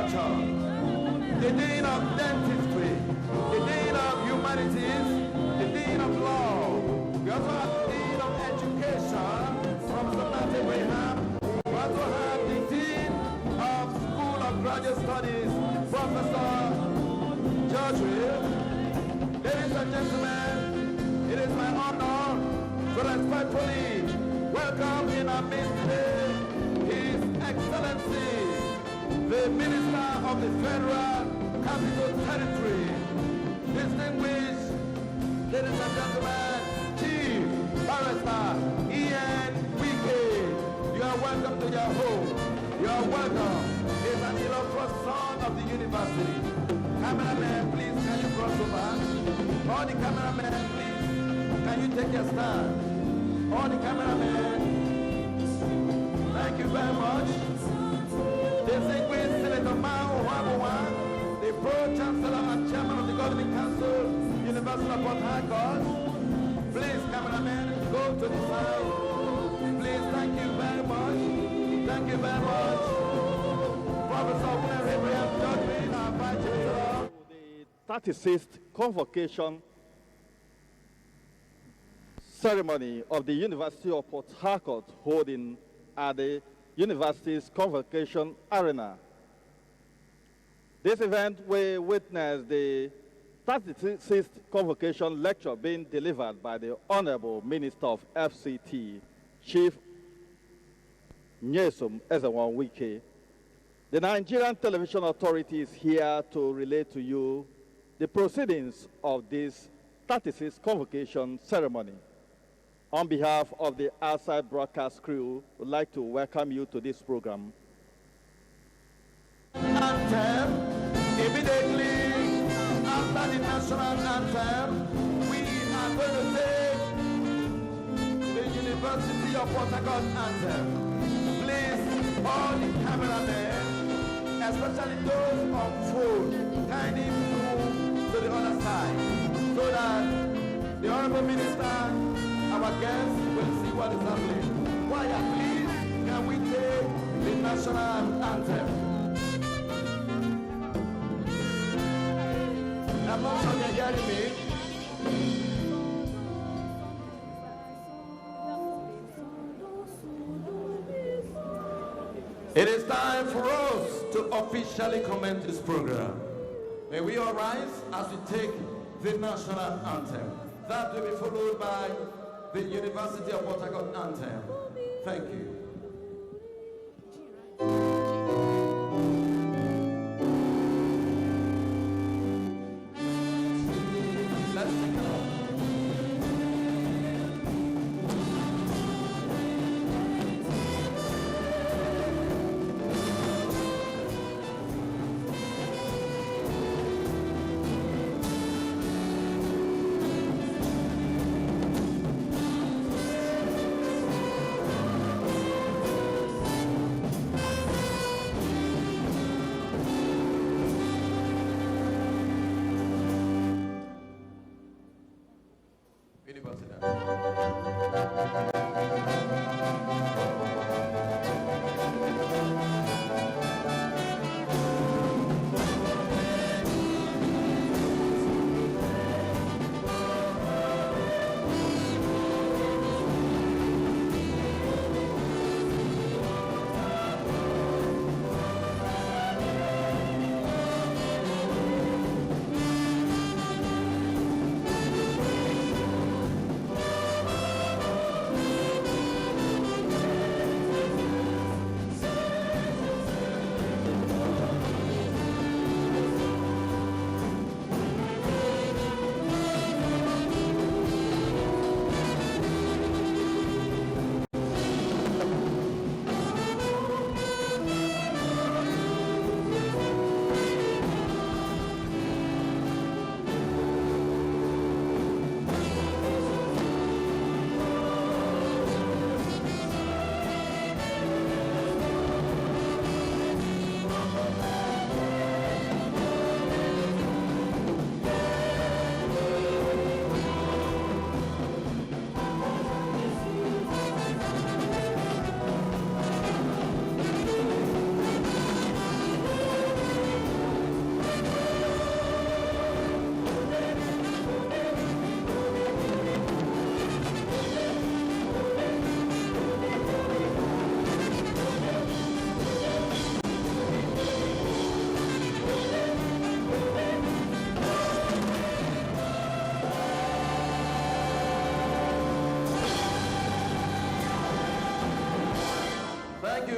Agriculture, the Dean of Dentistry, the Dean of Humanities, the Dean of Law. We also have the Dean of Education from St. Abraham. We also have the Dean of School of Graduate Studies, Professor George Will. Ladies and gentlemen, it is my honor to respectfully welcome in our midst today His Excellency, the Minister of the Federal Capital Territory, distinguished ladies and gentlemen, Chief Barrister Ian Wike. You are welcome to your home. You are welcome. He's an illustrious son of the university. Cameraman, please, can you cross over? All the cameramen, please, can you take your stand? All the cameramen, thank you very much. Distinguished Senator Mao Wabuwa, the Pro-Chancellor and Chairman of the Governing Council, University of Port Harcourt. Please, cameramen, go to the side. Please, thank you very much. Thank you very much. Professor William Abraham Judge, our Vice Chancellor. The 36th Convocation ceremony of the University of Port Harcourt holding at the university's Convocation Arena. This event will witness the 36th Convocation lecture being delivered by the Honorable Minister of FCT, Chief Nyesom Wike. The Nigerian Television Authority is here to relate to you the proceedings of this 36th Convocation ceremony. On behalf of the outside broadcast crew, we'd like to welcome you to this program. Anthem, immediately after the national anthem, we are going to take the University of Port Harcourt anthem. Please, all the cameramen, especially those on phone, kindly move to the other side so that the Honorable Minister, our guests, will see what is happening. Choir, please, can we take the national anthem? I'm not sure they're hearing me. It is time for us to officially commence this program. May we all rise as we take the national anthem. That will be followed by the University of Port Harcourt anthem. Thank you. Let's take it off.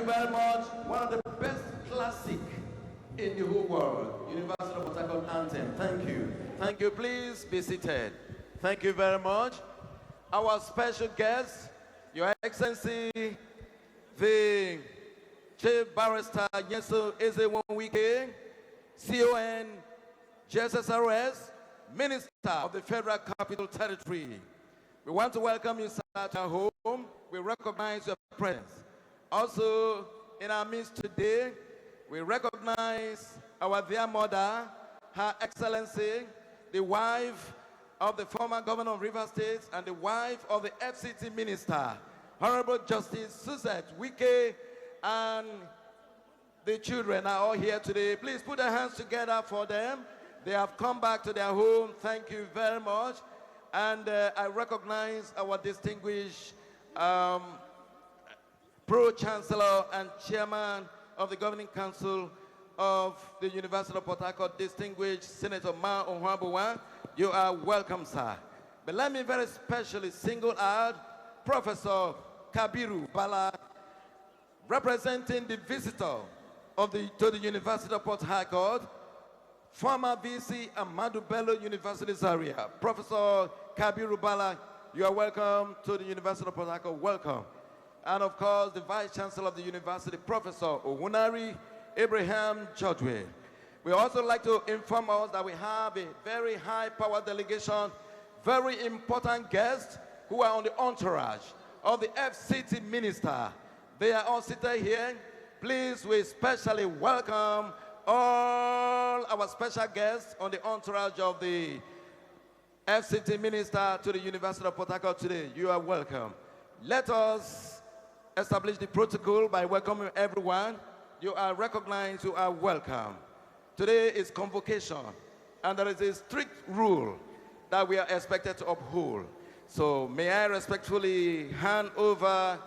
you very much. One of the best classic in the whole world. University of Port Harcourt anthem. Thank you. Thank you. Please be seated. Thank you very much. Our special guest, Your Excellency, the Chief Barrister Nyesom Wike, CON, JSSRS, Minister of the Federal Capital Territory. We want to welcome you, sir, to our home. We recognize your presence. Also, in our midst today, we recognize our dear mother, Her Excellency, the wife of the former governor of Rivers State and the wife of the FCT Minister, Honorable Justice Suzette Wike, and the children are all here today. Please put their hands together for them. They have come back to their home. Thank you very much. And I recognize our distinguished Pro-Chancellor and Chairman of the Governing Council of the University of Port Harcourt, distinguished Senator Ma Onwabuwa. You are welcome, sir. But let me very specially single out Professor Kabiru Bala, representing the visitor to the University of Port Harcourt, former VC Ahmadu Bello University Zaria. Professor Kabiru Bala, you are welcome to the University of Port Harcourt. Welcome. And of course, the Vice Chancellor of the University, Professor Owunari Abraham Jodwe. We also like to inform us that we have a very high-powered delegation, very important guests who are on the entourage of the FCT Minister. They are all seated here. Please, we especially welcome all our special guests on the entourage of the FCT Minister to the University of Port Harcourt today. You are welcome. Let us establish the protocol by welcoming everyone. You are recognized, you are welcome. Today is convocation, and there is a strict rule that we are expected to uphold. So may I respectfully hand over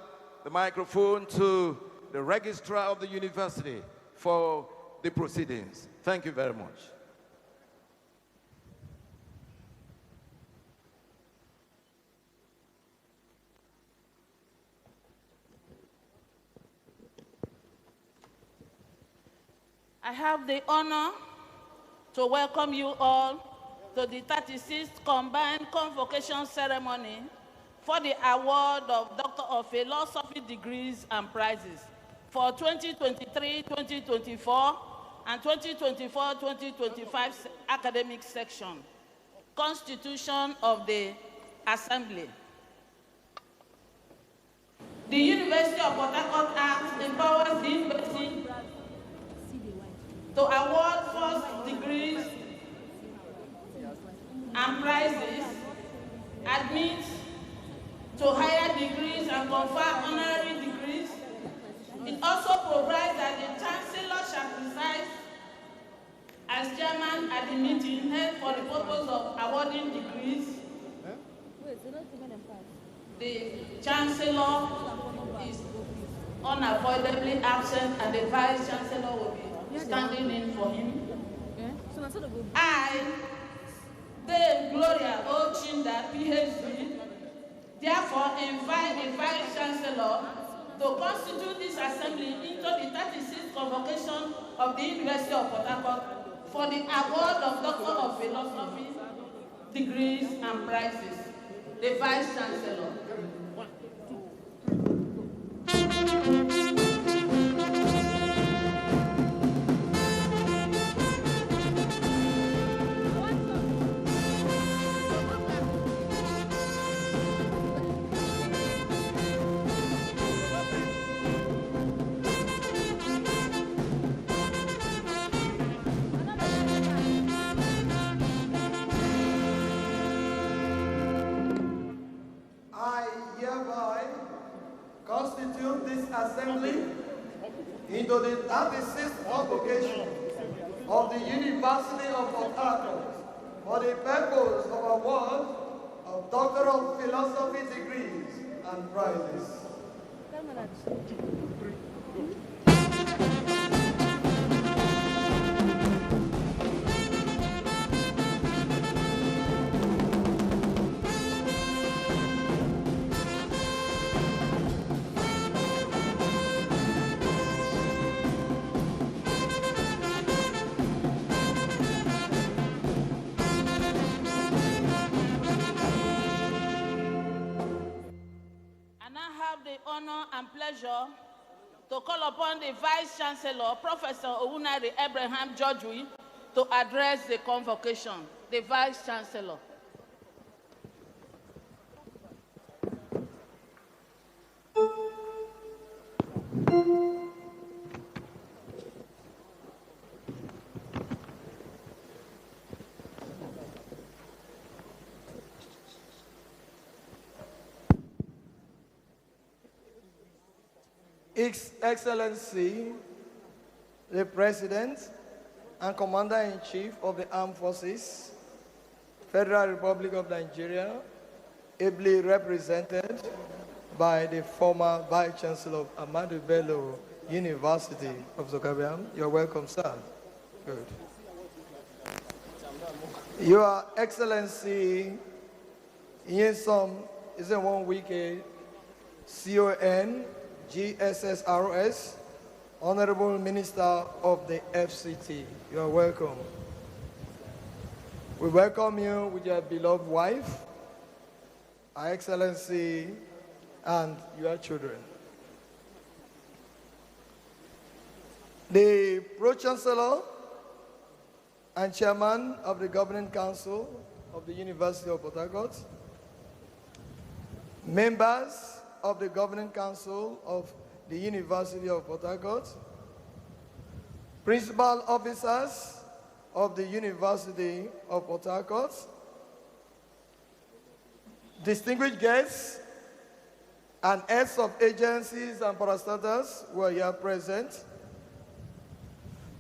the microphone to the registrar of the university for the proceedings. Thank you very much. I have the honor to welcome you all to the 36th Combined Convocation Ceremony for the award of Doctor of Philosophy degrees and prizes for 2023-2024 and 2024-2025 academic section. Constitution of the Assembly. The University of Port Harcourt Act empowers the university to award first degrees and prizes, admit to higher degrees and confer honorary degrees. It also provides that the Chancellor shall preside as chairman at the meeting held for the purpose of awarding degrees. The Chancellor is unavoidably absent and the Vice Chancellor will be standing in for him. I, Dame Gloria Ochinda, PhD, therefore invite the Vice Chancellor to constitute this assembly into the 36th convocation of the University of Port Harcourt for the award of Doctor of Philosophy degrees and prizes. The Vice Chancellor. Constitute this assembly into the 36th convocation of the University of Port Harcourt for the purpose of award of Doctor of Philosophy degrees and prizes. and pleasure to call upon the Vice Chancellor, Professor Owunari Abraham Georgiou, to address the convocation. The Vice Chancellor. His Excellency, the President and Commander-in-Chief of the Armed Forces, Federal Republic of Nigeria, ably represented by the former Vice Chancellor of Ahmadu Bello University of Zogabiam. You're welcome, sir. Good. Your Excellency, Nyesom is in Wike, CON, GSSRS, Honorable Minister of the FCT. You are welcome. We welcome you with your beloved wife, Her Excellency, and your children. The Pro-Chancellor and Chairman of the Governing Council of the University of Port Harcourt, members of the Governing Council of the University of Port Harcourt, principal officers of the University of Port Harcourt, distinguished guests and heads of agencies and parastatals who are here present,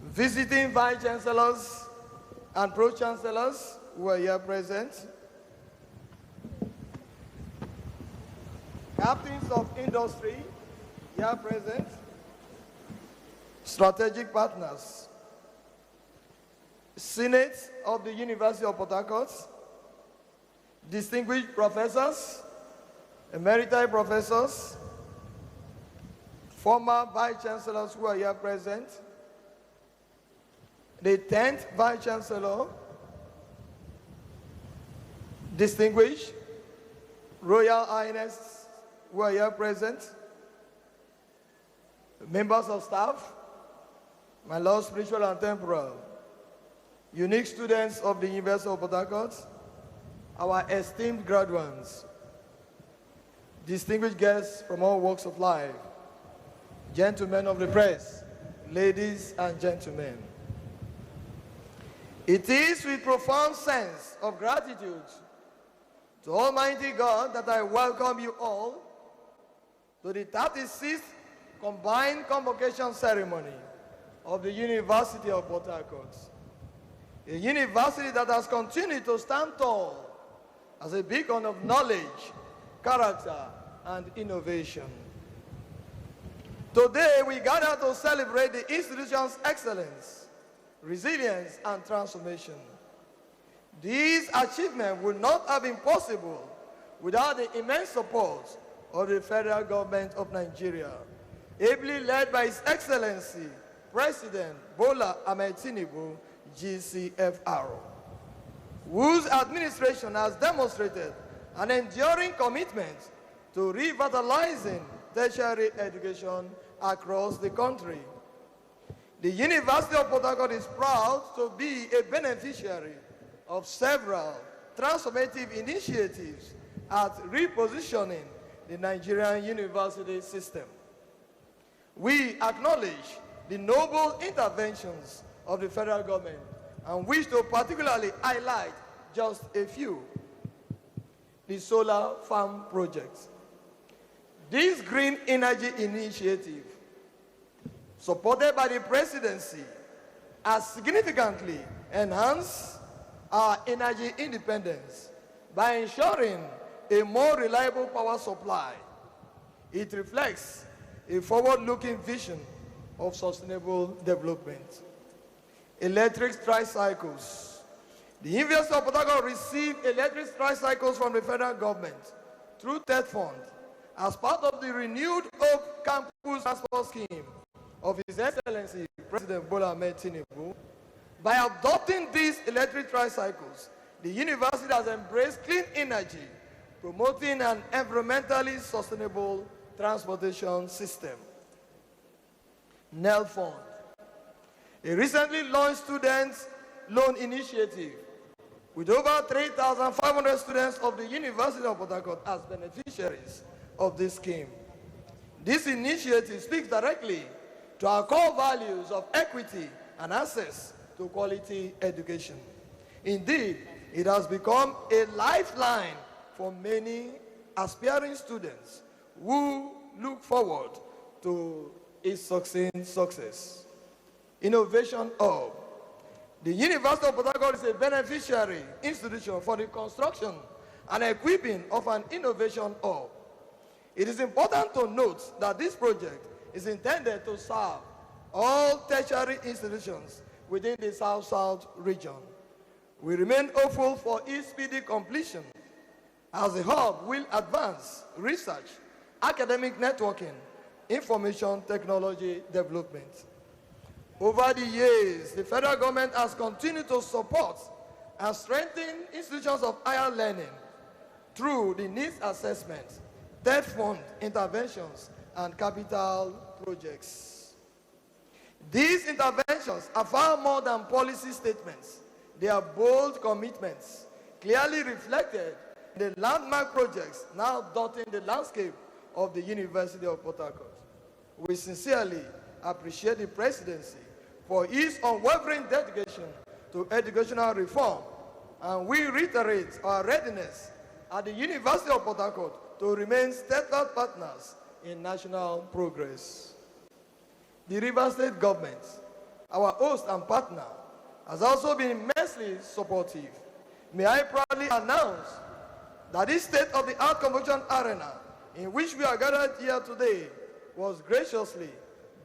visiting vice chancellors and pro-chancellors who are here present, captains of industry here present, strategic partners, Senate of the University of Port Harcourt, distinguished professors, emeriti professors, former vice chancellors who are here present, the 10th vice chancellor, distinguished Royal Highness who are here present, members of staff, my Lord spiritual and temporal, unique students of the University of Port Harcourt, our esteemed graduates, distinguished guests from all walks of life, gentlemen of the press, ladies and gentlemen. It is with profound sense of gratitude to Almighty God that I welcome you all to the 36th Combined Convocation Ceremony of the University of Port Harcourt, a university that has continued to stand tall as a beacon of knowledge, character, and innovation. Today, we gather to celebrate the institution's excellence, resilience, and transformation. These achievements would not have been possible without the immense support of the federal government of Nigeria, ably led by His Excellency, President Bola Ahmed Tinubu, GCFR, whose administration has demonstrated an enduring commitment to revitalizing tertiary education across the country. The University of Port Harcourt is proud to be a beneficiary of several transformative initiatives at repositioning the Nigerian university system. We acknowledge the noble interventions of the federal government and wish to particularly highlight just a few. The solar farm project. This green energy initiative, supported by the presidency, has significantly enhanced our energy independence by ensuring a more reliable power supply. It reflects a forward-looking vision of sustainable development. Electric tricycles. The University of Port Harcourt received electric tricycles from the federal government through TED Fund as part of the renewed Hope Campus Transport Scheme of His Excellency President Bola Ahmed Tinubu. By adopting these electric tricycles, the university has embraced clean energy, promoting an environmentally sustainable transportation system. NEL Fund, a recently launched student loan initiative with over 3,500 students of the University of Port Harcourt as beneficiaries of this scheme. This initiative speaks directly to our core values of equity and access to quality education. Indeed, it has become a lifeline for many aspiring students who look forward to its sustained success. Innovation Hub. The University of Port Harcourt is a beneficiary institution for the construction and equipping of an innovation hub. It is important to note that this project is intended to serve all tertiary institutions within the South-South region. We remain hopeful for its speedy completion, as the hub will advance research, academic networking, information technology development. Over the years, the federal government has continued to support and strengthen institutions of higher learning through the needs assessment, debt fund interventions, and capital projects. These interventions are far more than policy statements. They are bold commitments, clearly reflected in the landmark projects now dotting the landscape of the University of Port Harcourt. We sincerely appreciate the presidency for its unwavering dedication to educational reform, and we reiterate our readiness at the University of Port Harcourt to remain steadfast partners in national progress. The Rivers State government, our host and partner, has also been immensely supportive. May I proudly announce that this state-of-the-art convention arena in which we are gathered here today was graciously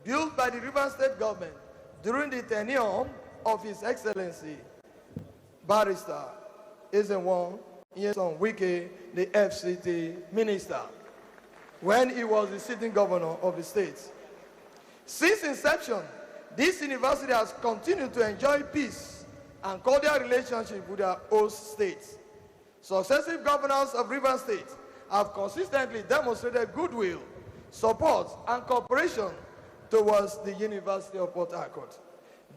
built by the Rivers State government during the tenure of His Excellency, Barrister Nyesom Wike, the FCT minister, when he was the sitting governor of the state. Since inception, this university has continued to enjoy peace and cordial relationship with their host states. Successive governors of Rivers State have consistently demonstrated goodwill, support, and cooperation towards the University of Port Harcourt,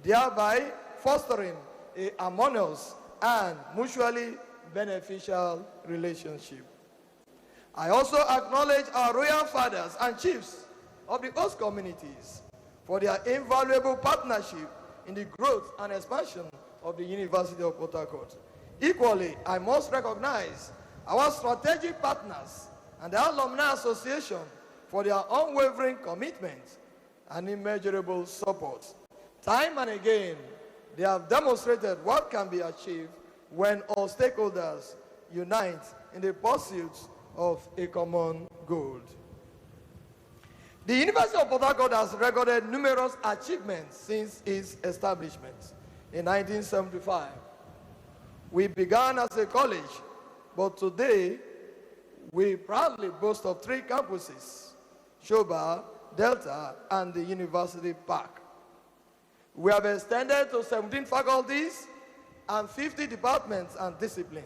thereby fostering a harmonious and mutually beneficial relationship. I also acknowledge our royal fathers and chiefs of the host communities for their invaluable partnership in the growth and expansion of the University of Port Harcourt. Equally, I must recognize our strategic partners and the Alumni Association for their unwavering commitment and immeasurable support. Time and again, they have demonstrated what can be achieved when all stakeholders unite in the pursuit of a common goal. The University of Port Harcourt has recorded numerous achievements since its establishment in 1975. We began as a college, but today we proudly boast of 3 campuses: Shoba, Delta, and the University Park. We have extended to 17 faculties and 50 departments and disciplines.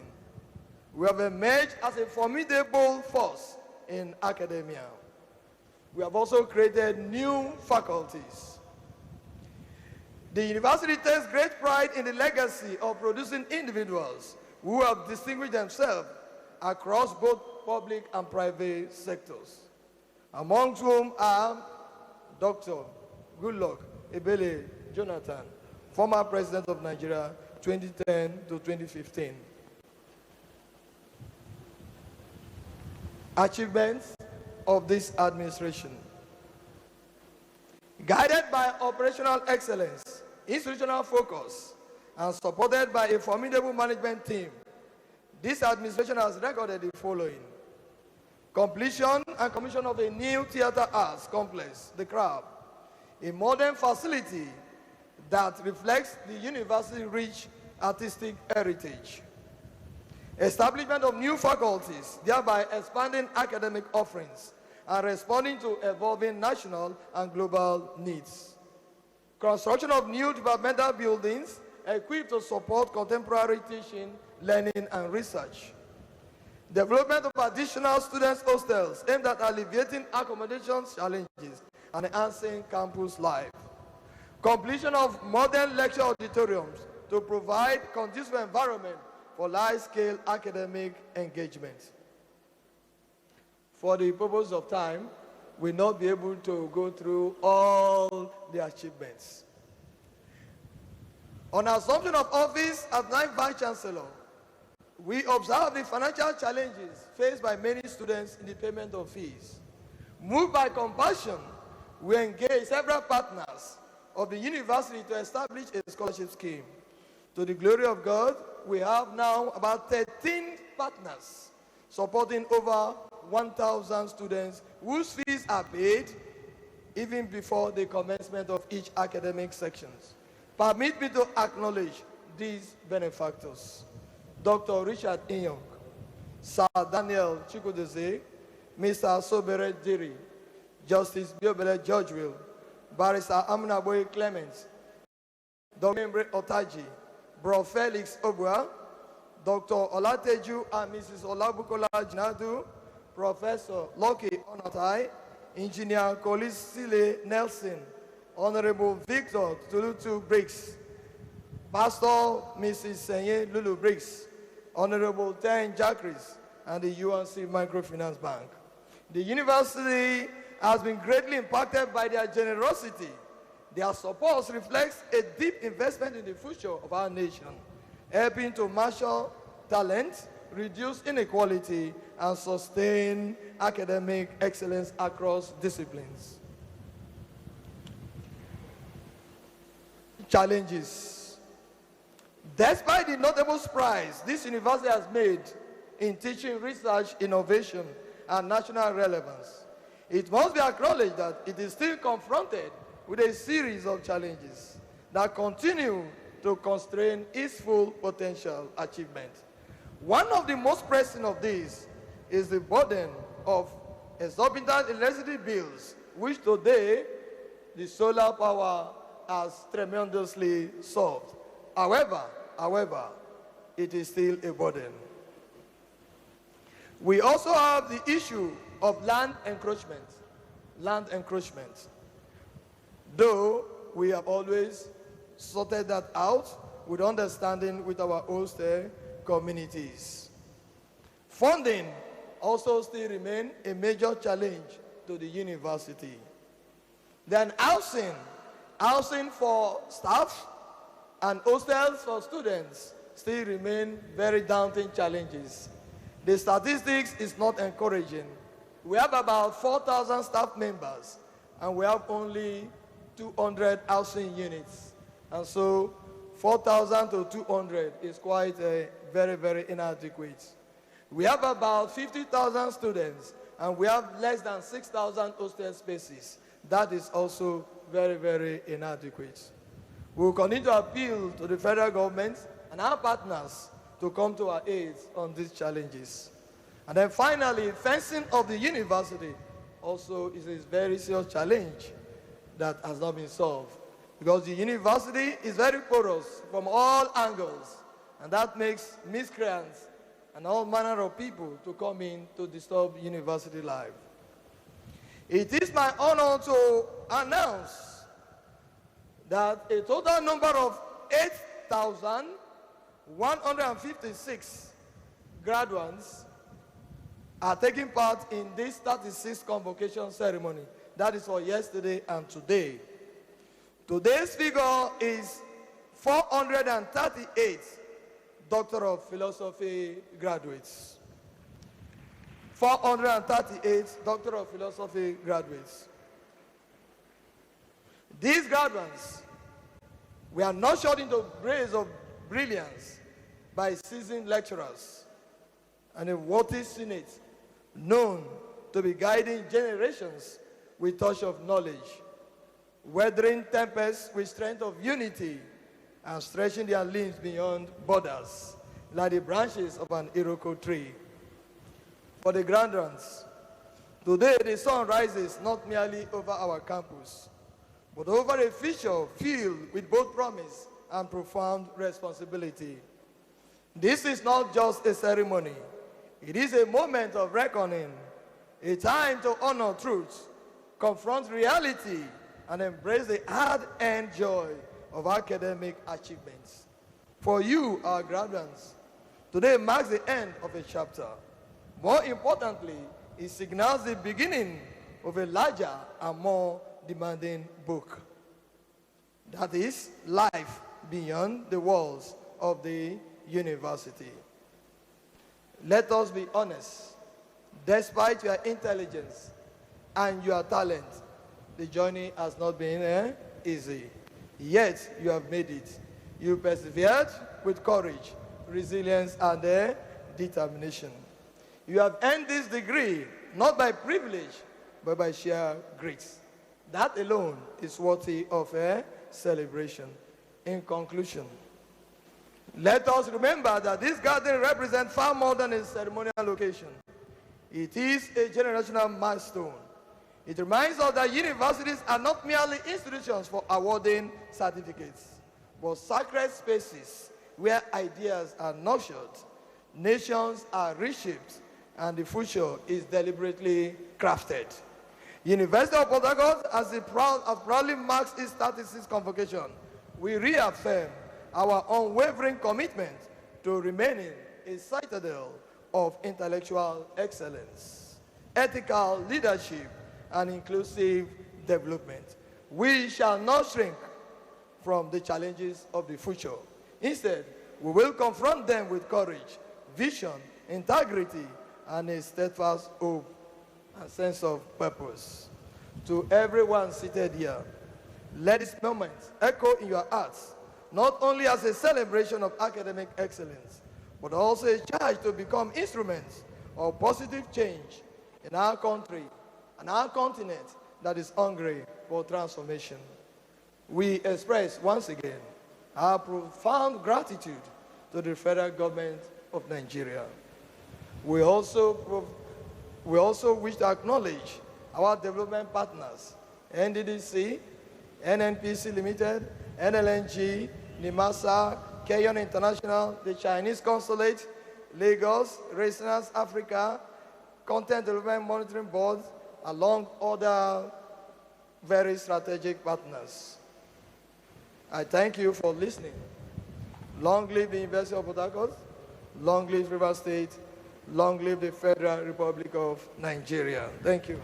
We have emerged as a formidable force in academia. We have also created new faculties. The university takes great pride in the legacy of producing individuals who have distinguished themselves across both public and private sectors, amongst whom are Dr. Goodluck Ebele Jonathan, former President of Nigeria, 2010 to 2015. Achievements of this administration. Guided by operational excellence, institutional focus, and supported by a formidable management team, this administration has recorded the following: completion and commission of a new theater arts complex, the Crab, a modern facility that reflects the university's rich artistic heritage. Establishment of new faculties, thereby expanding academic offerings and responding to evolving national and global needs. Construction of new departmental buildings equipped to support contemporary teaching, learning, and research. development of additional students' hostels aimed at alleviating accommodation challenges and enhancing campus life, completion of modern lecture auditoriums to provide conducive environment for large-scale academic engagement. For the purpose of time, we'll not be able to go through all the achievements. On assumption of office as ninth Vice Chancellor, we observe the financial challenges faced by many students in the payment of fees. Moved by compassion, we engaged several partners of the university to establish a scholarship scheme. To the glory of God, we have now about 13 partners supporting over 1,000 students whose fees are paid even before the commencement of each academic section. Permit me to acknowledge these benefactors: Dr. Richard Inyong, Sir Daniel Chikudeze, Mr. Sobere Diri, Justice Biobele Georgeville, Barrister Amunaboy Clements, Dr. Membre Otaji, Bro Felix Obua, Dr. Olateju and Mrs. Olabukola Jinadu, Professor Loki Onatai, Engineer Kolisile Nelson, Honorable Victor Tulutu Briggs, Pastor Mrs. Senye Lulu Briggs, Honorable Ten Jacris, and the UNC Microfinance Bank. The university has been greatly impacted by their generosity. Their support reflects a deep investment in the future of our nation, helping to marshal talent, reduce inequality, and sustain academic excellence across disciplines. Challenges. Despite the notable strides this university has made in teaching, research, innovation, and national relevance, it must be acknowledged that it is still confronted with a series of challenges that continue to constrain its full potential achievement. One of the most pressing of these is the burden of exorbitant electricity bills, which today the solar power has tremendously solved. However, it is still a burden. We also have the issue of land encroachment. Though we have always sorted that out with understanding with our host communities. Funding also still remains a major challenge to the university. Then housing for staff and hostels for students still remain very daunting challenges. The statistics is not encouraging. We have about 4,000 staff members and we have only 200 housing units. And so 4,000 to 200 is quite very, very inadequate. We have about 50,000 students and we have less than 6,000 hostel spaces. That is also very, very inadequate. We will continue to appeal to the federal government and our partners to come to our aid on these challenges. And then finally, fencing of the university also is a very serious challenge that has not been solved, because the university is very porous from all angles, and that makes miscreants and all manner of people to come in to disturb university life. It is my honor to announce that a total number of 8,156 graduates are taking part in this 36th convocation ceremony. That is for yesterday and today. Today's figure is 438 Doctor of Philosophy graduates. 438 Doctor of Philosophy graduates. These graduates were nurtured into grace of brilliance by seasoned lecturers and a worthy senate known to be guiding generations with touch of knowledge, weathering tempests with strength of unity, and stretching their limbs beyond borders like the branches of an iroko tree. For the graduates, today the sun rises not merely over our campus, but over a future filled with both promise and profound responsibility. This is not just a ceremony. It is a moment of reckoning, a time to honor truth, confront reality, and embrace the hard-earned joy of academic achievements. For you, our graduates, today marks the end of a chapter. More importantly, it signals the beginning of a larger and more demanding book. That is life beyond the walls of the university. Let us be honest. Despite your intelligence and your talent, the journey has not been easy. Yet, you have made it. You persevered with courage, resilience, and determination. You have earned this degree not by privilege, but by sheer grace. That alone is worthy of a celebration. In conclusion, let us remember that this garden represents far more than a ceremonial location. It is a generational milestone. It reminds us that universities are not merely institutions for awarding certificates, but sacred spaces where ideas are nurtured, nations are reshaped, and the future is deliberately crafted. University of Port Harcourt, as proudly marks its 36th convocation, we reaffirm our unwavering commitment to remaining a citadel of intellectual excellence, ethical leadership, and inclusive development. We shall not shrink from the challenges of the future. Instead, we will confront them with courage, vision, integrity, and a steadfast hope and sense of purpose. To everyone seated here, let this moment echo in your hearts, not only as a celebration of academic excellence, but also a charge to become instruments of positive change in our country and our continent that is hungry for transformation. We express once again our profound gratitude to the federal government of Nigeria. We also wish to acknowledge our development partners, NDDC, NNPC Limited, NLNG, NIMASA, Kenyon International, the Chinese Consulate, Lagos, Renaissance Africa, Content Development Monitoring Board, along other very strategic partners. I thank you for listening. Long live the University of Port Harcourt, long live River State, long live the Federal Republic of Nigeria. Thank you.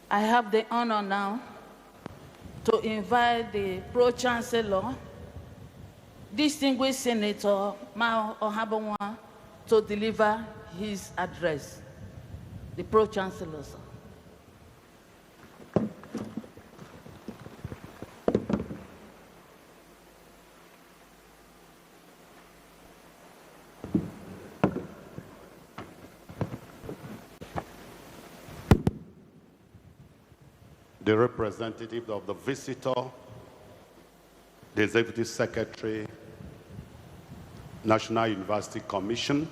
I have the honor now to invite the Pro-Chancellor, distinguished Senator Mao Ohabonwa, to deliver his address. The Pro-Chancellor, sir. The representative of the visitor, the Executive Secretary, National University Commission,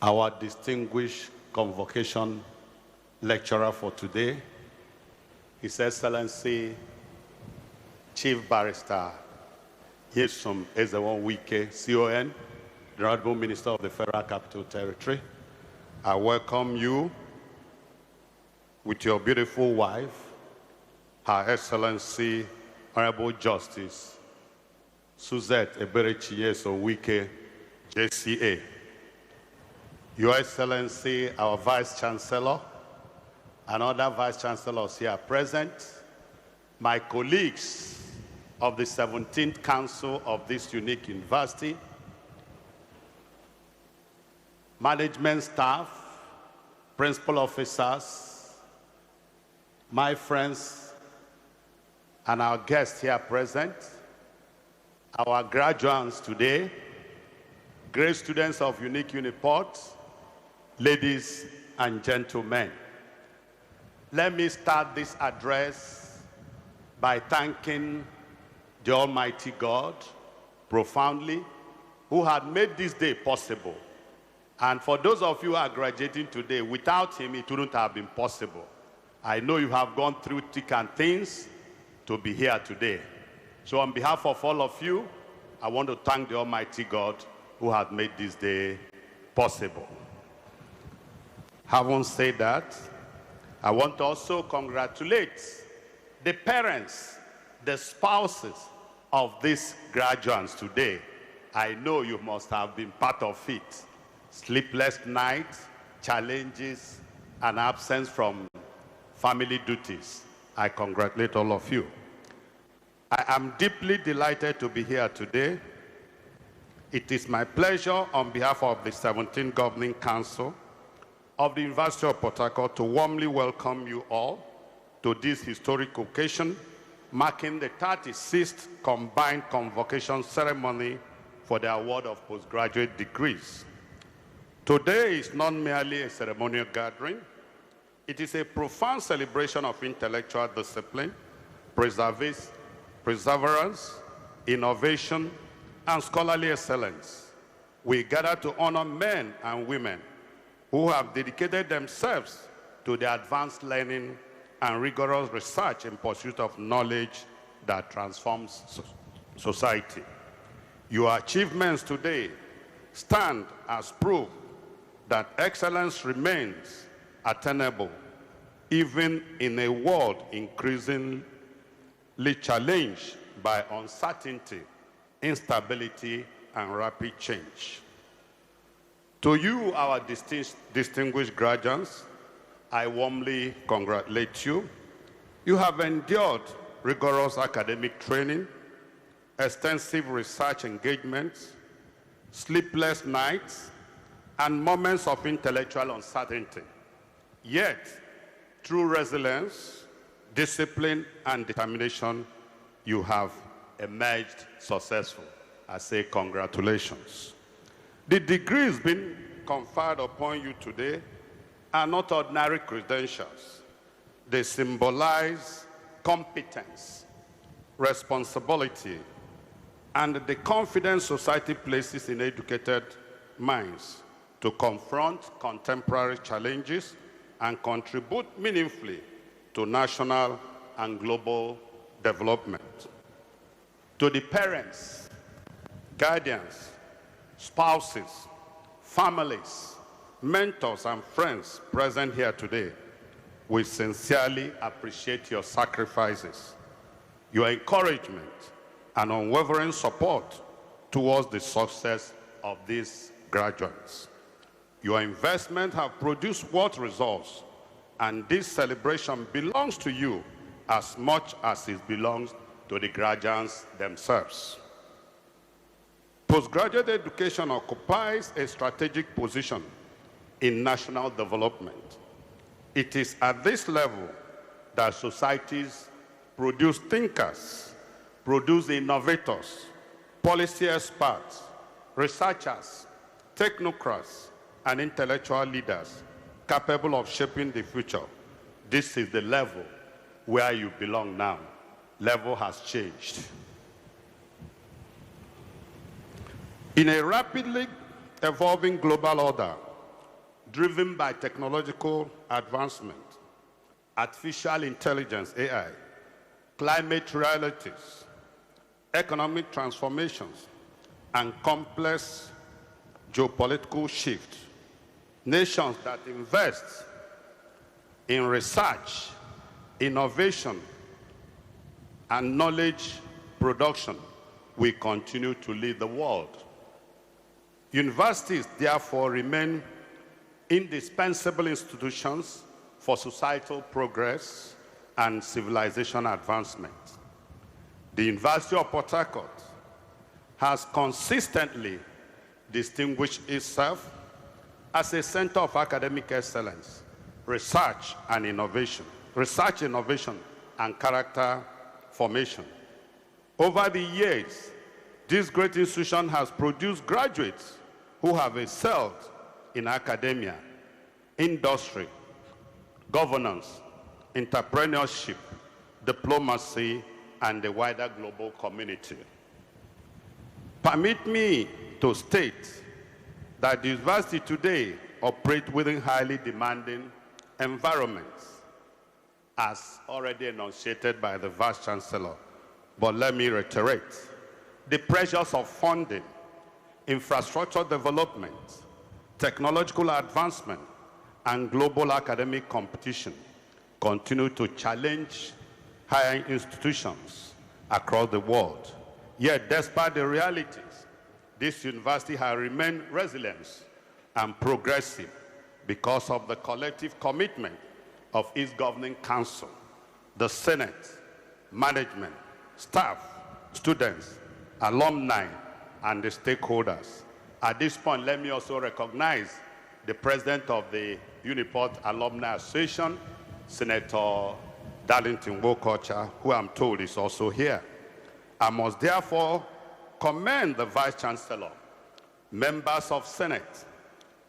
our distinguished convocation lecturer for today, His Excellency Chief Barrister Nyesom Wike, CON, the Honorable Minister of the Federal Capital Territory. I welcome you with your beautiful wife, Her Excellency Honorable Justice Suzette Eberechi Nyesom Wike, JCA. Your Excellency, our Vice Chancellor, and other Vice Chancellors here present, my colleagues of the 17th Council of this unique university, management staff, principal officers, my friends, and our guests here present, our graduates today, great students of Unique Uniport, ladies and gentlemen. Let me start this address by thanking the Almighty God profoundly, who had made this day possible. And for those of you who are graduating today, without him, it wouldn't have been possible. I know you have gone through thick and thins to be here today. So on behalf of all of you, I want to thank the Almighty God who has made this day possible. Having said that, I want to also congratulate the parents, the spouses of these graduates today. I know you must have been part of it. Sleepless nights, challenges, and absence from family duties. I congratulate all of you. I am deeply delighted to be here today. It is my pleasure on behalf of the 17th Governing Council of the University of Port Harcourt to warmly welcome you all to this historic occasion, marking the 36th combined convocation ceremony for the award of postgraduate degrees. Today is not merely a ceremonial gathering, it is a profound celebration of intellectual discipline, perseverance, innovation, and scholarly excellence. We gather to honor men and women who have dedicated themselves to the advanced learning and rigorous research in pursuit of knowledge that transforms society. Your achievements today stand as proof that excellence remains attainable even in a world increasingly challenged by uncertainty, instability, and rapid change. To you, our distinguished graduates, I warmly congratulate you. You have endured rigorous academic training, extensive research engagements, sleepless nights, and moments of intellectual uncertainty. Yet, through resilience, discipline, and determination, you have emerged successful. I say congratulations. The degrees being conferred upon you today are not ordinary credentials. They symbolize competence, responsibility, and the confidence society places in educated minds to confront contemporary challenges and contribute meaningfully to national and global development. To the parents, guardians, spouses, families, mentors, and friends present here today, we sincerely appreciate your sacrifices, your encouragement, and unwavering support towards the success of these graduates. Your investment have produced what results, and this celebration belongs to you as much as it belongs to the graduates themselves. Postgraduate education occupies a strategic position in national development. It is at this level that societies produce thinkers, produce innovators, policy experts, researchers, technocrats, and intellectual leaders capable of shaping the future. This is the level where you belong now. Level has changed. In a rapidly evolving global order, driven by technological advancement, artificial intelligence, AI, climate realities, economic transformations, and complex geopolitical shifts, nations that invest in research, innovation, and knowledge production will continue to lead the world. Universities, therefore, remain indispensable institutions for societal progress and civilization advancement. The University of Port Harcourt has consistently distinguished itself as a center of academic excellence, research, innovation, and character formation. Over the years, this great institution has produced graduates who have excelled in academia, industry, governance, entrepreneurship, diplomacy, and the wider global community. Permit me to state that the university today operates within highly demanding environments, as already enunciated by the Vice-Chancellor. But let me reiterate, the pressures of funding, infrastructure development, technological advancement, and global academic competition continue to challenge higher institutions across the world. Yet, despite the realities, this university has remained resilient and progressive because of the collective commitment of its governing council, the Senate, management, staff, students, alumni, and the stakeholders. At this point, let me also recognize the president of the Uniport Alumni Association, Senator Darlington Wokocha, who I'm told is also here. I must therefore commend the Vice-Chancellor, members of Senate,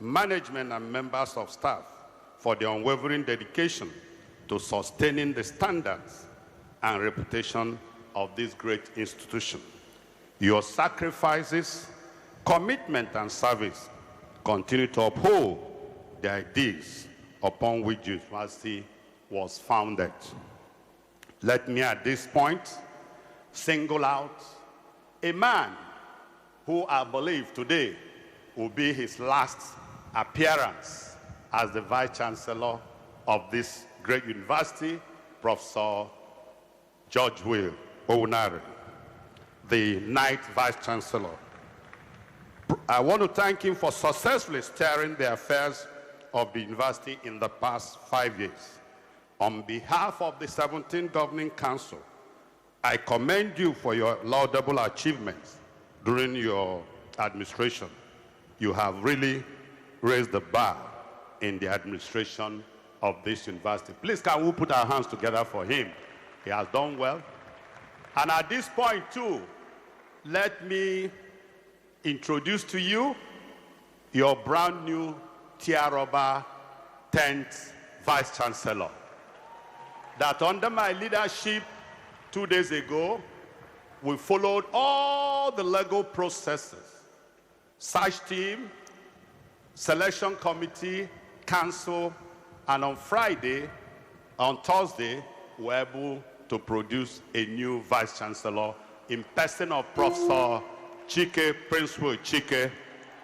management, and members of staff for their unwavering dedication to sustaining the standards and reputation of this great institution. Your sacrifices, commitment, and service continue to uphold the ideals upon which the university was founded. Let me at this point single out a man who I believe today will be his last appearance as the Vice-Chancellor of this great university, Professor George Will Ounari, the 9th Vice-Chancellor. I want to thank him for successfully steering the affairs of the university in the past 5 years. On behalf of the 17th Governing Council, I commend you for your laudable achievements during your administration. You have really raised the bar in the administration of this university. Please, can we put our hands together for him? He has done well. And at this point, too, let me introduce to you your brand new Tiaroba 10th Vice-Chancellor. That under my leadership 2 days ago, we followed all the legal processes. Search team, selection committee, council, and on Thursday, we were able to produce a new Vice-Chancellor in person of Professor Chike, Principal Chike.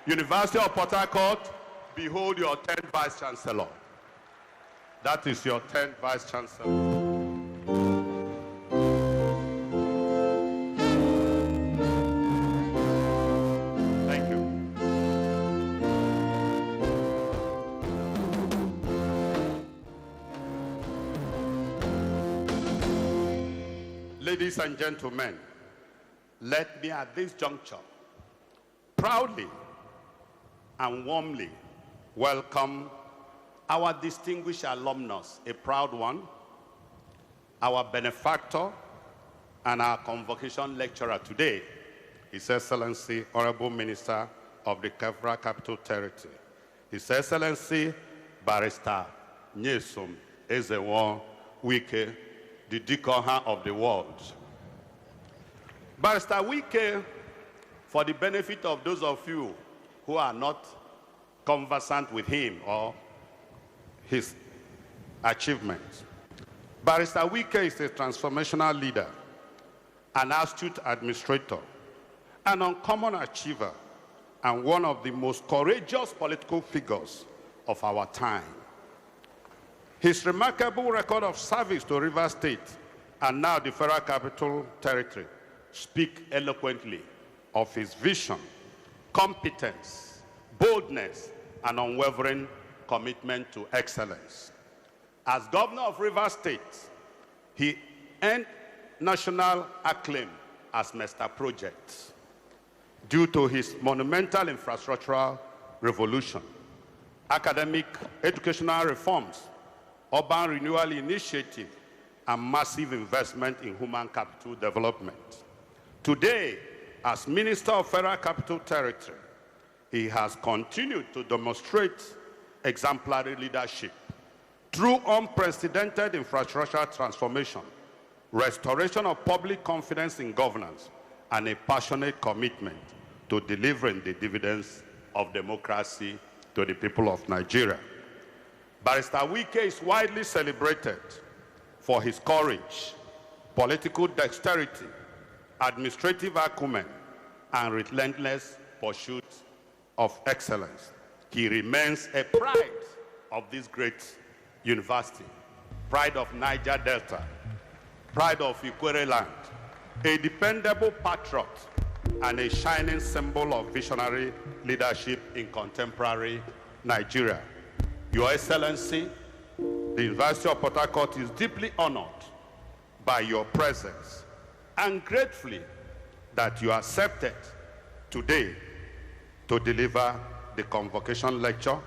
University of Port Harcourt, behold your 10th Vice-Chancellor. That is your 10th Vice-Chancellor. Thank you. Ladies and gentlemen, let me at this juncture proudly and warmly welcome our distinguished alumnus, a proud one, our benefactor, and our convocation lecturer today, His Excellency, Honorable Minister of the Kefra Capital Territory, His Excellency, Barrister Nyesom Wike, the deacon of the world. Barrister Wike, for the benefit of those of you who are not conversant with him or his achievements, Barrister Wike is a transformational leader, an astute administrator, an uncommon achiever, and one of the most courageous political figures of our time. His remarkable record of service to Rivers State and now the Federal Capital Territory speak eloquently of his vision, competence, boldness, and unwavering commitment to excellence. As governor of Rivers State, he earned national acclaim as Mr. Project due to his monumental infrastructural revolution, academic educational reforms, urban renewal initiative, and massive investment in human capital development. Today, as Minister of Federal Capital Territory, he has continued to demonstrate exemplary leadership through unprecedented infrastructure transformation, restoration of public confidence in governance, and a passionate commitment to delivering the dividends of democracy to the people of Nigeria. Barrister Wike is widely celebrated for his courage, political dexterity, administrative acumen, and relentless pursuit of excellence. He remains a pride of this great university, pride of Niger Delta, pride of Ikwere land, a dependable patriot, and a shining symbol of visionary leadership in contemporary Nigeria. Your Excellency, the University of Port Harcourt is deeply honored by your presence and gratefully that you accepted today to deliver the convocation lecture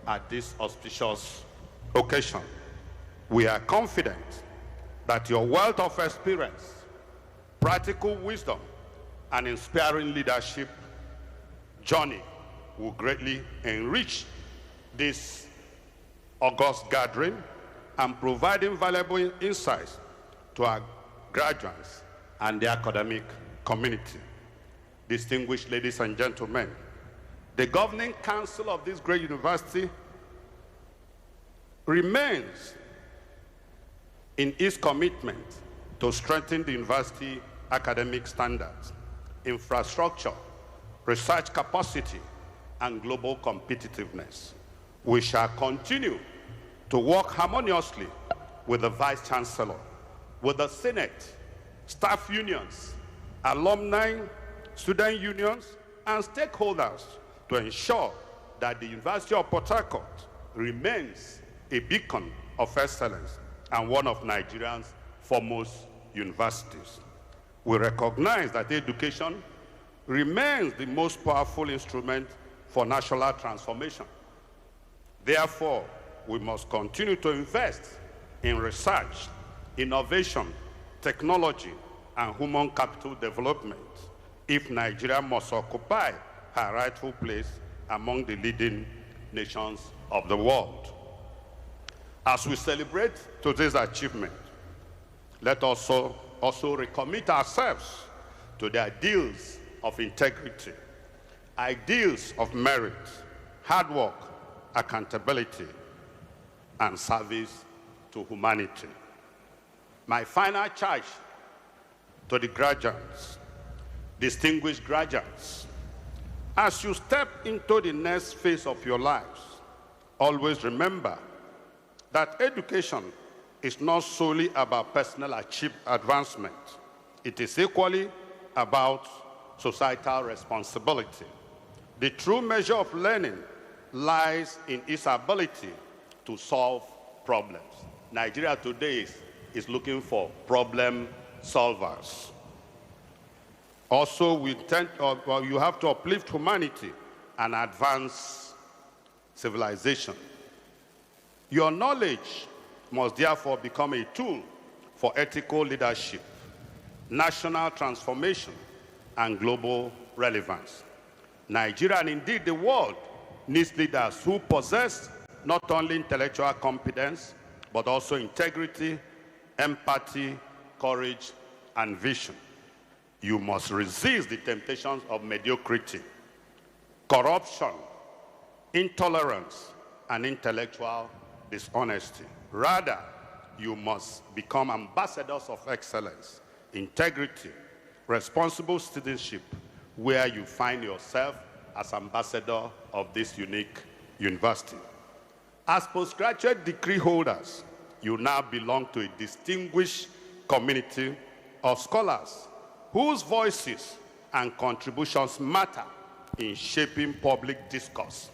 at this auspicious occasion. We are confident that your wealth of experience, practical wisdom, and inspiring leadership journey will greatly enrich this august gathering and provide invaluable insights to our graduates and the academic community. Distinguished ladies and gentlemen, the governing council of this great university remains in its commitment to strengthen the university academic standards, infrastructure, research capacity, and global competitiveness. We shall continue to work harmoniously with the Vice Chancellor, with the Senate, staff unions, alumni, student unions, and stakeholders to ensure that the University of Port Harcourt remains a beacon of excellence and one of Nigeria's foremost universities. We recognize that education remains the most powerful instrument for national transformation. Therefore, we must continue to invest in research, innovation, technology, and human capital development if Nigeria must occupy her rightful place among the leading nations of the world. As we celebrate today's achievement, let us also recommit ourselves to the ideals of integrity, ideals of merit, hard work, accountability, and service to humanity. My final charge to the graduates, distinguished graduates, as you step into the next phase of your lives, always remember that education is not solely about personal advancement. It is equally about societal responsibility. The true measure of learning lies in its ability to solve problems. Nigeria today is looking for problem solvers. Also, you have to uplift humanity and advance civilization. Your knowledge must therefore become a tool for ethical leadership, national transformation, and global relevance. Nigeria, and indeed the world, needs leaders who possess not only intellectual competence, but also integrity, empathy, courage, and vision. You must resist the temptations of mediocrity, corruption, intolerance, and intellectual dishonesty. Rather, you must become ambassadors of excellence, integrity, responsible citizenship, where you find yourself as ambassador of this unique university. As postgraduate degree holders, you now belong to a distinguished community of scholars whose voices and contributions matter in shaping public discourse,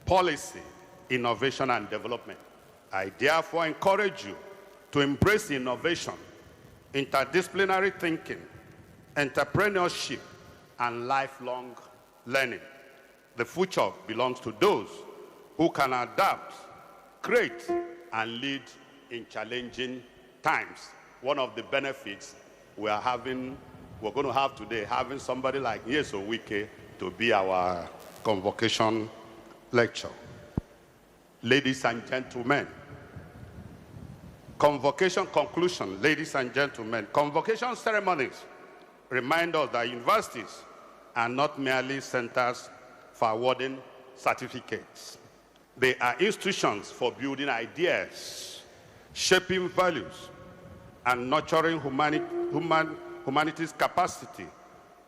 policy, innovation, and development. I therefore encourage you to embrace innovation, interdisciplinary thinking, entrepreneurship, and lifelong learning. The future belongs to those who can adapt, create, and lead in challenging times. One of the benefits we're going to have today, having somebody like Nyesom Wike to be our convocation lecture. Ladies and gentlemen, Convocation conclusion, ladies and gentlemen. Convocation ceremonies remind us that universities are not merely centers for awarding certificates. They are institutions for building ideas, shaping values, and nurturing humanity's capacity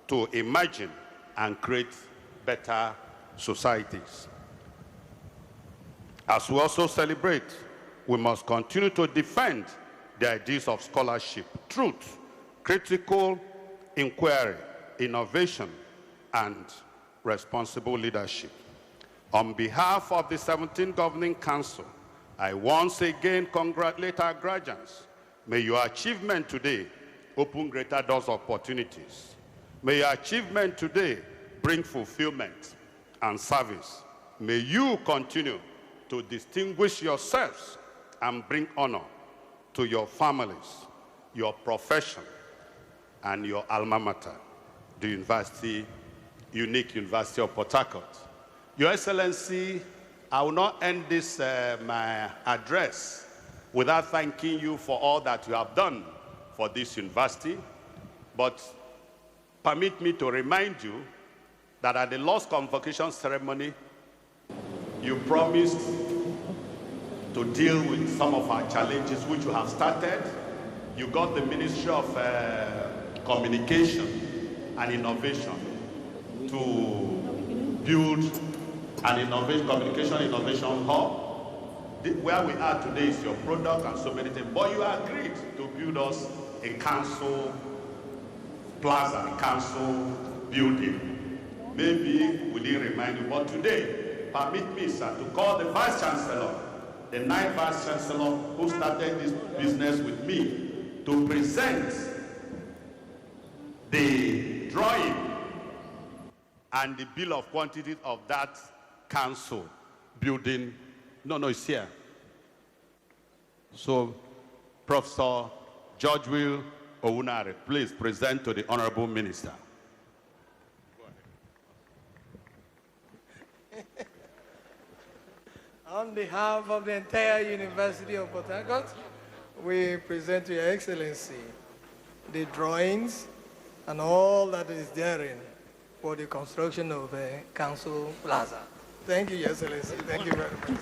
to imagine and create better societies. As we also celebrate, we must continue to defend the ideas of scholarship, truth, critical inquiry, innovation, and responsible leadership. On behalf of the 17th Governing Council, I once again congratulate our graduates. May your achievement today open greater doors of opportunities. May your achievement today bring fulfillment and service. May you continue to distinguish yourselves and bring honor to your families, your profession, and your alma mater, the unique University of Port Harcourt. Your Excellency, I will not end this my address without thanking you for all that you have done for this university, but permit me to remind you that at the last convocation ceremony, you promised to deal with some of our challenges which you have started. You got the Ministry of Communication and Innovation to build an communication innovation hub. Where we are today is your product and so many things, but you agreed to build us a council plaza, a council building. Maybe we didn't remind you, but today, permit me, sir, to call the Vice Chancellor, the 9th Vice Chancellor who started this business with me, to present the drawing and the bill of quantities of that council building. No, it's here. So, Professor George Will Owunare, please present to the Honorable Minister. On behalf of the entire University of Port Harcourt, we present to Your Excellency the drawings and all that is therein for the construction of a council plaza. Thank you, Your Excellency. Thank you very much.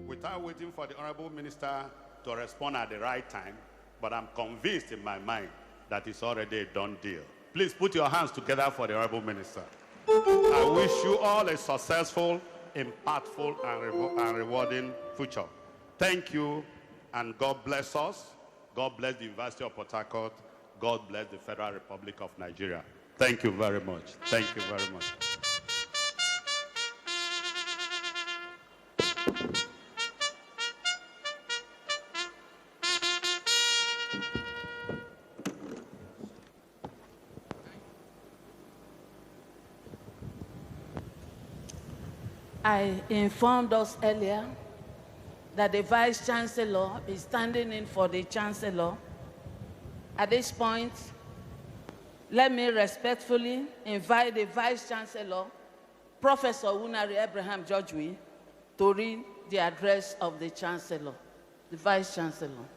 Without waiting for the Honorable Minister to respond at the right time, but I'm convinced in my mind that it's already a done deal. Please put your hands together for the Honorable Minister. I wish you all a successful, impactful, and rewarding future. Thank you, and God bless us. God bless the University of Port Harcourt. God bless the Federal Republic of Nigeria. Thank you very much. Thank you very much. I informed us earlier that the Vice Chancellor is standing in for the Chancellor. At this point, let me respectfully invite the Vice Chancellor, Professor Owunare Abraham George, to read the address of the Chancellor, the Vice Chancellor.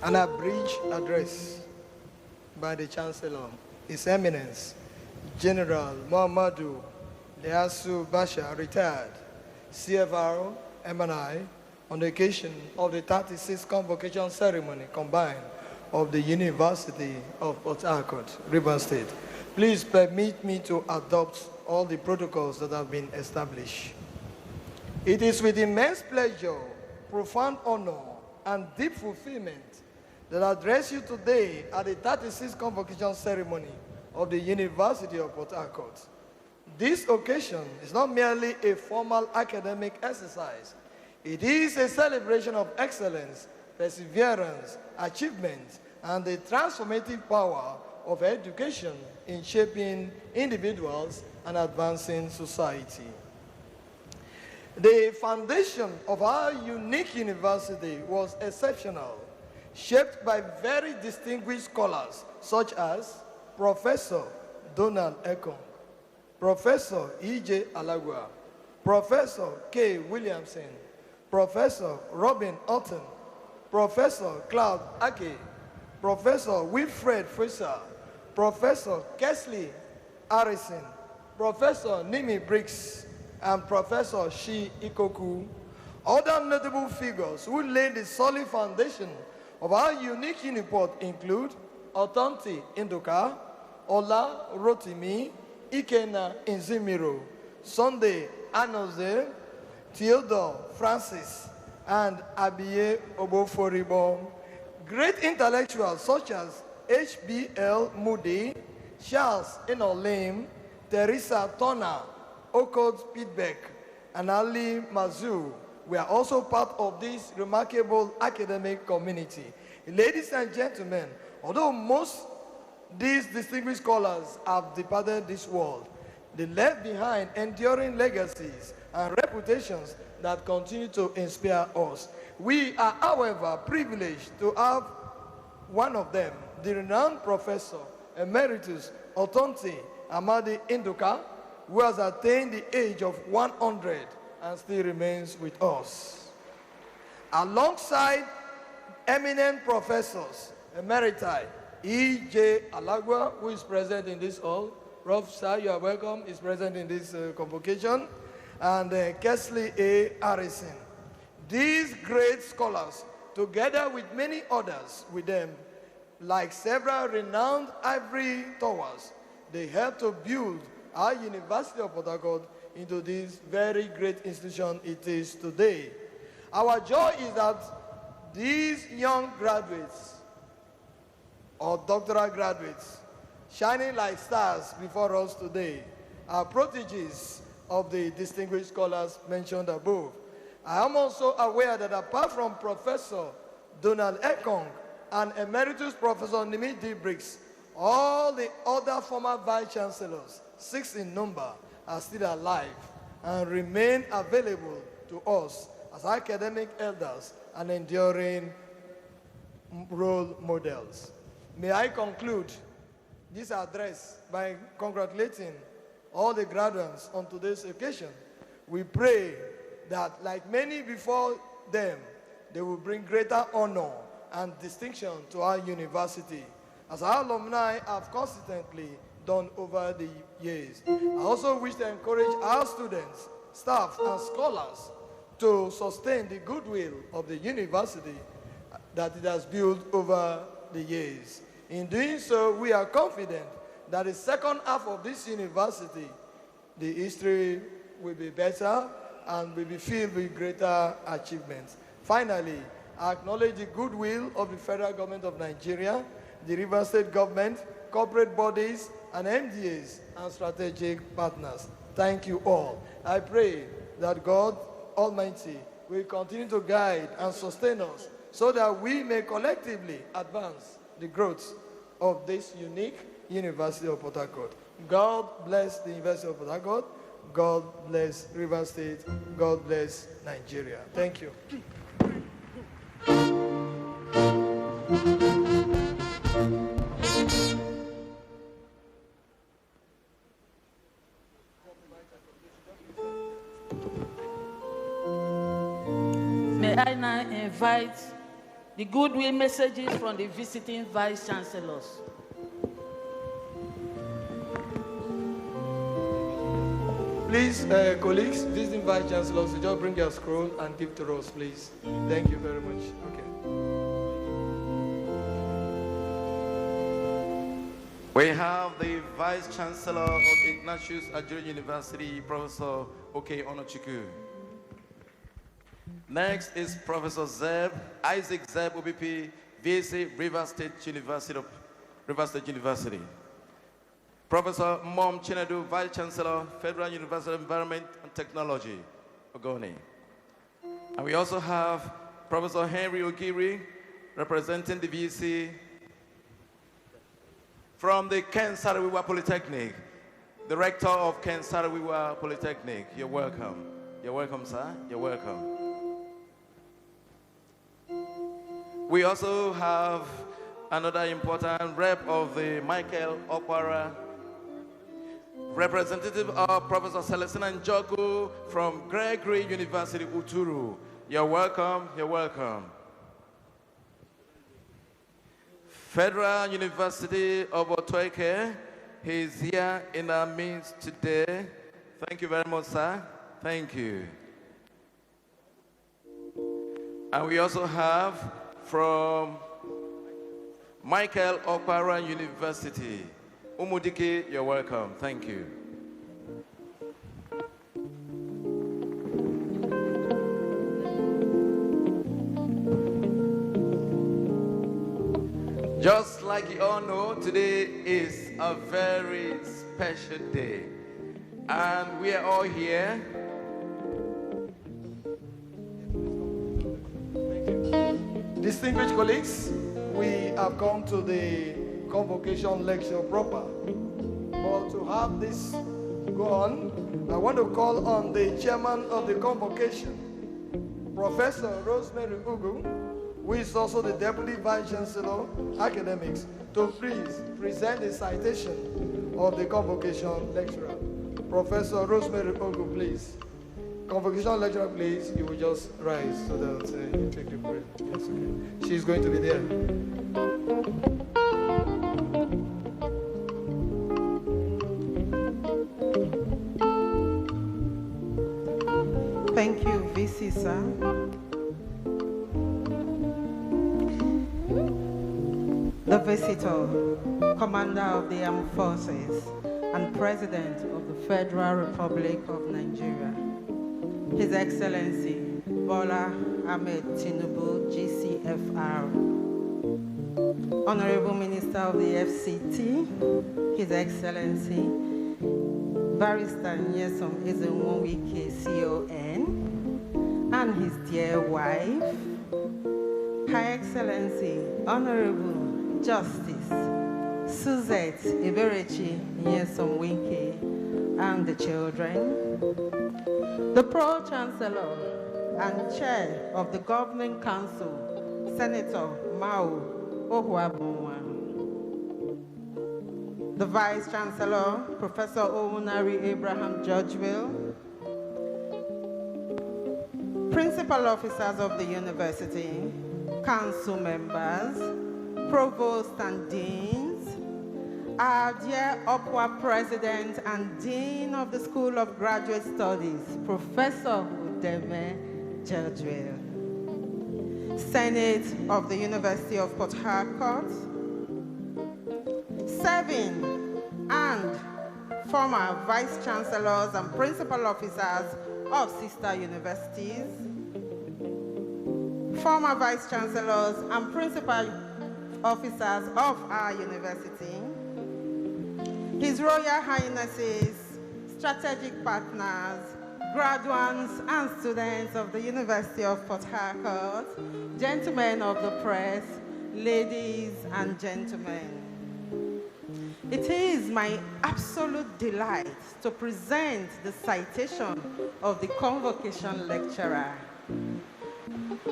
An abridged address by the Chancellor, His Eminence, General Muhammadu Liasu Basha, retired, CFR, MNI, on the occasion of the 36th Convocation Ceremony combined of the University of Port Harcourt, Rivers State. Please permit me to adopt all the protocols that have been established. It is with immense pleasure, profound honor, and deep fulfillment that I address you today at the 36th Convocation Ceremony of the University of Port Harcourt. This occasion is not merely a formal academic exercise. It is a celebration of excellence, perseverance, achievement, and the transformative power of education in shaping individuals and advancing society. The foundation of our unique university was exceptional, shaped by very distinguished scholars such as Professor Donald Ekong, Professor E.J. Alagua, Professor K. Williamson, Professor Robin Otten, Professor Cloud Ake, Professor Wilfred Fraser, Professor Kesley Harrison, Professor Nimi Briggs, and Professor Shi Ikoku. Other notable figures who laid the solid foundation of our unique uniport include Otonti Indoka, Ola Rotimi, Ikena Inzimiro, Sunday Anoze, Theodore Francis, and Abiye Oboforibo. Great intellectuals such as H.B.L. Moody, Charles Inolim, Teresa Turner, Okot Pitbeck, and Ali Mazu were also part of this remarkable academic community. Ladies and gentlemen, although most these distinguished scholars have departed this world, they left behind enduring legacies and reputations that continue to inspire us. We are, however, privileged to have one of them, the renowned Professor Emeritus Otonti Amadi Induka, who has attained the age of 100 and still remains with us. Alongside eminent professors, Emeriti E.J. Alagua, who is present in this hall, Prof. Sir, you are welcome, is present in this convocation, and Kesley A. Harrison. These great scholars, together with many others with them, like several renowned ivory towers, they helped to build our University of Port Harcourt into this very great institution it is today. Our joy is that these young graduates, or doctoral graduates, shining like stars before us today, are proteges of the distinguished scholars mentioned above. I am also aware that apart from Professor Donald Ekong and Emeritus Professor Nimi D. Briggs, all the other former vice-chancellors, 6 in number, are still alive and remain available to us as academic elders and enduring role models. May I conclude this address by congratulating all the graduates on today's occasion. We pray that, like many before them, they will bring greater honor and distinction to our university, as our alumni have consistently done over the years. I also wish to encourage our students, staff, and scholars to sustain the goodwill of the university that it has built over the years. In doing so, we are confident that the second half of this university, the history will be better and will be filled with greater achievements. Finally, I acknowledge the goodwill of the federal government of Nigeria, the Rivers State government, corporate bodies, and MDAs and strategic partners. Thank you all. I pray that God Almighty will continue to guide and sustain us so that we may collectively advance the growth of this unique University of Port Harcourt. God bless the University of Port Harcourt. God bless Rivers State. God bless Nigeria. Thank you. May I now invite the goodwill messages from the visiting vice chancellors. Please, colleagues, visiting vice chancellors, just bring your scroll and give to us, please. Thank you very much. Okay. We have the Vice Chancellor of Ignatius Ajuri University, Professor Oke Onochukwu. Next is Professor Zeb, Isaac Zeb, OBP, VC, Rivers State University. Professor Mom Chinedu, Vice Chancellor, Federal University of Environment and Technology, Ogoni. And we also have Professor Henry Ogiri, representing the VC, from the Ken Sarawiwa Polytechnic, the rector of Ken Sarawiwa Polytechnic. You're welcome. You're welcome, sir. You're welcome. We also have another important rep of the Michael Okwara, representative of Professor Celestina Njoku from Gregory University, Uturu. You're welcome. You're welcome. Federal University of Otoike, he's here in our midst today. Thank you very much, sir. Thank you. And we also have from Michael Okwara University, Umudike, you're welcome. Thank you. Just like you all know, today is a very special day. And we are all here. Distinguished colleagues, we have come to the convocation lecture proper. But to have this go on, I want to call on the chairman of the convocation, Professor Rosemary Ugu, who is also the Deputy Vice Chancellor, Academics, to please present the citation of the convocation lecturer. Professor Rosemary Ugu, please. Convocation lecturer, please, you will just rise so that you take the break. Yes, okay. She's going to be there. Thank you, VC, sir. The visitor, Commander of the Armed Forces and President of the Federal Republic of Nigeria, His Excellency Bola Ahmed Tinubu, GCFR, Honorable Minister of the FCT, His Excellency Barrister Nyesom Wike, CON, and his dear wife, Her Excellency Honorable Justice Suzette Iberechi Nyesom Wike, and the children, the Pro-Chancellor and Chair of the Governing Council, Senator Mao Ohuabunwa, the Vice Chancellor, Professor Owunari Abraham Georgeville, Principal Officers of the University, Council members, Provost and Deans, our dear Opwa President and Dean of the School of Graduate Studies, Professor Udeme Georgeville, Senate of the University of Port Harcourt, serving and former Vice Chancellors and Principal Officers of sister universities, former Vice Chancellors and Principal Officers of our university, His Royal Highnesses, strategic partners, graduates and students of the University of Port Harcourt, gentlemen of the press, ladies and gentlemen. It is my absolute delight to present the citation of the convocation lecturer,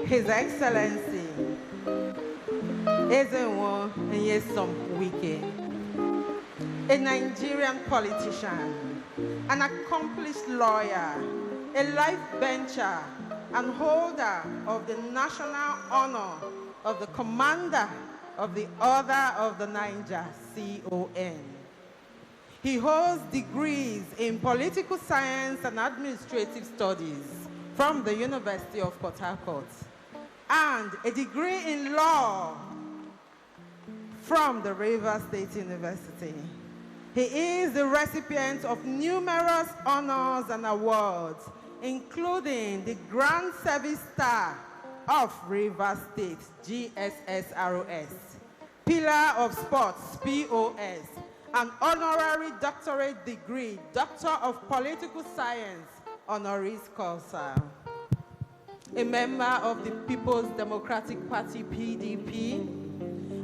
His Excellency Nyesom Wike, a Nigerian politician, an accomplished lawyer, a life bencher, and holder of the national honor of the Commander of the Order of the Niger, CON. He holds degrees in political science and administrative studies from the University of Port Harcourt and a degree in law from the Rivers State University. He is the recipient of numerous honors and awards, including the Grand Service Star of Rivers State, GSSROS, Pillar of Sports, POS, an honorary doctorate degree, Doctor of Political Science, honoris causa. A member of the People's Democratic Party, PDP,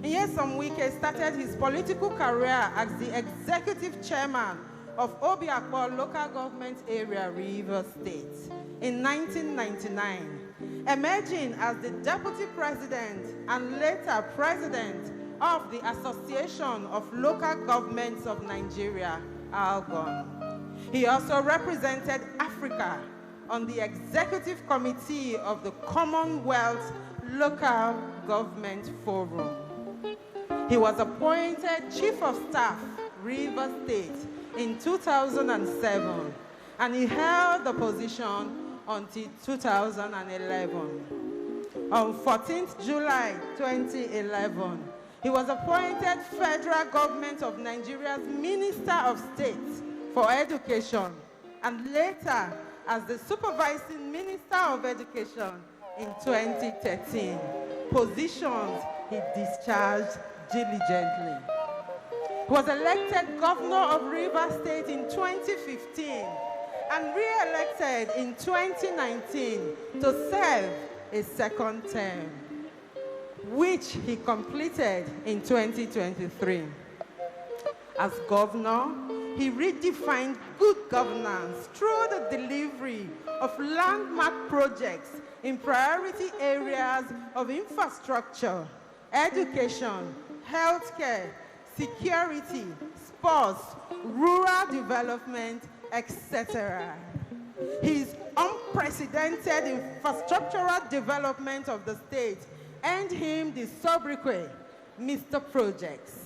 Nyesom Wike started his political career as the executive chairman of Obiakpo Local Government Area, Rivers State, in 1999, emerging as the deputy president and later president of the Association of Local Governments of Nigeria, ALGON. He also represented Africa on the executive committee of the Commonwealth Local Government Forum. He was appointed Chief of Staff, Rivers State, in 2007, and he held the position until 2011. On 14th July 2011, he was appointed Federal Government of Nigeria's Minister of State for Education, and later as the Supervising Minister of Education in 2013, positions he discharged diligently. He was elected Governor of Rivers State in 2015 and re-elected in 2019 to serve a second term, which he completed in 2023. As governor, he redefined good governance through the delivery of landmark projects in priority areas of infrastructure, education, healthcare, security, sports, rural development, etc. His unprecedented infrastructural development of the state earned him the sobriquet, Mr. Projects.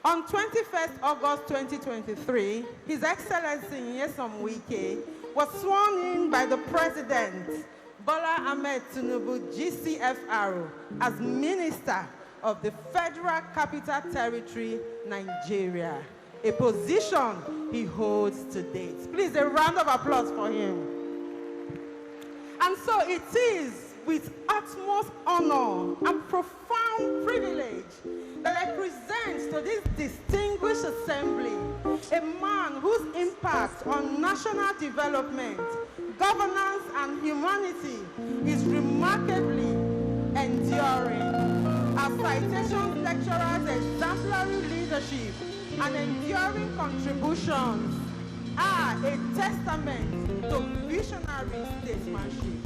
On 21st August 2023, His Excellency Nyesom Wike was sworn in by the President, Bola Ahmed Tinubu, GCFR, as Minister of the Federal Capital Territory, Nigeria, a position he holds to date. Please, a round of applause for him. And so it is with utmost honor and profound privilege that I present to this distinguished assembly a man whose impact on national development, governance, and humanity is remarkably enduring. Our citation lecturer's exemplary leadership and enduring contributions are a testament to visionary statesmanship.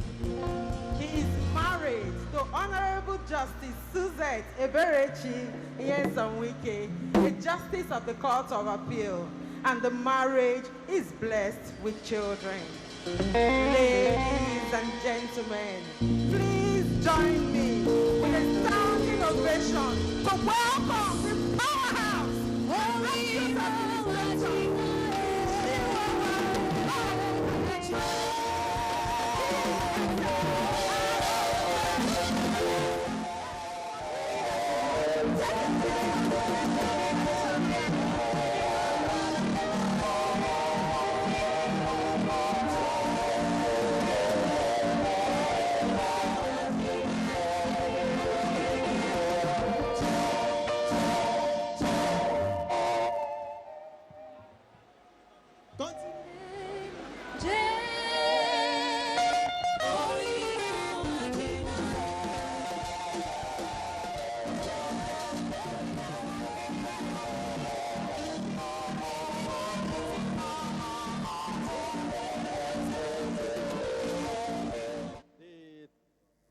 He is married to Honorable Justice Suzette Eberechi Nyesom Wike, a justice of the Court of Appeal, and the marriage is blessed with children. Ladies and gentlemen, please join me with a sounding ovation to welcome the powerhouse of the administration.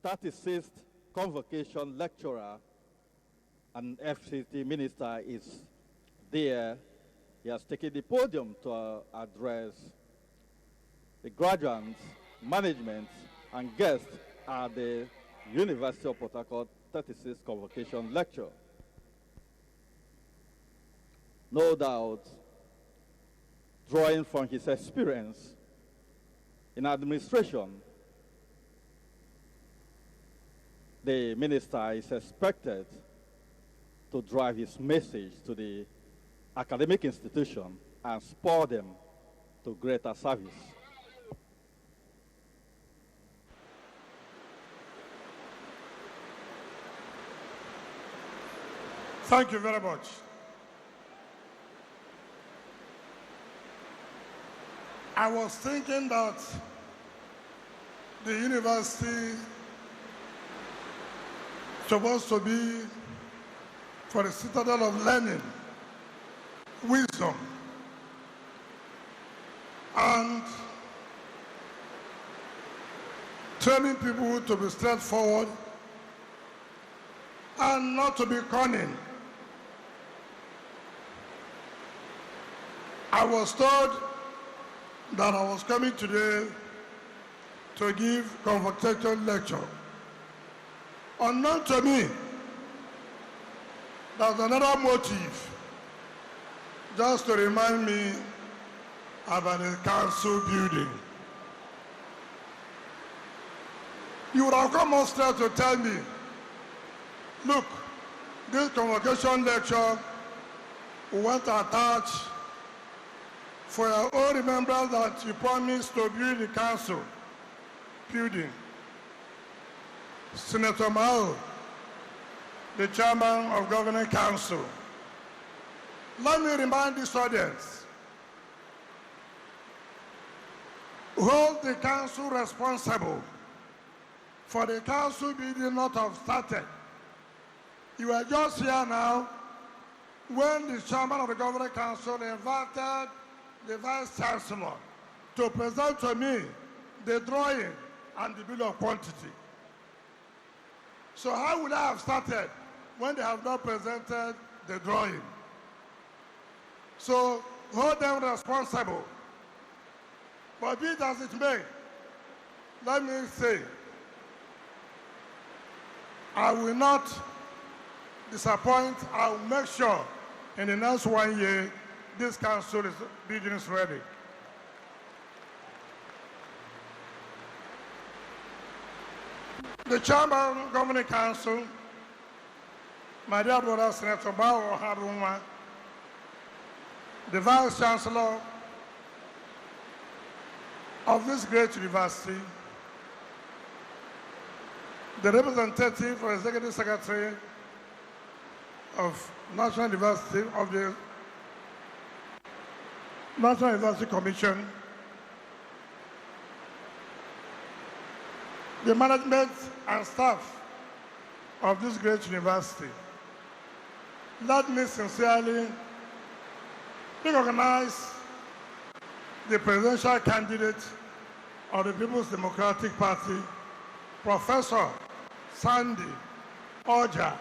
The 36th Convocation lecturer and FCT minister is there. He has taken the podium to address the graduates, management, and guests at the University of Port Harcourt 36th Convocation lecture. No doubt, drawing from his experience in administration, the minister is expected to drive his message to the academic institution and spur them to greater service. Thank you very much. I was thinking that the university supposed to be for the citadel of learning, wisdom, and training people to be straightforward and not to be cunning. I was told that I was coming today to give convocation lecture. Unknown to me, there's another motive, just to remind me about the council building. You would have come on straight to tell me, look, this convocation lecture we want to attach for your own remembrance that you promised to build the council building. Senator Mao, the chairman of Governing Council. Let me remind this audience, hold the council responsible for the council building not have started. You are just here now when the chairman of the Governing Council invited the Vice Chancellor to present to me the drawing and the bill of quantity. So how would I have started when they have not presented the drawing? So hold them responsible. But be it as it may, let me say, I will not disappoint. I will make sure in the next 1 year this council building is ready. The chairman of the Governing Council, my dear brother Senator Bao Haruma, the Vice Chancellor of this great university, the representative or Executive Secretary of National University of the National University Commission, the management and staff of this great university. Let me sincerely recognize the presidential candidate of the People's Democratic Party, Professor Sandy Oja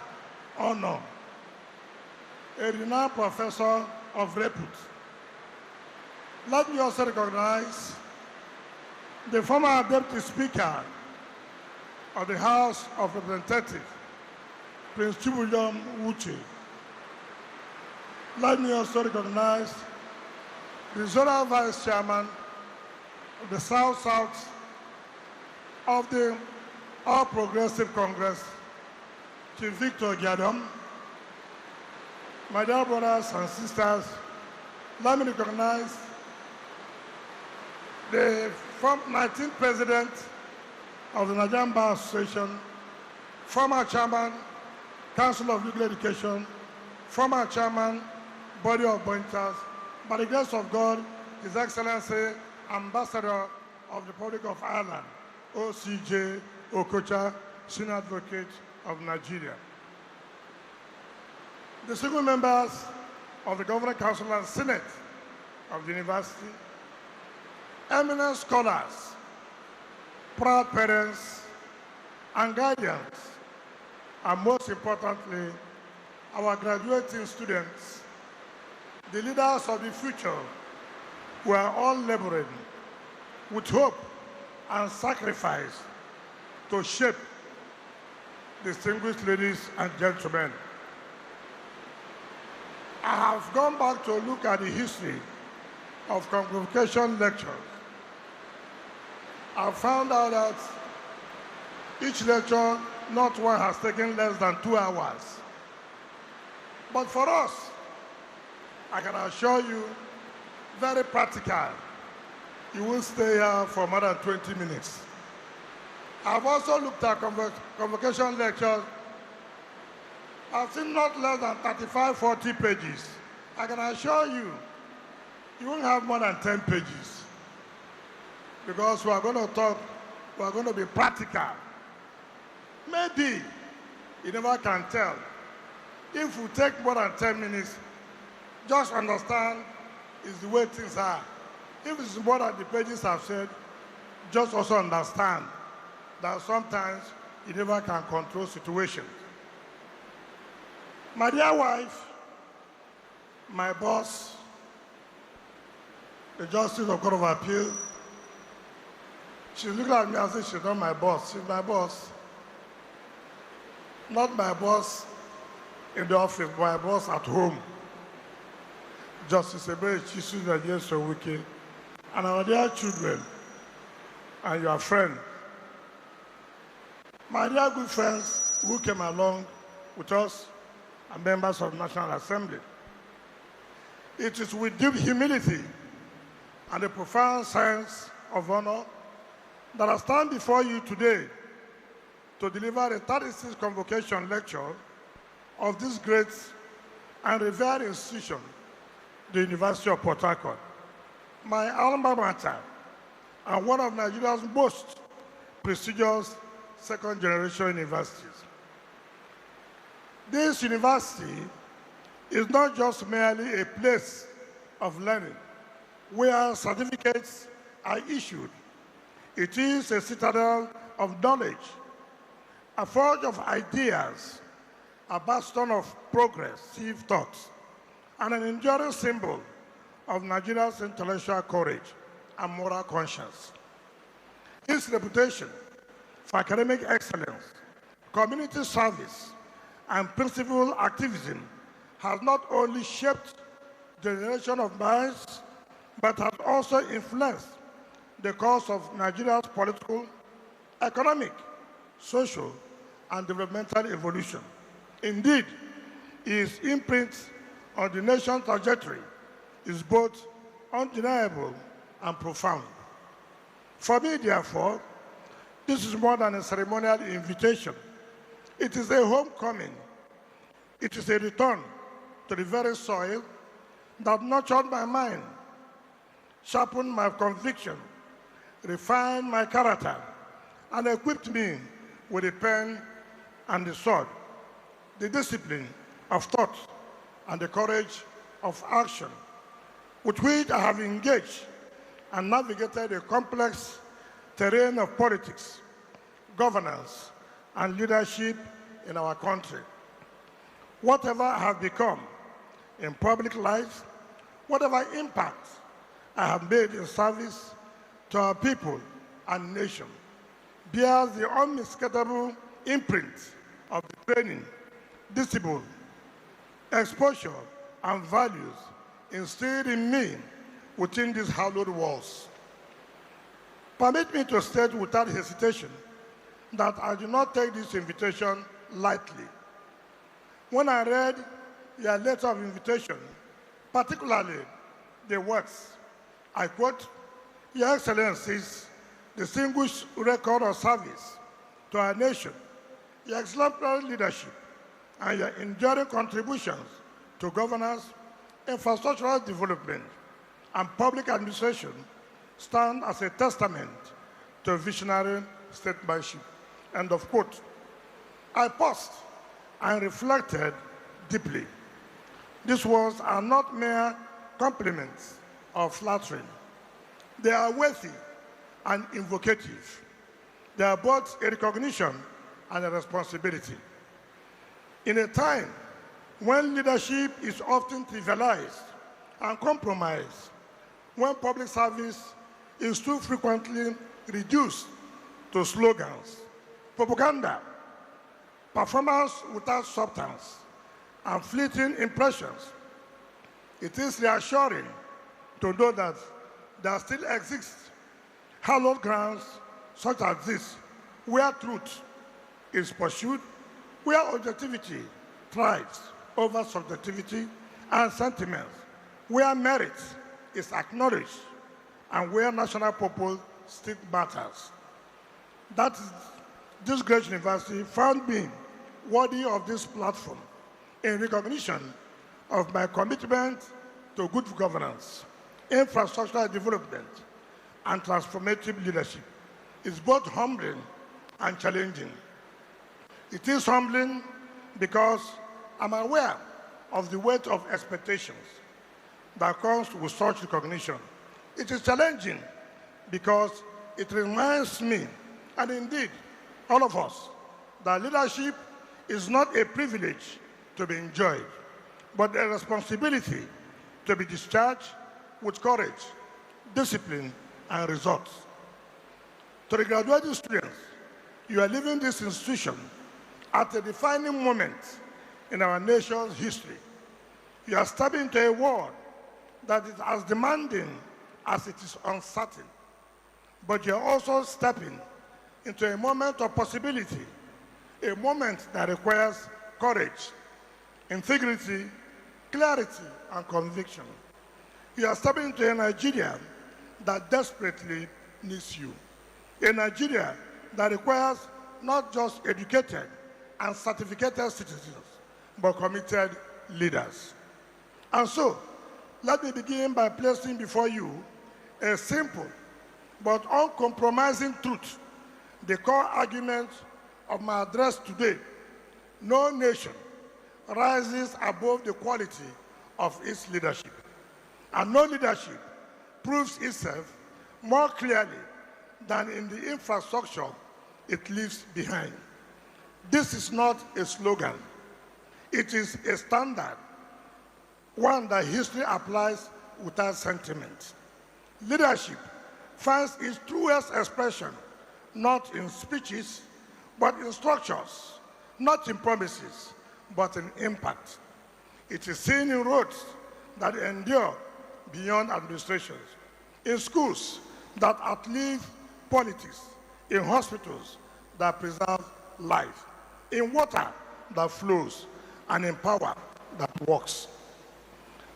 Ono, a renowned professor of repute. Let me also recognize the former Deputy Speaker of the House of Representatives, Prince Chibuyom Uche. Let me also recognize the Zonal Vice Chairman of the South-South of the All Progressive Congress, Chief Victor Giadom. My dear brothers and sisters, let me recognize the 19th President of the Nigerian Bar Association, former Chairman, Council of Legal Education, former Chairman, Body of Pointers, by the grace of God, His Excellency, Ambassador of the Republic of Ireland, OCJ Okocha, Senior Advocate of Nigeria. The single members of the Governing Council and Senate of the University, eminent scholars, proud parents, and guardians, and most importantly, our graduating students, the leaders of the future, who are all laboring with hope and sacrifice to shape distinguished ladies and gentlemen. I have gone back to look at the history of convocation lectures. I found out that each lecture, not one has taken less than 2 hours. But for us, I can assure you, very practical. You will stay here for more than 20 minutes. I've also looked at convocation lectures. I've seen not less than 35, 40 pages. I can assure you, you won't have more than 10 pages. Because we are going to talk, we are going to be practical. Maybe you never can tell. If you take more than 10 minutes, just understand is the way things are. If it's more than the pages have said, just also understand that sometimes you never can control situations. My dear wife, my boss, the Justice of Court of Appeal, she's looking at me and says she's not my boss. She's my boss. Not my boss in the office, but my boss at home. Justice Ebere Chisu and Nyesom Wike, and our dear children, and your friend. My dear good friends who came along with us and members of the National Assembly. It is with deep humility and a profound sense of honor that I stand before you today to deliver the 36th Convocation lecture of this great and revered institution, the University of Port Harcourt, my alma mater, and one of Nigeria's most prestigious second-generation universities. This university is not just merely a place of learning where certificates are issued. It is a citadel of knowledge, a forge of ideas, a bastion of progressive thoughts, and an enduring symbol of Nigeria's intellectual courage and moral conscience. Its reputation for academic excellence, community service, and principled activism has not only shaped the generation of minds, but has also influenced the course of Nigeria's political, economic, social, and developmental evolution. Indeed, its imprint on the nation's trajectory is both undeniable and profound. For me, therefore, this is more than a ceremonial invitation. It is a homecoming. It is a return to the very soil that nurtured my mind, sharpened my conviction, refined my character, and equipped me with the pen and the sword, the discipline of thought, and the courage of action, with which I have engaged and navigated a complex terrain of politics, governance, and leadership in our country. Whatever I have become in public life, whatever impact I have made in service to our people and nation, bears the unmistakable imprint of the training, discipline, exposure, and values instilled in me within these hallowed walls. Permit me to state without hesitation that I do not take this invitation lightly. When I read your letter of invitation, particularly the words, I quote, "Your Excellency's distinguished record of service to our nation, your exemplary leadership, and your enduring contributions to governance, infrastructural development, and public administration stand as a testament to visionary statesmanship." End of quote. I paused and reflected deeply. These words are not mere compliments or flattering. They are weighty and invocative. They are both a recognition and a responsibility. In a time when leadership is often trivialized and compromised, when public service is too frequently reduced to slogans, propaganda, performance without substance, and fleeting impressions, it is reassuring to know that there still exists hallowed grounds such as this, where truth is pursued, where objectivity thrives over subjectivity and sentiments, where merit is acknowledged, and where national purpose still matters. That is, this great university found me worthy of this platform in recognition of my commitment to good governance, infrastructural development, and transformative leadership. It's both humbling and challenging. It is humbling because I'm aware of the weight of expectations that comes with such recognition. It is challenging because it reminds me, and indeed all of us, that leadership is not a privilege to be enjoyed, but a responsibility to be discharged with courage, discipline, and results. To the graduating students, you are leaving this institution at a defining moment in our nation's history. You are stepping into a world that is as demanding as it is uncertain. But you are also stepping into a moment of possibility, a moment that requires courage, integrity, clarity, and conviction. You are stepping into a Nigeria that desperately needs you. A Nigeria that requires not just educated and certificated citizens, but committed leaders. And so, let me begin by placing before you a simple but uncompromising truth, the core argument of my address today. No nation rises above the quality of its leadership, and no leadership proves itself more clearly than in the infrastructure it leaves behind. This is not a slogan. It is a standard, one that history applies without sentiment. Leadership finds its truest expression not in speeches, but in structures, not in promises, but in impact. It is seen in roads that endure beyond administrations, in schools that outlive politics, in hospitals that preserve life, in water that flows, and in power that works.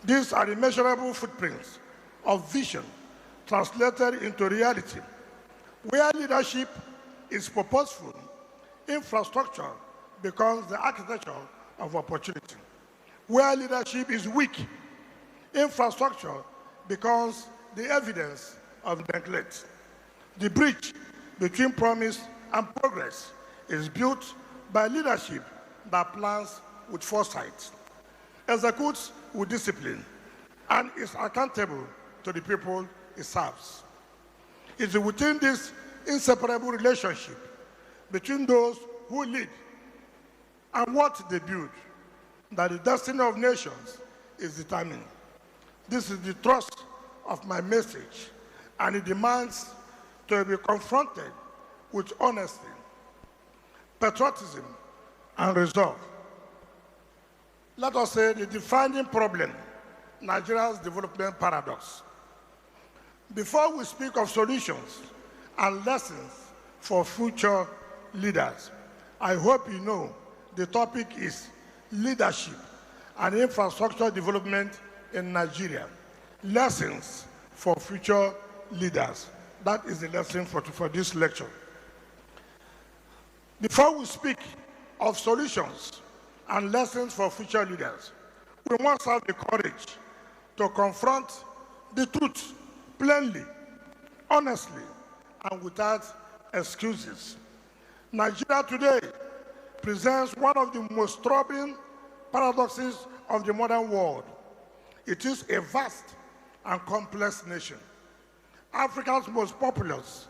These are immeasurable footprints of vision translated into reality. Where leadership is purposeful, infrastructure becomes the architecture of opportunity. Where leadership is weak, infrastructure becomes the evidence of neglect. The bridge between promise and progress is built by leadership that plans with foresight, executes with discipline, and is accountable to the people it serves. It is within this inseparable relationship between those who lead and what they build that the destiny of nations is determined. This is the thrust of my message, and it demands to be confronted with honesty, patriotism, and resolve. Let us say the defining problem, Nigeria's development paradox. Before we speak of solutions and lessons for future leaders, I hope you know the topic is leadership and infrastructure development in Nigeria. Lessons for future leaders. That is the lesson for this lecture. Before we speak of solutions and lessons for future leaders, we must have the courage to confront the truth plainly, honestly, and without excuses. Nigeria today presents one of the most troubling paradoxes of the modern world. It is a vast and complex nation. Africa's most populous,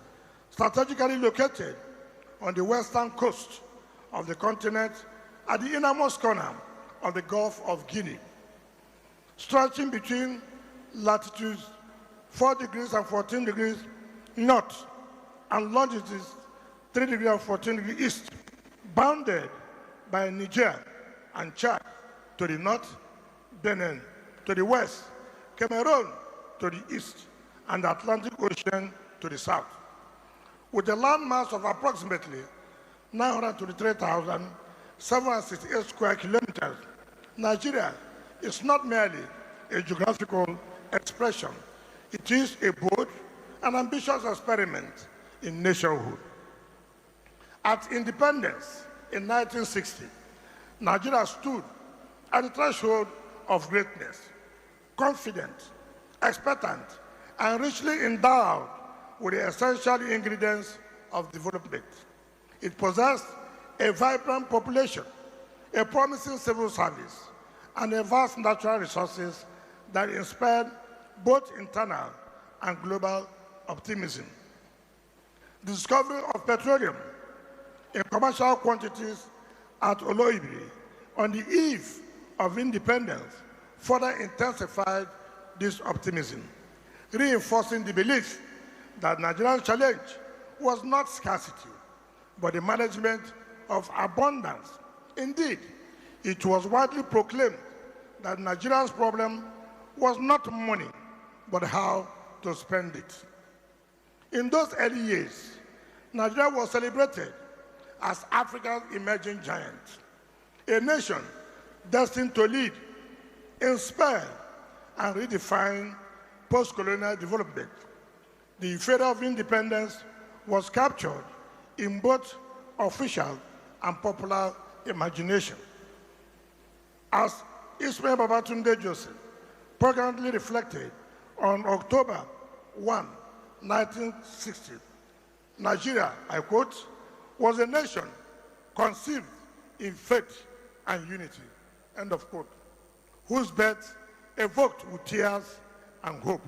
strategically located on the western coast of the continent at the innermost corner of the Gulf of Guinea, stretching between latitudes 4 degrees and 14 degrees north and longitudes 3 degrees and 14 degrees east, bounded by Niger and Chad to the north, Benin to the west, Cameroon to the east, and the Atlantic Ocean to the south. With a landmass of approximately 923,768 square kilometers, Nigeria is not merely a geographical expression. It is a bold and ambitious experiment in nationhood. At independence in 1960, Nigeria stood at the threshold of greatness, confident, expectant, and richly endowed with the essential ingredients of development. It possessed a vibrant population, a promising civil service, and a vast natural resources that inspired both internal and global optimism. The discovery of petroleum in commercial quantities at Oloibiri on the eve of independence further intensified this optimism, reinforcing the belief that Nigeria's challenge was not scarcity, but the management of abundance. Indeed, it was widely proclaimed that Nigeria's problem was not money, but how to spend it. In those early years, Nigeria was celebrated as Africa's emerging giant, a nation destined to lead, inspire, and redefine post-colonial development. The fate of independence was captured in both official and popular imagination. As Ismail Babatunde Joseph poignantly reflected on October 1, 1960, Nigeria, I quote, was a nation conceived in faith and unity, end of quote, whose birth evoked with tears and hope.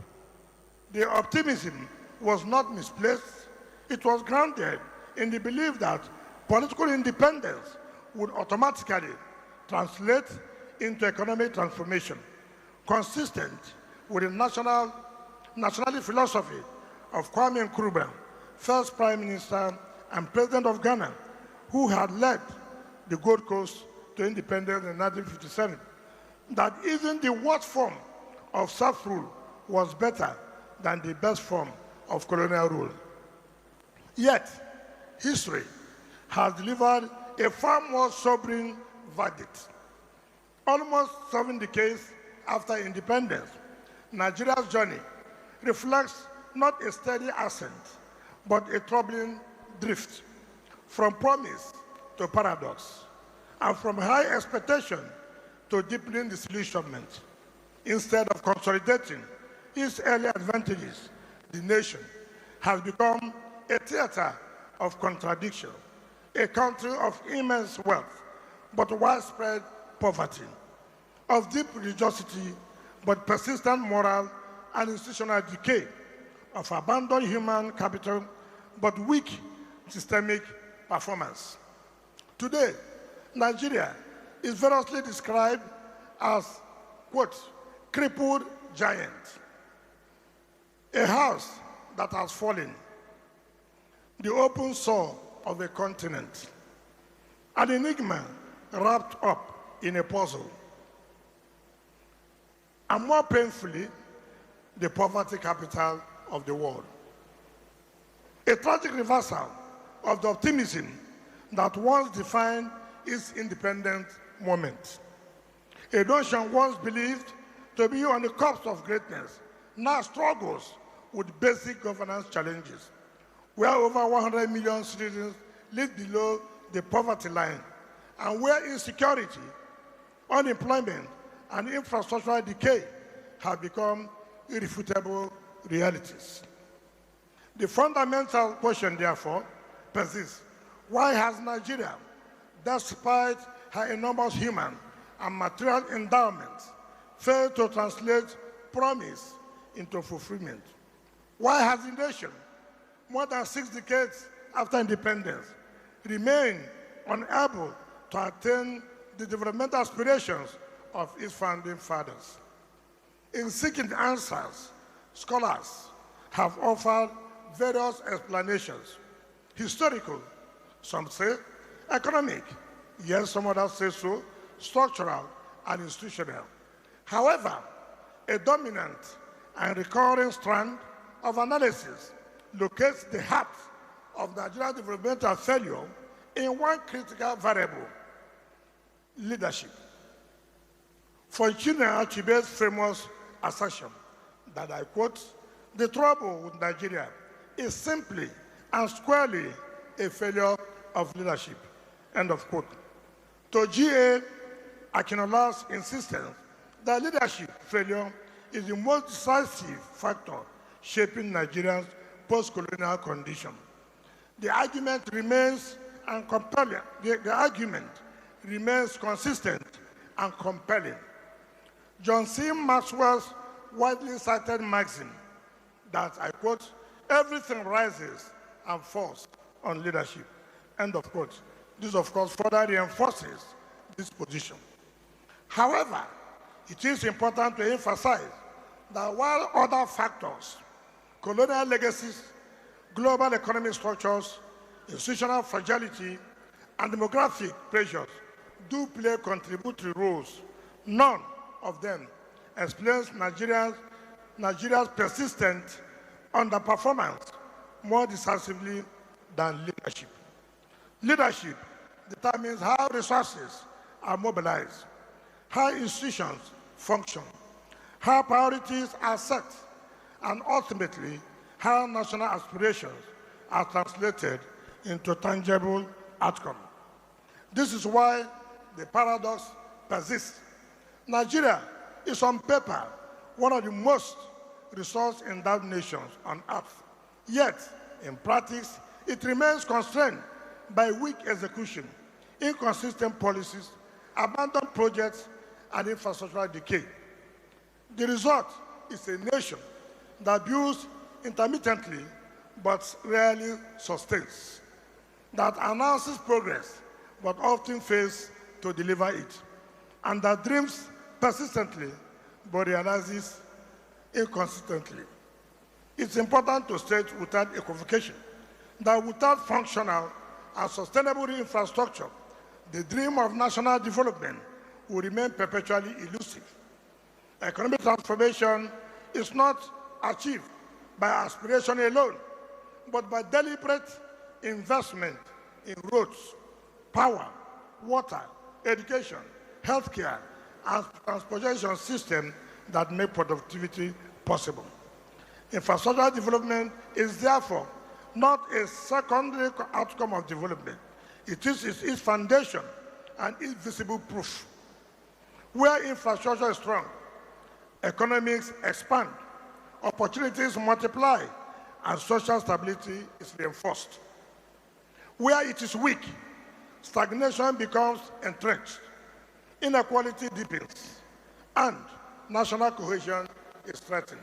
The optimism was not misplaced. It was grounded in the belief that political independence would automatically translate into economic transformation, consistent with the nationalist philosophy of Kwame Nkrumah, first Prime Minister and President of Ghana, who had led the Gold Coast to independence in 1957, that even the worst form of self-rule was better than the best form of colonial rule. Yet, history has delivered a far more sobering verdict. Almost 7 decades after independence, Nigeria's journey reflects not a steady ascent, but a troubling drift, from promise to paradox, and from high expectation to deepening disillusionment. Instead of consolidating its early advantages, the nation has become a theater of contradiction, a country of immense wealth, but widespread poverty, of deep religiosity, but persistent moral and institutional decay, of abandoned human capital, but weak systemic performance. Today, Nigeria is variously described as, quote, crippled giant, a house that has fallen, the open sore of a continent, an enigma wrapped up in a puzzle, and more painfully, the poverty capital of the world. A tragic reversal of the optimism that once defined its independent moment. A nation once believed to be on the cusp of greatness now struggles with basic governance challenges, where over 100 million citizens live below the poverty line, and where insecurity, unemployment, and infrastructural decay have become irrefutable realities. The fundamental question, therefore, persists. Why has Nigeria, despite her enormous human and material endowments, failed to translate promise into fulfillment? Why has the nation, more than 6 decades after independence, remained unable to attain the developmental aspirations of its founding fathers? In seeking answers, scholars have offered various explanations. Historical, some say; economic, yes, some others say so; structural and institutional. However, a dominant and recurring strand of analysis locates the heart of Nigeria's developmental failure in one critical variable: leadership. For Chinua Achebe's famous assertion that, I quote, "The trouble with Nigeria is simply and squarely a failure of leadership," end of quote. To G.A. Akinola's insistence that leadership failure is the most decisive factor shaping Nigeria's post-colonial condition, the argument remains and compelling. The argument remains consistent and compelling. John C. Maxwell's widely cited maxim that, I quote, everything rises and falls on leadership, end of quote. This, of course, further reinforces this position. However, it is important to emphasize that while other factors, colonial legacies, global economic structures, institutional fragility, and demographic pressures do play contributory roles, none of them explains Nigeria's persistent underperformance more decisively than leadership. Leadership determines how resources are mobilized, how institutions function, how priorities are set, and ultimately how national aspirations are translated into tangible outcomes. This is why the paradox persists. Nigeria is on paper one of the most resource-endowed nations on earth. Yet, in practice, it remains constrained by weak execution, inconsistent policies, abandoned projects, and infrastructural decay. The result is a nation that builds intermittently but rarely sustains, that announces progress but often fails to deliver it, and that dreams persistently but realizes inconsistently. It's important to state without equivocation that without functional and sustainable infrastructure, the dream of national development will remain perpetually elusive. Economic transformation is not achieved by aspiration alone, but by deliberate investment in roads, power, water, education, healthcare, and transportation systems that make productivity possible. Infrastructural development is therefore not a secondary outcome of development. It is its foundation and its visible proof. Where infrastructure is strong, economics expand, opportunities multiply, and social stability is reinforced. Where it is weak, stagnation becomes entrenched, inequality deepens, and national cohesion is threatened.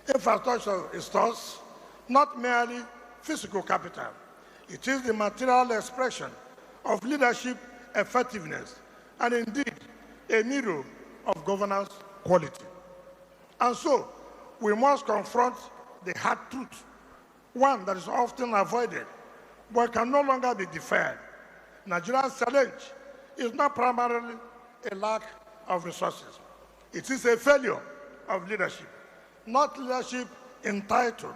Infrastructure is thus not merely physical capital. It is the material expression of leadership effectiveness and indeed a mirror of governance quality. And so, we must confront the hard truth, one that is often avoided, but can no longer be deferred. Nigeria's challenge is not primarily a lack of resources. It is a failure of leadership, not leadership in title,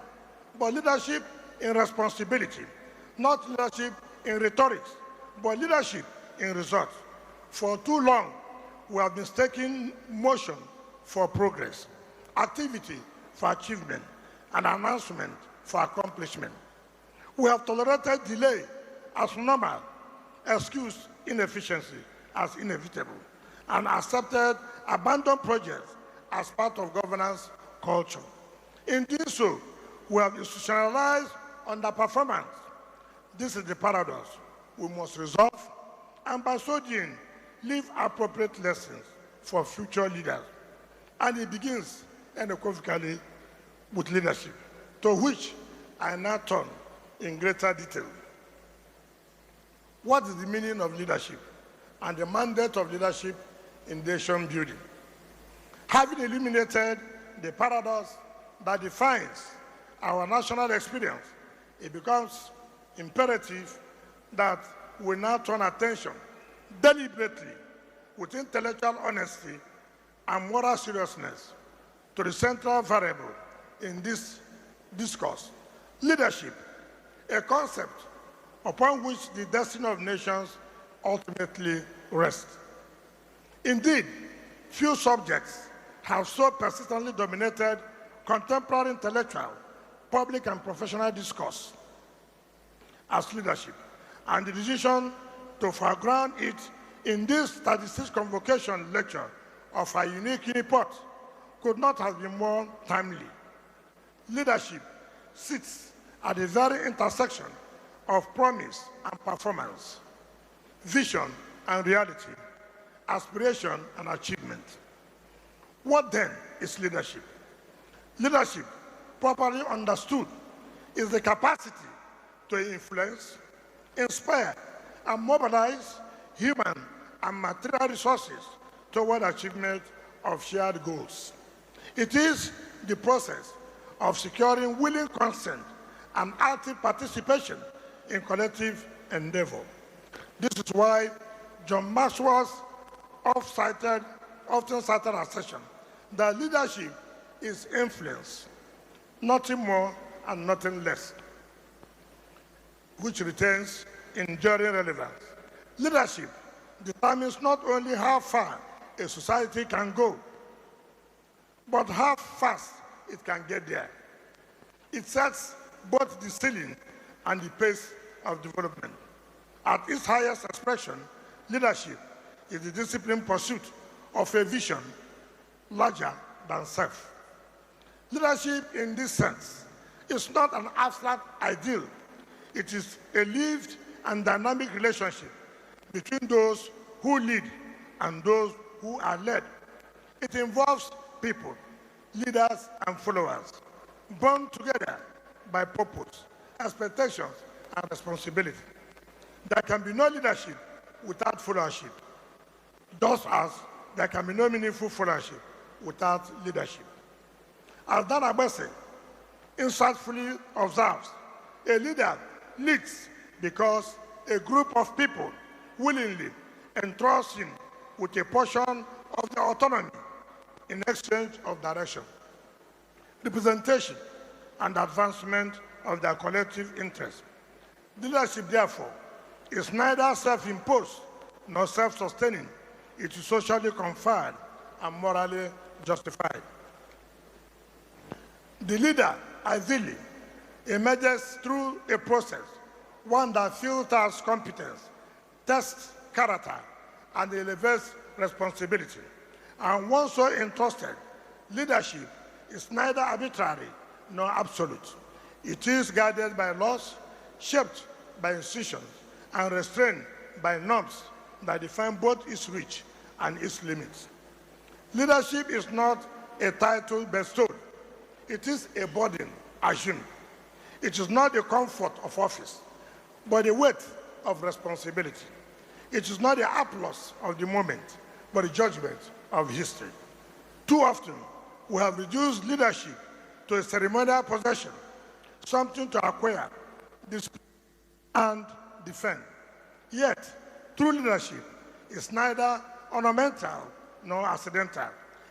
but leadership in responsibility, not leadership in rhetoric, but leadership in results. For too long, we have mistaken motion for progress, activity for achievement, and announcement for accomplishment. We have tolerated delay as normal, excused inefficiency as inevitable, and accepted abandoned projects as part of governance culture. In doing so, we have institutionalized underperformance. This is the paradox we must resolve, and by so doing, leave appropriate lessons for future leaders. And it begins unequivocally with leadership, to which I now turn in greater detail. What is the meaning of leadership and the mandate of leadership in nation building? Having eliminated the paradox that defines our national experience, it becomes imperative that we now turn attention deliberately, with intellectual honesty and moral seriousness, to the central variable in this discourse: leadership, a concept upon which the destiny of nations ultimately rests. Indeed, few subjects have so persistently dominated contemporary intellectual, public and professional discourse as leadership, and the decision to foreground it in this 36th Convocation lecture of our unique report could not have been more timely. Leadership sits at the very intersection of promise and performance, vision and reality, aspiration and achievement. What then is leadership? Leadership, properly understood, is the capacity to influence, inspire, and mobilize human and material resources toward achievement of shared goals. It is the process of securing willing consent and active participation in collective endeavor. This is why John Maxwell's often cited assertion that leadership is influence, nothing more and nothing less, which retains enduring relevance. Leadership determines not only how far a society can go, but how fast it can get there. It sets both the ceiling and the pace of development. At its highest expression, leadership is the disciplined pursuit of a vision larger than self. Leadership in this sense is not an abstract ideal. It is a lived and dynamic relationship between those who lead and those who are led. It involves people, leaders and followers, bound together by purpose, expectations, and responsibility. There can be no leadership without followership, just as there can be no meaningful followership without leadership. As Dan Agbese insightfully observes, a leader leads because a group of people willingly entrusts him with a portion of their autonomy in exchange of direction, representation, and advancement of their collective interests. Leadership, therefore, is neither self-imposed nor self-sustaining. It is socially conferred and morally justified. The leader, ideally, emerges through a process, one that filters competence, tests character, and elevates responsibility. And once so entrusted, leadership is neither arbitrary nor absolute. It is guided by laws, shaped by institutions, and restrained by norms that define both its reach and its limits. Leadership is not a title bestowed. It is a burden assumed. It is not the comfort of office, but the weight of responsibility. It is not the applause of the moment, but the judgment of history. Too often, we have reduced leadership to a ceremonial possession, something to acquire, display, and defend. Yet, true leadership is neither ornamental nor accidental.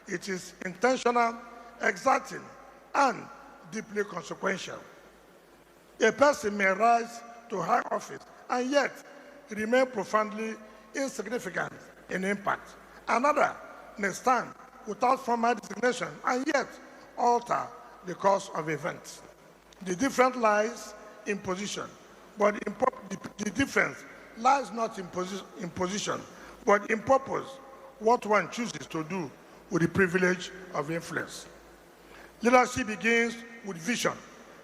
It is intentional, exacting, and deeply consequential. A person may rise to high office and yet remain profoundly insignificant in impact. Another may stand without formal designation and yet alter the course of events. The difference lies in position, but the difference lies not in position, but in purpose, what one chooses to do with the privilege of influence. Leadership begins with vision,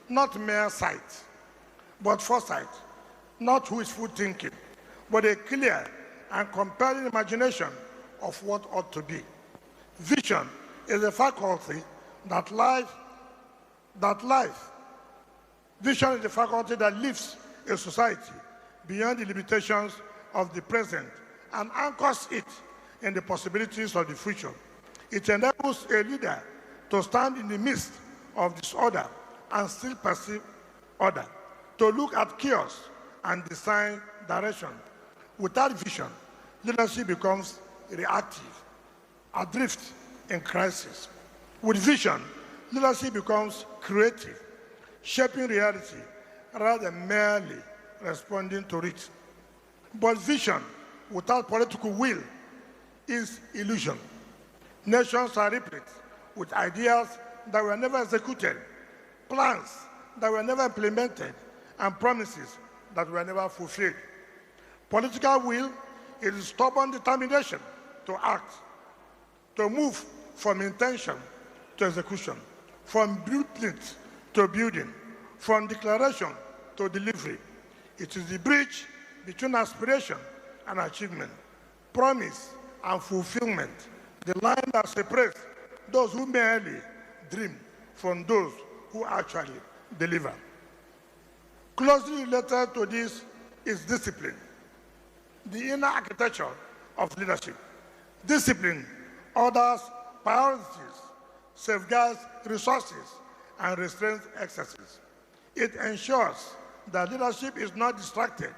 not mere sight, but foresight, not wishful thinking, but a clear and compelling imagination of what ought to be. Vision is a faculty Vision is the faculty that lifts a society beyond the limitations of the present and anchors it in the possibilities of the future. It enables a leader to stand in the midst of disorder and still perceive order, to look at chaos and design direction. Without vision, leadership becomes reactive, adrift in crisis. With vision, leadership becomes creative, shaping reality rather than merely responding to it. But vision without political will is illusion. Nations are replete with ideas that were never executed, plans that were never implemented, and promises that were never fulfilled. Political will is stubborn determination to act, to move from intention to execution, from blueprint to building, from declaration to delivery. It is the bridge between aspiration and achievement, promise and fulfillment, the line that separates those who merely dream from those who actually deliver. Closely related to this is discipline, the inner architecture of leadership. Discipline orders priorities, safeguards resources, and restrains excesses. It ensures that leadership is not distracted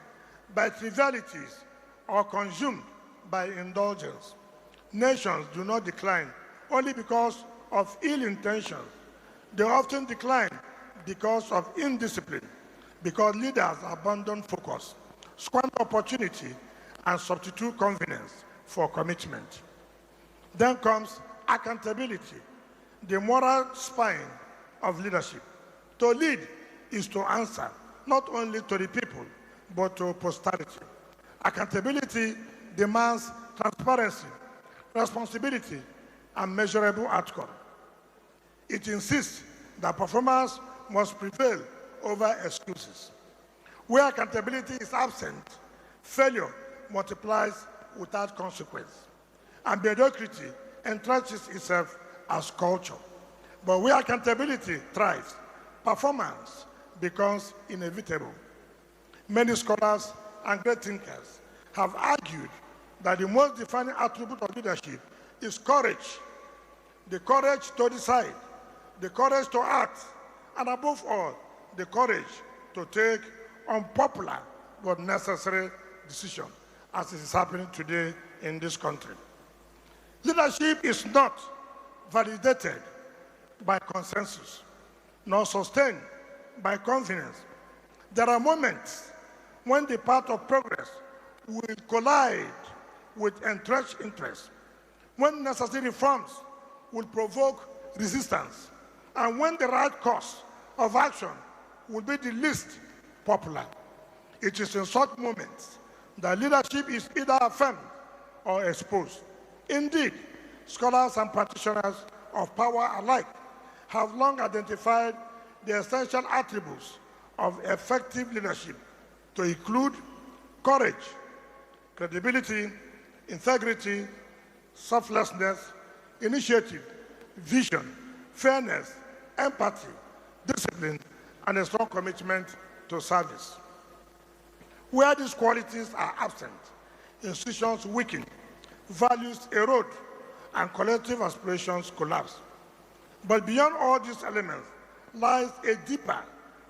by trivialities or consumed by indulgence. Nations do not decline only because of ill intentions. They often decline because of indiscipline, because leaders abandon focus, squander opportunity, and substitute convenience for commitment. Then comes accountability, the moral spine of leadership. To lead is to answer, not only to the people, but to posterity. Accountability demands transparency, responsibility, and measurable outcome. It insists that performance must prevail over excuses. Where accountability is absent, failure multiplies without consequence, and mediocrity entrenches itself as culture. But where accountability thrives, performance becomes inevitable. Many scholars and great thinkers have argued that the most defining attribute of leadership is courage. The courage to decide, the courage to act, and above all, the courage to take unpopular but necessary decisions, as is happening today in this country. Leadership is not validated by consensus, nor sustained by confidence. There are moments when the path of progress will collide with entrenched interests, when necessary reforms will provoke resistance, and when the right course of action will be the least popular. It is in such moments that leadership is either affirmed or exposed. Indeed, scholars and practitioners of power alike have long identified the essential attributes of effective leadership to include courage, credibility, integrity, selflessness, initiative, vision, fairness, empathy, discipline, and a strong commitment to service. Where these qualities are absent, institutions weaken, values erode, and collective aspirations collapse. But beyond all these elements lies a deeper,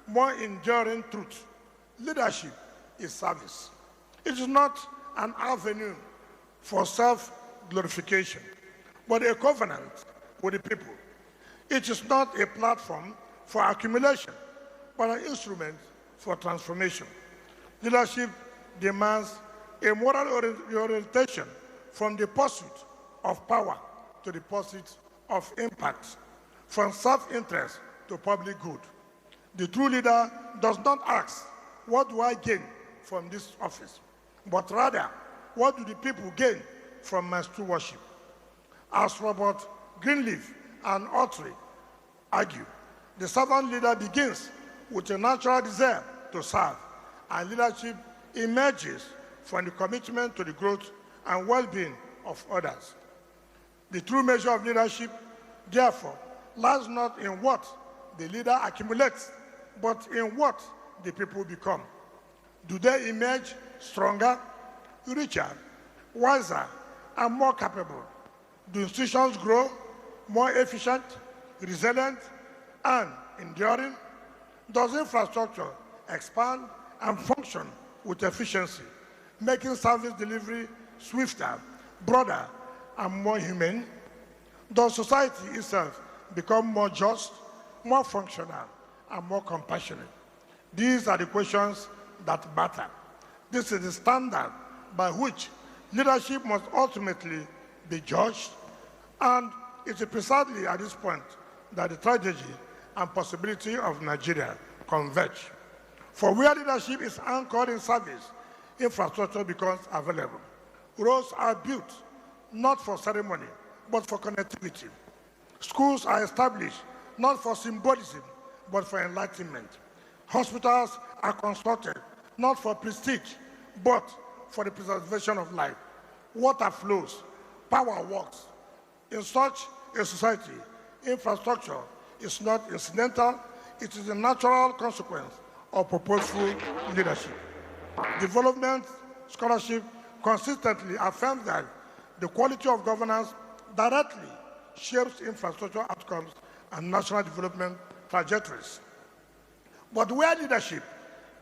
more enduring truth. Leadership is service. It is not an avenue for self-glorification, but a covenant with the people. It is not a platform for accumulation, but an instrument for transformation. Leadership demands a moral orientation from the pursuit of power to the pursuit of impact, from self-interest to public good. The true leader does not ask, what do I gain from this office? But rather, what do the people gain from my stewardship? As Robert Greenleaf and Autry argue, the servant leader begins with a natural desire to serve, and leadership emerges from the commitment to the growth and well-being of others. The true measure of leadership, therefore, lies not in what the leader accumulates, but in what the people become. Do they emerge stronger, richer, wiser, and more capable? Do institutions grow more efficient, resilient, and enduring? Does infrastructure expand and function with efficiency, making service delivery swifter, broader, and more humane? Does society itself become more just, more functional, and more compassionate? These are the questions that matter. This is the standard by which leadership must ultimately be judged, and it is precisely at this point that the tragedy and possibility of Nigeria converge. For where leadership is anchored in service, infrastructure becomes available. Roads are built not for ceremony, but for connectivity. Schools are established not for symbolism, but for enlightenment. Hospitals are constructed not for prestige, but for the preservation of life. Water flows, power works. In such a society, infrastructure is not incidental, it is a natural consequence of purposeful leadership. Development scholarship consistently affirms that the quality of governance directly shapes infrastructure outcomes and national development trajectories. But where leadership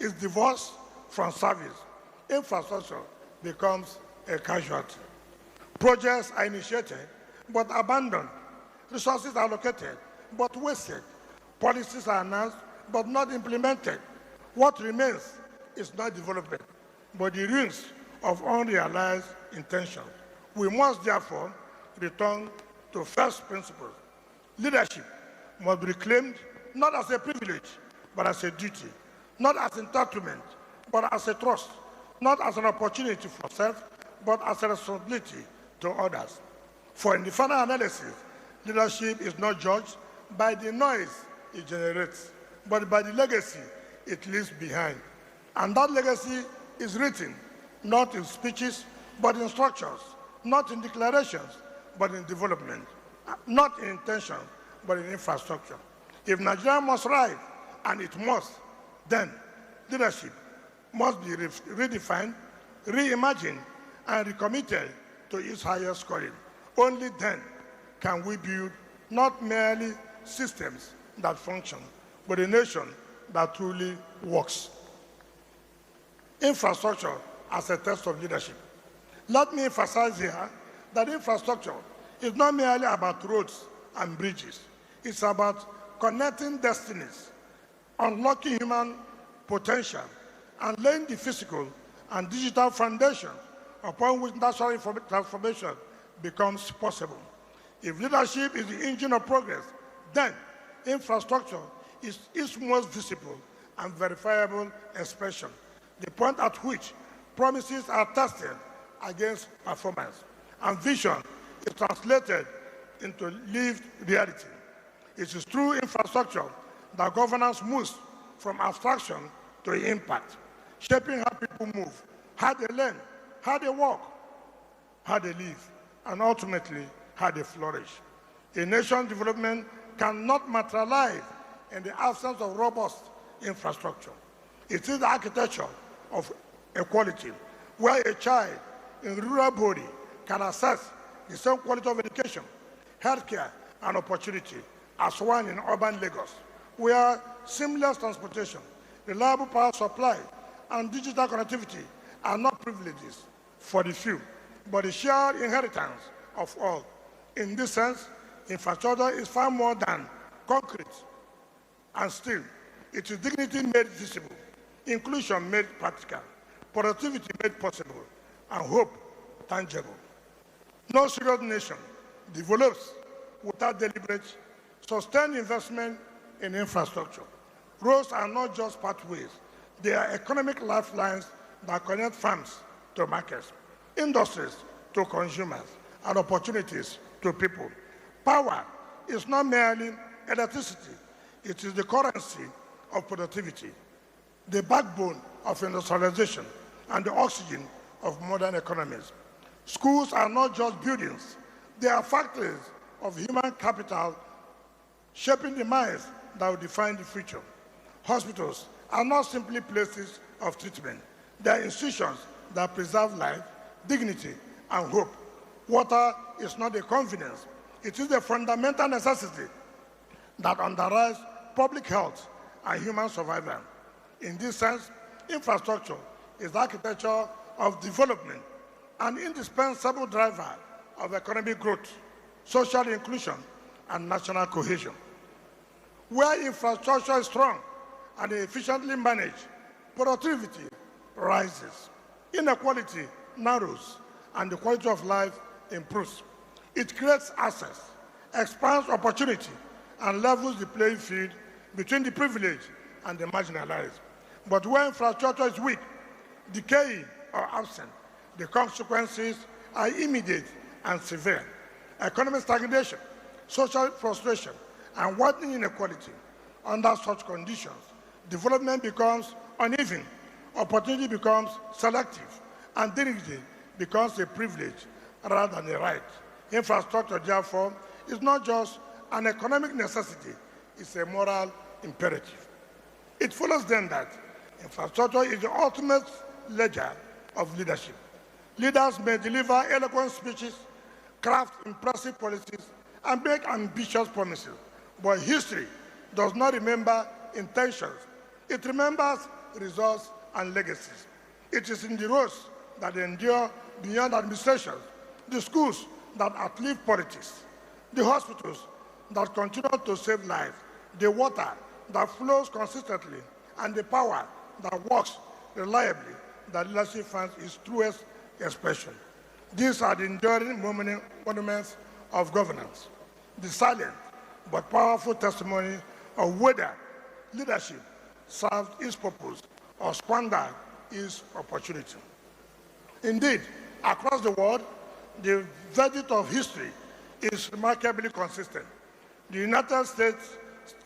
is divorced from service, infrastructure becomes a casualty. Projects are initiated but abandoned. Resources are allocated but wasted. Policies are announced but not implemented. What remains is not development, but the ruins of unrealized intentions. We must therefore return to first principles. Leadership must be reclaimed not as a privilege, but as a duty, not as entitlement, but as a trust, not as an opportunity for self, but as a responsibility to others. For in the final analysis, leadership is not judged by the noise it generates, but by the legacy it leaves behind. And that legacy is written not in speeches, but in structures, not in declarations, but in development, not in intention, but in infrastructure. If Nigeria must rise, and it must, then leadership must be redefined, reimagined, and recommitted to its highest calling. Only then can we build not merely systems that function, but a nation that truly works. Infrastructure as a test of leadership. Let me emphasize here that infrastructure is not merely about roads and bridges. It's about connecting destinies, unlocking human potential, and laying the physical and digital foundation upon which national transformation becomes possible. If leadership is the engine of progress, then infrastructure is its most visible and verifiable expression, the point at which promises are tested against performance, and vision is translated into lived reality. It is through infrastructure that governance moves from abstraction to impact, shaping how people move, how they learn, how they work, how they live, and ultimately how they flourish. A nation's development cannot materialize in the absence of robust infrastructure. It is the architecture of equality, where a child in rural body can access the same quality of education, healthcare, and opportunity as one in urban Lagos, where seamless transportation, reliable power supply, and digital connectivity are not privileges for the few, but a shared inheritance of all. In this sense, infrastructure is far more than concrete and steel. It is dignity made visible, inclusion made practical, productivity made possible, and hope tangible. No serious nation develops without deliberate, sustained investment in infrastructure. Roads are not just pathways. They are economic lifelines that connect farms to markets, industries to consumers, and opportunities to people. Power is not merely electricity. It is the currency of productivity, the backbone of industrialization, and the oxygen of modern economies. Schools are not just buildings. They are factories of human capital shaping the minds that will define the future. Hospitals are not simply places of treatment. They are institutions that preserve life, dignity, and hope. Water is not a convenience. It is a fundamental necessity that underlies public health and human survival. In this sense, infrastructure is the architecture of development, an indispensable driver of economic growth, social inclusion, and national cohesion. Where infrastructure is strong and efficiently managed, productivity rises, inequality narrows, and the quality of life improves. It creates access, expands opportunity, and levels the playing field between the privileged and the marginalized. But where infrastructure is weak, decaying, or absent, the consequences are immediate and severe. Economic stagnation, social frustration, and widening inequality. Under such conditions, development becomes uneven, opportunity becomes selective, and dignity becomes a privilege rather than a right. Infrastructure, therefore, is not just an economic necessity, it's a moral imperative. It follows then that infrastructure is the ultimate ledger of leadership. Leaders may deliver eloquent speeches, craft impressive policies, and make ambitious promises, but history does not remember intentions. It remembers results and legacies. It is in the roads that endure beyond administrations, the schools that outlive politics, the hospitals that continue to save lives, the water that flows consistently, and the power that works reliably that leadership finds its truest expression. These are the enduring monuments of governance, the silent but powerful testimony of whether leadership served its purpose or squandered its opportunity. Indeed, across the world, the verdict of history is remarkably consistent. The United States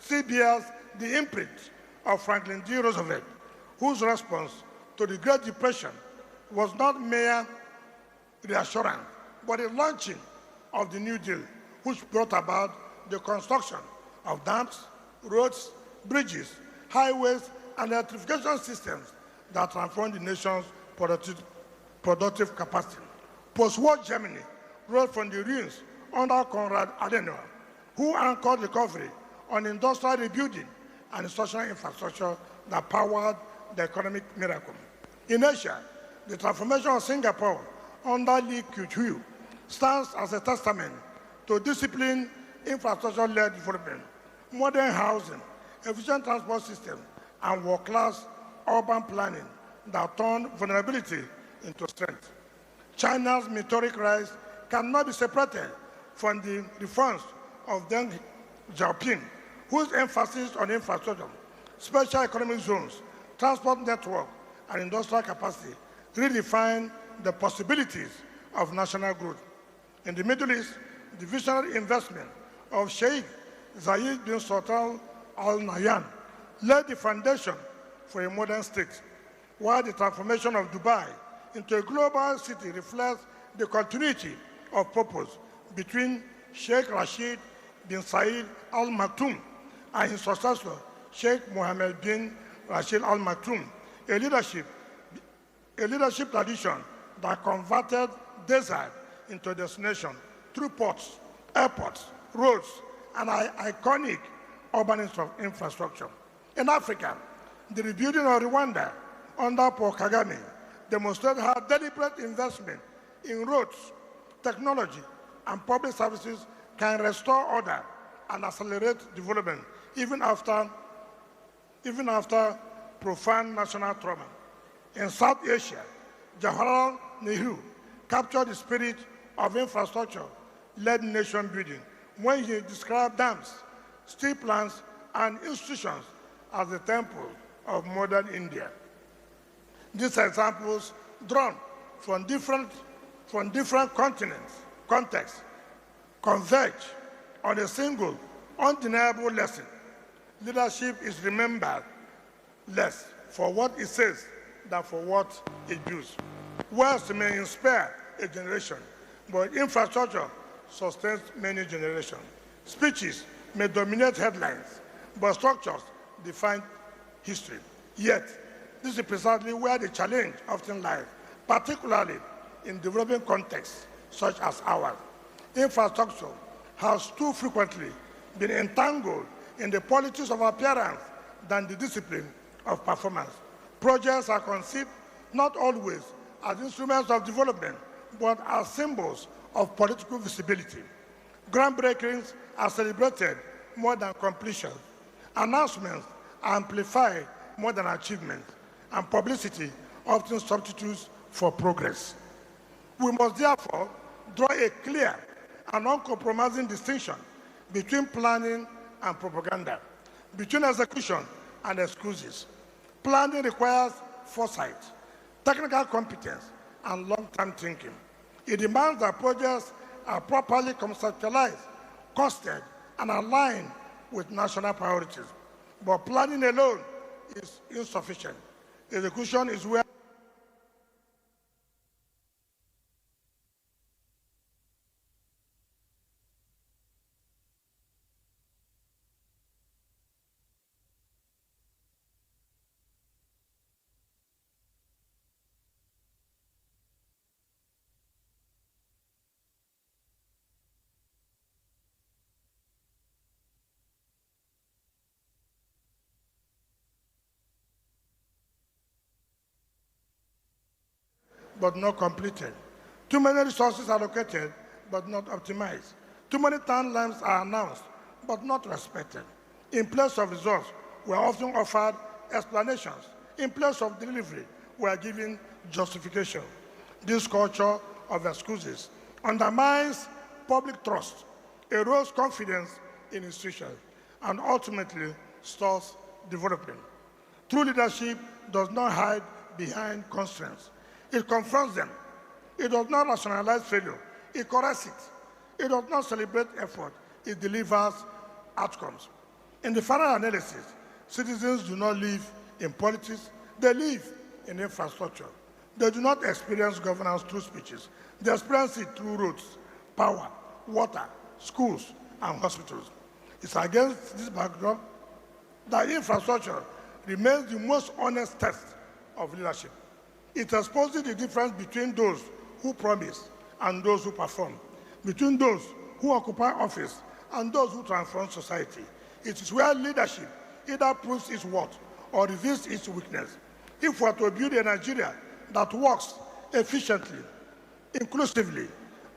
still bears the imprint of Franklin D. Roosevelt, whose response to the Great Depression was not mere reassurance, but a launching of the New Deal, which brought about the construction of dams, roads, bridges, highways, and electrification systems that transformed the nation's productive capacity. Post-war Germany rose from the ruins under Konrad Adenauer, who anchored recovery on industrial rebuilding and social infrastructure that powered the economic miracle. In Asia, the transformation of Singapore under Lee Kuan Yew stands as a testament to disciplined infrastructure-led development, modern housing, efficient transport systems, and world-class urban planning that turn vulnerability into strength. China's meteoric rise cannot be separated from the reforms of Deng Xiaoping, whose emphasis on infrastructure, special economic zones, transport network, and industrial capacity redefine the possibilities of national growth. In the Middle East, the visionary investment of Sheikh Zayed bin Sultan Al Nahyan laid the foundation for a modern state, while the transformation of Dubai into a global city reflects the continuity of purpose between Sheikh Rashid bin Saeed Al Maktoum and his successor, Sheikh Mohammed bin Rashid Al Maktoum, a leadership tradition that converted desert into destination through ports, airports, roads, and iconic urban infrastructure. In Africa, the rebuilding of Rwanda under Paul Kagame demonstrated how deliberate investment in roads, technology, and public services can restore order and accelerate development even after profound national trauma. In South Asia, Jawaharlal Nehru captured the spirit of infrastructure-led nation building when he described dams, steel plants, and institutions as the temple of modern India. These examples, drawn from different contexts, converge on a single, undeniable lesson. Leadership is remembered less for what it says than for what it builds. Words may inspire a generation, but infrastructure sustains many generations. Speeches may dominate headlines, but structures define history. Yet, this is precisely where the challenge often lies, particularly in developing contexts such as ours. Infrastructure has too frequently been entangled in the politics of appearance than the discipline of performance. Projects are conceived not always as instruments of development, but as symbols of political visibility. Groundbreakings are celebrated more than completion. Announcements are amplified more than achievements, and publicity often substitutes for progress. We must therefore draw a clear and uncompromising distinction between planning and propaganda, between execution and excuses. Planning requires foresight, technical competence, and long-term thinking. It demands that projects are properly conceptualized, costed, and aligned with national priorities. But planning alone is insufficient. Execution is where but not completed. Too many resources allocated, but not optimized. Too many timelines are announced, but not respected. In place of results, we are often offered explanations. In place of delivery, we are given justification. This culture of excuses undermines public trust, erodes confidence in institutions, and ultimately stalls development. True leadership does not hide behind constraints. It confronts them. It does not rationalize failure. It corrects it. It does not celebrate effort. It delivers outcomes. In the final analysis, citizens do not live in politics. They live in infrastructure. They do not experience governance through speeches. They experience it through roads, power, water, schools, and hospitals. It's against this backdrop that infrastructure remains the most honest test of leadership. It exposes the difference between those who promise and those who perform, between those who occupy office and those who transform society. It is where leadership either proves its worth or reveals its weakness. If we are to build a Nigeria that works efficiently, inclusively,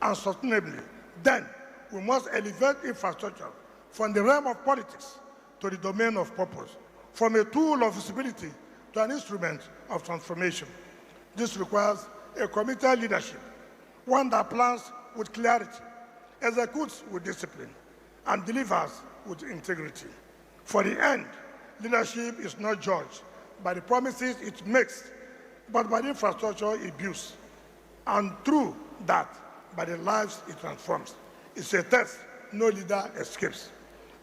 and sustainably, then we must elevate infrastructure from the realm of politics to the domain of purpose, from a tool of visibility to an instrument of transformation. This requires a committed leadership, one that plans with clarity, executes with discipline, and delivers with integrity. For the end, leadership is not judged by the promises it makes, but by the infrastructure it builds, and through that, by the lives it transforms. It's a test no leader escapes.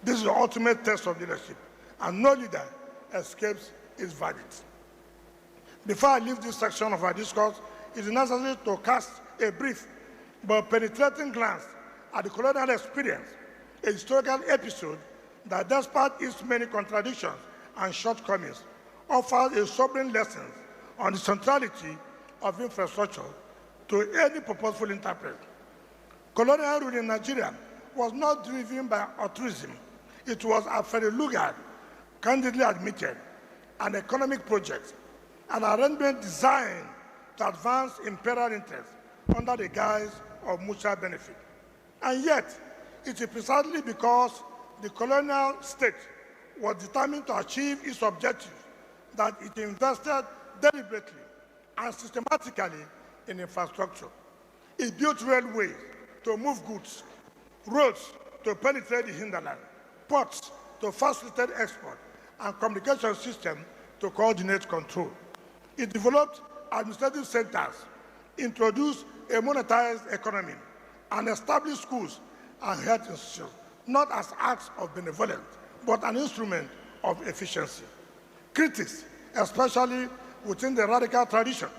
This is the ultimate test of leadership, and no leader escapes its verdict. Before I leave this section of our discourse, it is necessary to cast a brief but penetrating glance at the colonial experience, a historical episode that, despite its many contradictions and shortcomings, offers a sobering lesson on the centrality of infrastructure to any purposeful interpret. Colonial rule in Nigeria was not driven by altruism. It was, as Freddy Lugard candidly admitted, an economic project, an arrangement designed to advance imperial interests under the guise of mutual benefit. And yet, it is precisely because the colonial state was determined to achieve its objectives that it invested deliberately and systematically in infrastructure. It built railways to move goods, roads to penetrate the hinterland, ports to facilitate export, and communication systems to coordinate control. It developed administrative centers, introduced a monetized economy, and established schools and health institutions, not as acts of benevolence, but an instrument of efficiency. Critics, especially within the radical tradition,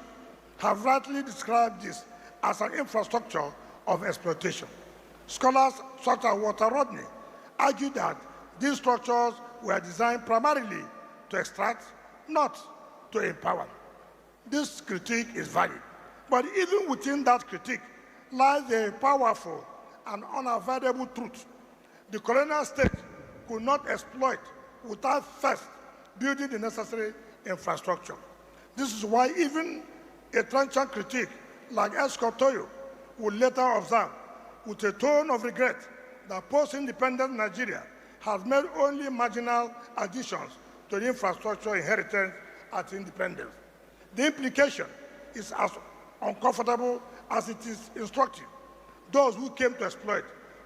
have rightly described this as an infrastructure of exploitation. Scholars such as Walter Rodney argue that these structures were designed primarily to extract, not to empower. This critique is valid, but even within that critique lies a powerful and unavoidable truth. The colonial state could not exploit without first building the necessary infrastructure. This is why even a trenchant critique like Escott Toyo would later observe with a tone of regret that post-independent Nigeria has made only marginal additions to the infrastructure inherited at independence. The implication is as uncomfortable as it is instructive. Those who came to exploit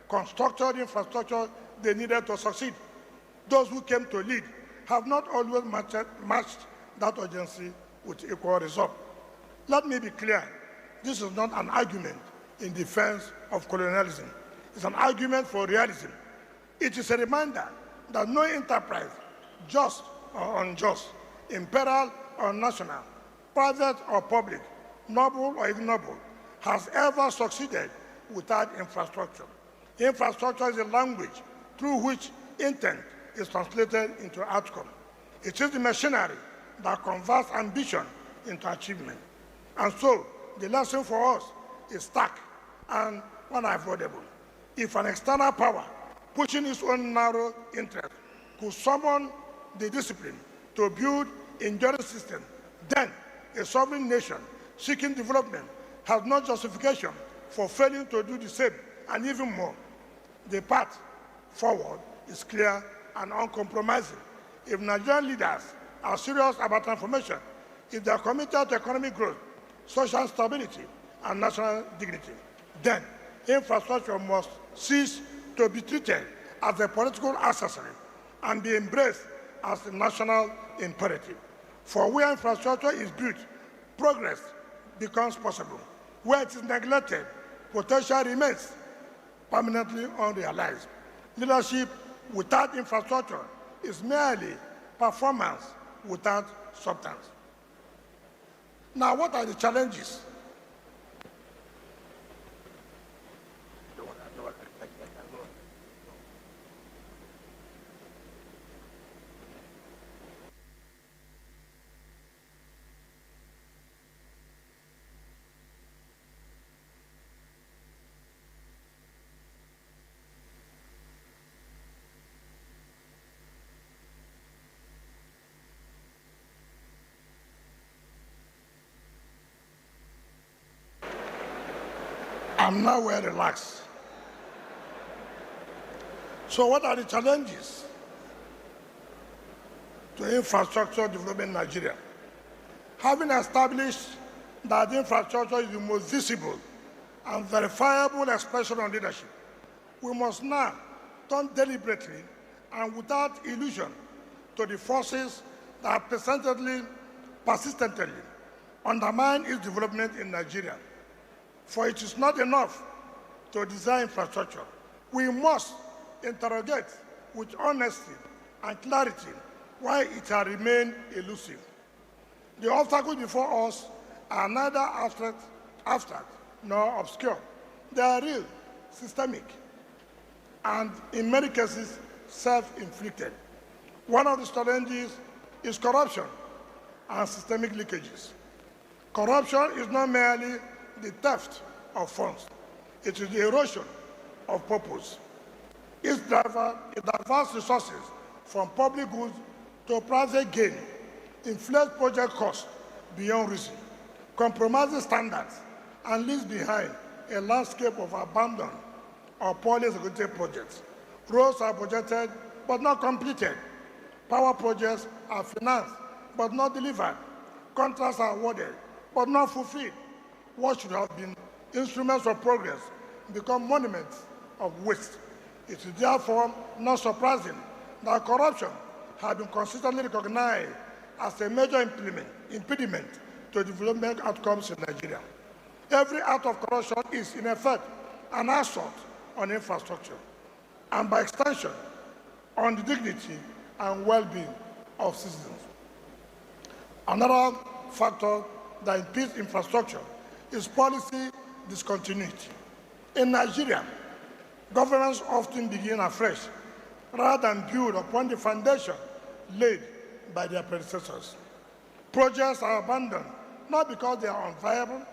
constructed the infrastructure they needed to succeed. Those who came to lead have not always matched that urgency with equal result. Let me be clear, this is not an argument in defense of colonialism. It's an argument for realism. It is a reminder that no enterprise, just or unjust, imperial or national, private or public, noble or ignoble, has ever succeeded without infrastructure. Infrastructure is a language through which intent is translated into outcome. It is the machinery that converts ambition into achievement. And so, the lesson for us is stark and unavoidable. If an external power, pushing its own narrow interest, could summon the discipline to build enduring system, then a sovereign nation seeking development has no justification for failing to do the same, and even more. The path forward is clear and uncompromising. If Nigerian leaders are serious about transformation, if they are committed to economic growth, social stability, and national dignity, then infrastructure must cease to be treated as a political accessory and be embraced as a national imperative. For where infrastructure is built, progress becomes possible. Where it is neglected, potential remains permanently unrealized. Leadership without infrastructure is merely performance without substance. Now, what are the challenges? I'm now well relaxed. So what are the challenges to infrastructure development in Nigeria? Having established that infrastructure is the most visible and verifiable expression of leadership, we must now turn deliberately and without illusion to the forces that persistently undermine its development in Nigeria. For it is not enough to design infrastructure. We must interrogate with honesty and clarity why it has remained elusive. The obstacles before us are neither abstract nor obscure. They are real, systemic, and in many cases, self-inflicted. One of the challenges is corruption and systemic leakages. Corruption is not merely the theft of funds. It is the erosion of purpose. It diverts resources from public goods to private gain, inflates project costs beyond reason, compromises standards, and leaves behind a landscape of abandoned or poorly executed projects. Roads are budgeted but not completed. Power projects are financed but not delivered. Contracts are awarded but not fulfilled. What should have been instruments of progress become monuments of waste. It is therefore not surprising that corruption has been consistently recognized as a major impediment to development outcomes in Nigeria. Every act of corruption is, in effect, an assault on infrastructure, and by extension, on the dignity and well-being of citizens. Another factor that impedes infrastructure is policy discontinuity. In Nigeria, governments often begin afresh rather than build upon the foundation laid by their predecessors. Projects are abandoned not because they are unviable,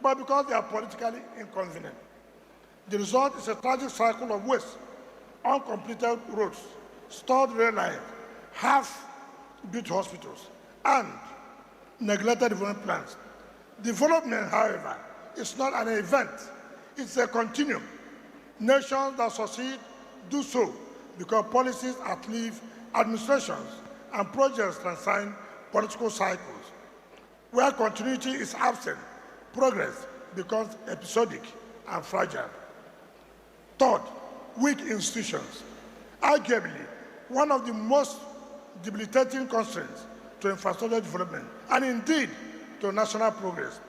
but because they are politically inconvenient. The result is a tragic cycle of waste, uncompleted roads, stalled rail lines, half-built hospitals, and neglected development plans. Development, however, is not an event, it's a continuum. Nations that succeed do so because policies outlive administrations and projects transcend political cycles. Where continuity is absent, progress becomes episodic and fragile. Third, weak institutions. Arguably, one of the most debilitating constraints to infrastructure development, and indeed to national progress.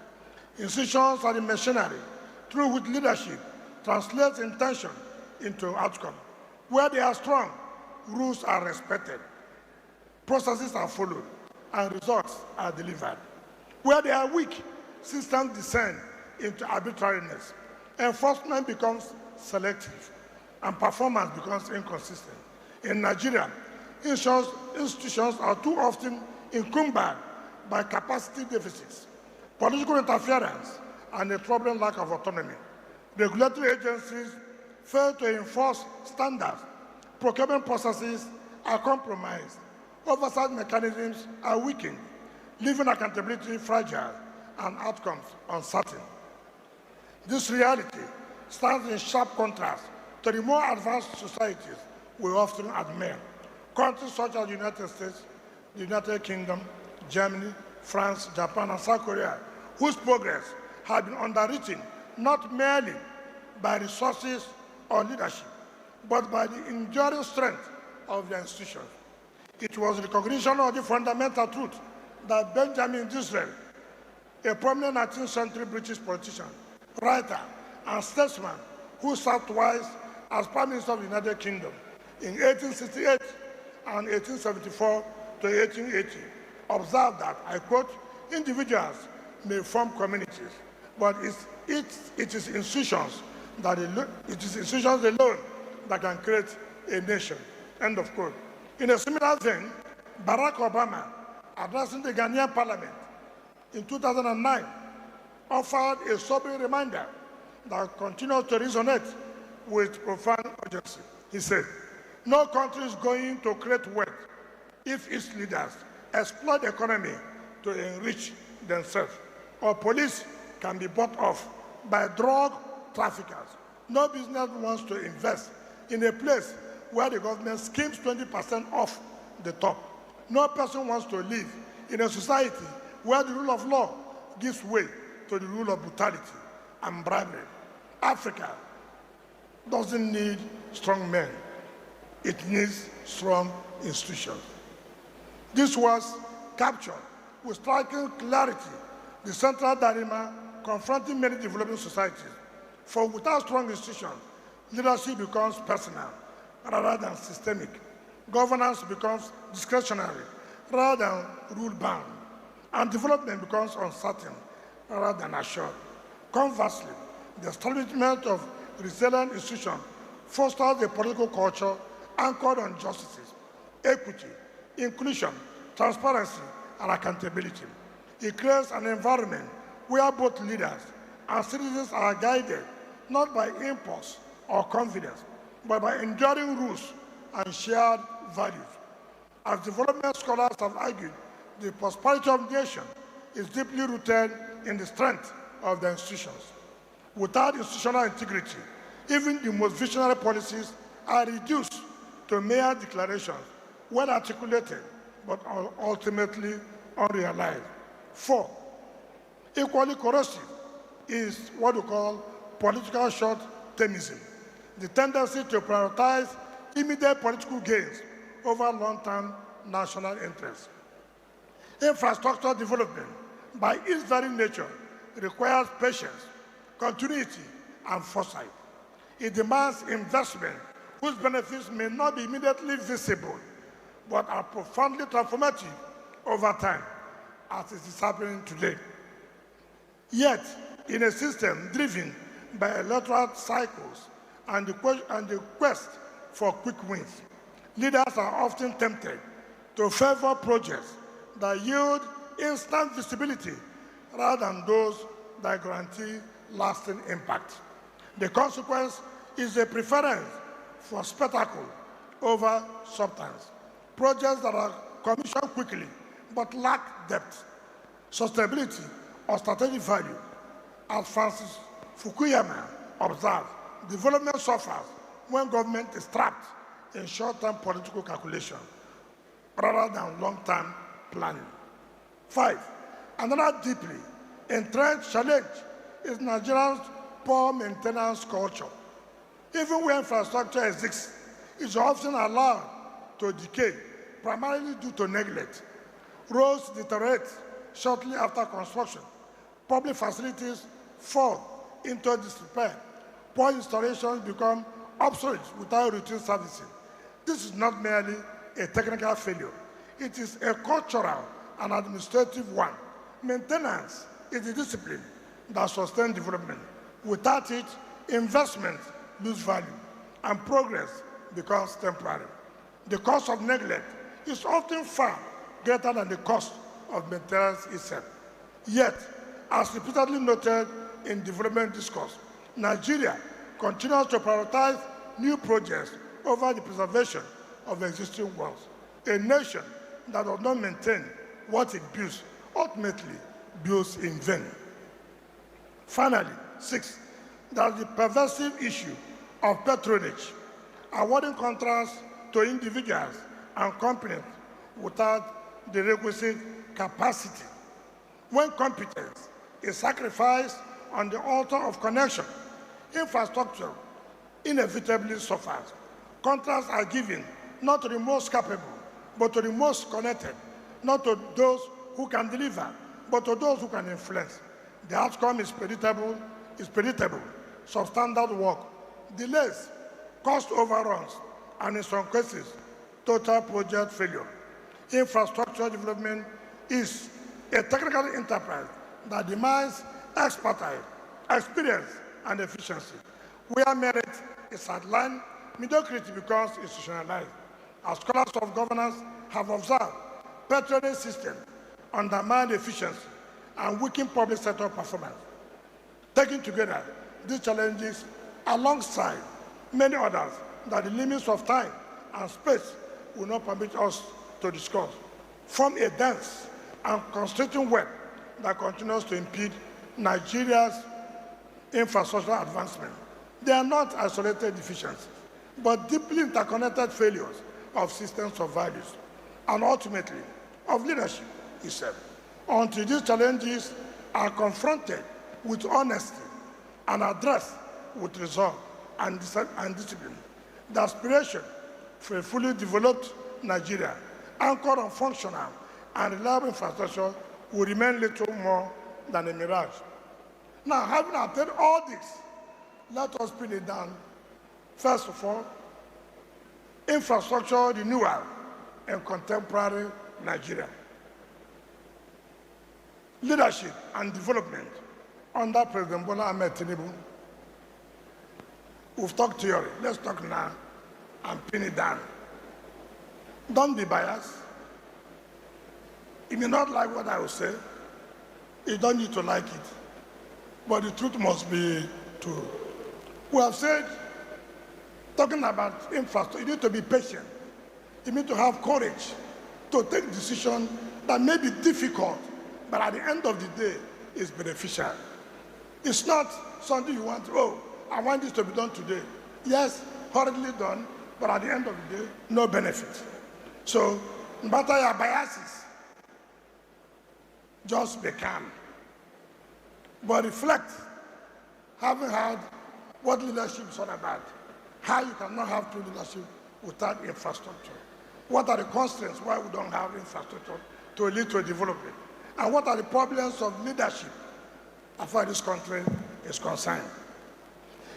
Institutions are the machinery through which leadership translates intention into outcome. Where they are strong, rules are respected, processes are followed, and results are delivered. Where they are weak, systems descend into arbitrariness. Enforcement becomes selective, and performance becomes inconsistent. In Nigeria, institutions are too often encumbered by capacity deficits, political interference, and a troubling lack of autonomy. Regulatory agencies fail to enforce standards, procurement processes are compromised, oversight mechanisms are weakened, leaving accountability fragile and outcomes uncertain. This reality stands in sharp contrast to the more advanced societies we often admire. Countries such as the United States, the United Kingdom, Germany, France, Japan, and South Korea, whose progress has been underwritten not merely by resources or leadership, but by the enduring strength of their institutions. It was recognition of the fundamental truth that Benjamin Disraeli, a prominent 19th century British politician, writer, and statesman who served twice as Prime Minister of the United Kingdom in 1868 and 1874 to 1880, observed that, I quote, individuals may form communities, but it is institutions alone that can create a nation, end of quote. In a similar vein, Barack Obama, addressing the Ghanaian parliament in 2009, offered a sobering reminder that continues to resonate with profound urgency. He said, no country is going to create wealth if its leaders exploit the economy to enrich themselves, or police can be bought off by drug traffickers. No business wants to invest in a place where the government skims 20% off the top. No person wants to live in a society where the rule of law gives way to the rule of brutality and bribery. Africa doesn't need strong men. It needs strong institutions. This was captured with striking clarity, the central dilemma confronting many developing societies. For without strong institutions, leadership becomes personal rather than systemic. Governance becomes discretionary rather than rule-bound. And development becomes uncertain rather than assured. Conversely, the establishment of resilient institutions fosters a political culture anchored on justice, equity, inclusion, transparency, and accountability. It creates an environment where both leaders and citizens are guided not by impulse or confidence, but by enduring rules and shared values. As development scholars have argued, the prosperity of the nation is deeply rooted in the strength of the institutions. Without institutional integrity, even the most visionary policies are reduced to mere declarations, well articulated, but ultimately unrealized. 4, equally corrosive is what we call political short-termism, the tendency to prioritize immediate political gains over long-term national interests. Infrastructure development, by its very nature, requires patience, continuity, and foresight. It demands investment whose benefits may not be immediately visible, but are profoundly transformative over time, as it is happening today. Yet, in a system driven by electoral cycles and the quest for quick wins, leaders are often tempted to favor projects that yield instant visibility rather than those that guarantee lasting impact. The consequence is a preference for spectacle over substance. Projects that are commissioned quickly but lack depth, sustainability, or strategic value. As Francis Fukuyama observed, development suffers when government is trapped in short-term political calculation rather than long-term planning. 5, another deeply entrenched challenge is Nigeria's poor maintenance culture. Even where infrastructure exists, it's often allowed to decay, primarily due to neglect. Roads deteriorate shortly after construction. Public facilities fall into disrepair. Poor installations become obsolete without routine servicing. This is not merely a technical failure. It is a cultural an administrative one. Maintenance is the discipline that sustains development. Without it, investment loses value and progress becomes temporary. The cost of neglect is often far greater than the cost of maintenance itself. Yet, as repeatedly noted in development discourse, Nigeria continues to prioritize new projects over the preservation of existing ones. A nation that does not maintain what it builds ultimately builds in vain. Finally, 6, there is the pervasive issue of patronage, awarding contracts to individuals and companies without the requisite capacity. When competence is sacrificed on the altar of connection, infrastructure inevitably suffers. Contracts are given not to the most capable, but to the most connected, not to those who can deliver, but to those who can influence. The outcome is predictable, substandard work, delays, cost overruns, and in some cases, total project failure. Infrastructure development is a technical enterprise that demands expertise, experience, and efficiency. Where merit is sidelined, mediocrity becomes institutionalized. As scholars of governance have observed, patronage systems undermine efficiency and weaken public sector performance. Taken together, these challenges, alongside many others that the limits of time and space will not permit us to discuss, form a dense and constricting web that continues to impede Nigeria's infrastructural advancement. They are not isolated deficiencies, but deeply interconnected failures of systems of values, and ultimately of leadership itself. Until these challenges are confronted with honesty and addressed with resolve and discipline, the aspiration for a fully developed Nigeria, anchored on functional and reliable infrastructure, will remain little more than a mirage. Now, having attained all this, let us pin it down. First of all, infrastructure renewal in contemporary Nigeria. Leadership and development under President Bola Ahmed Tinubu. We've talked theory. Let's talk now and pin it down. Don't be biased. You may not like what I will say. You don't need to like it. But the truth must be true. We have said, talking about infrastructure, you need to be patient. You need to have courage to take decisions that may be difficult, but at the end of the day, is beneficial. It's not something you want, oh, I want this to be done today. Yes, hurriedly done, but at the end of the day, no benefit. So, no matter your biases, just be calm. But reflect, having heard what leadership is all about, how you cannot have true leadership without infrastructure. What are the constraints why we don't have infrastructure to lead to development? And what are the problems of leadership as far as this country is concerned?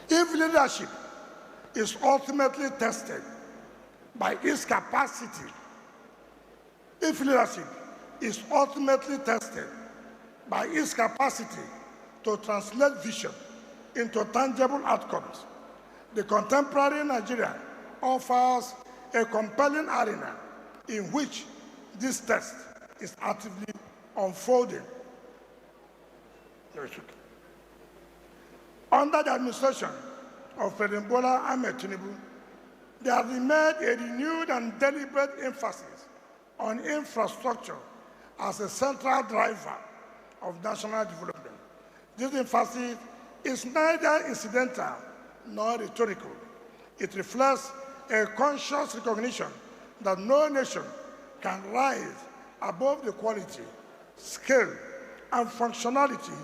If leadership is ultimately tested by its capacity, if leadership is ultimately tested by its capacity to translate vision into tangible outcomes, the contemporary Nigeria offers a compelling arena in which this test is actively unfolding. Under the administration of President Bola Ahmed Tinubu, there has been made a renewed and deliberate emphasis on infrastructure as a central driver of national development. This emphasis is neither incidental nor rhetorical. It reflects a conscious recognition that no nation can rise above the quality, scale, and functionality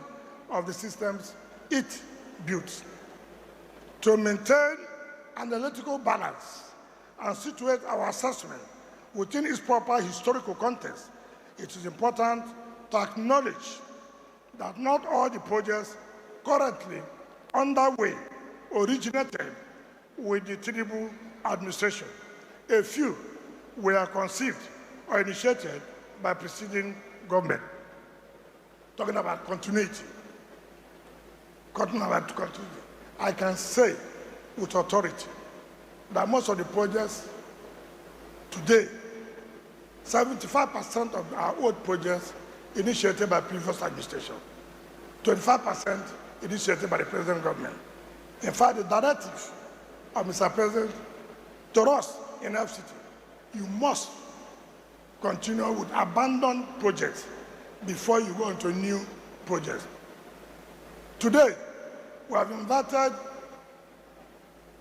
of the systems it builds. To maintain an analytical balance and situate our assessment within its proper historical context, it is important to acknowledge that not all the projects currently underway originated with the Tinubu administration. A few were conceived or initiated by preceding government. Talking about continuity. Talking about continuity. I can say with authority that most of the projects today, 75% of our old projects initiated by previous administration, 25% initiated by the present government. In fact, the directive of Mr. President to us in FCT, you must continue with abandoned projects before you go into new projects. Today, we have invited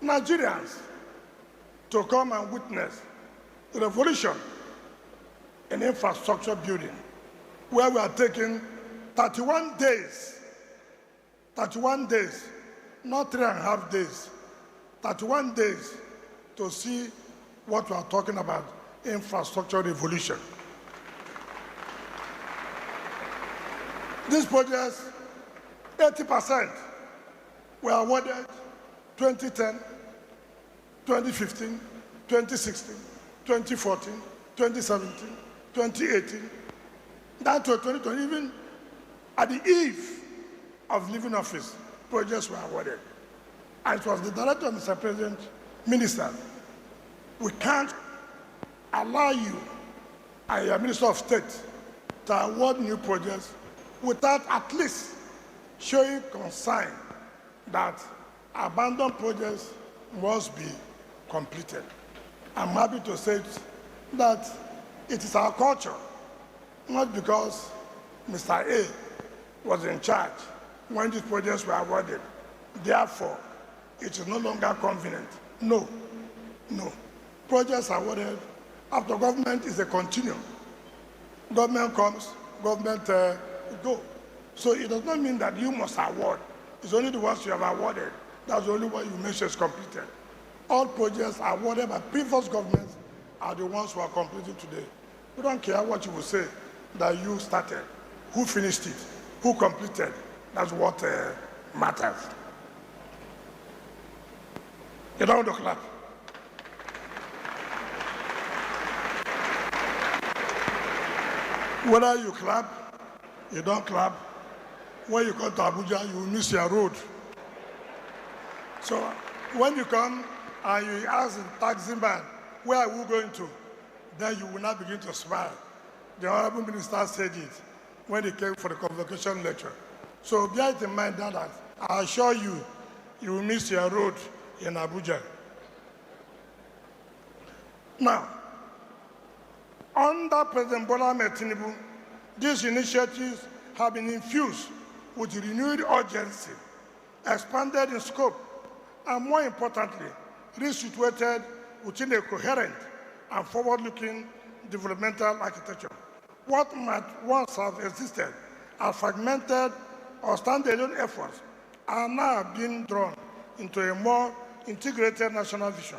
Nigerians to come and witness the revolution in infrastructure building, where we are taking 31 days, not 3.5 days, 31 days to see what we are talking about, infrastructure revolution. These projects, 80% were awarded 2010, 2015, 2016, 2014, 2017, 2018, down to 2020, even at the eve of leaving office, projects were awarded. And it was the director, Mr. President, Minister, we can't allow you and your Minister of State to award new projects without at least showing concern that abandoned projects must be completed. I'm happy to say that it is our culture, not because Mr. A was in charge when these projects were awarded. Therefore, it is no longer convenient. No. Projects awarded after government is a continuum. Government comes, government go. So it does not mean that you must award. It's only the ones you have awarded. That's the only one you make sure is completed. All projects awarded by previous governments are the ones who are completed today. We don't care what you will say that you started, who finished it, who completed. That's what matters. You don't want to clap. Whether you clap, you don't clap, when you come to Abuja, you will miss your road. So when you come and you ask the taxi man, where are we going to? Then you will not begin to smile. The Honorable Minister said it when he came for the Convocation lecture. So bear it in mind that I assure you, you will miss your road in Abuja. Now, under President Bola Ahmed Tinubu, these initiatives have been infused with renewed urgency, expanded in scope, and more importantly, resituated within a coherent and forward-looking developmental architecture. What might once have existed as fragmented or standalone efforts are now being drawn into a more integrated national vision,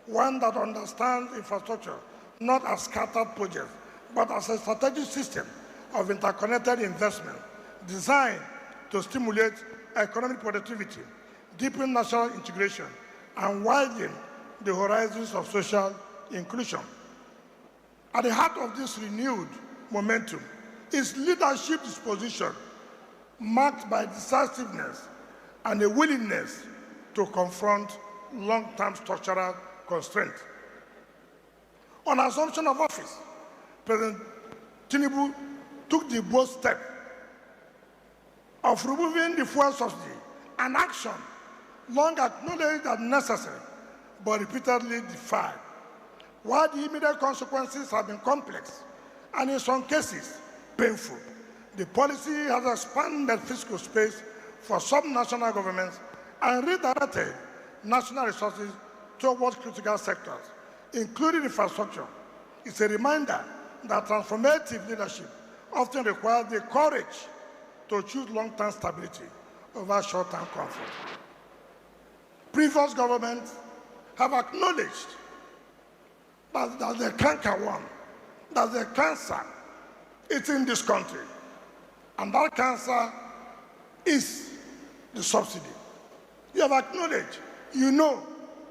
one that understands infrastructure not as scattered projects, but as a strategic system of interconnected investment designed to stimulate economic productivity, deepen national integration, and widen the horizons of social inclusion. At the heart of this renewed momentum is leadership disposition marked by decisiveness and a willingness to confront long-term structural constraints. On assumption of office, President Tinubu took the bold step of removing the fuel subsidy, an action long acknowledged as necessary, but repeatedly defied. While the immediate consequences have been complex and in some cases painful, the policy has expanded fiscal space for subnational governments and redirected national resources towards critical sectors, including infrastructure. It's a reminder that transformative leadership often requires the courage to choose long-term stability over short-term comfort. Previous governments have acknowledged that the cankerworm, that the cancer is in this country, and that cancer is the subsidy. You have acknowledged, you know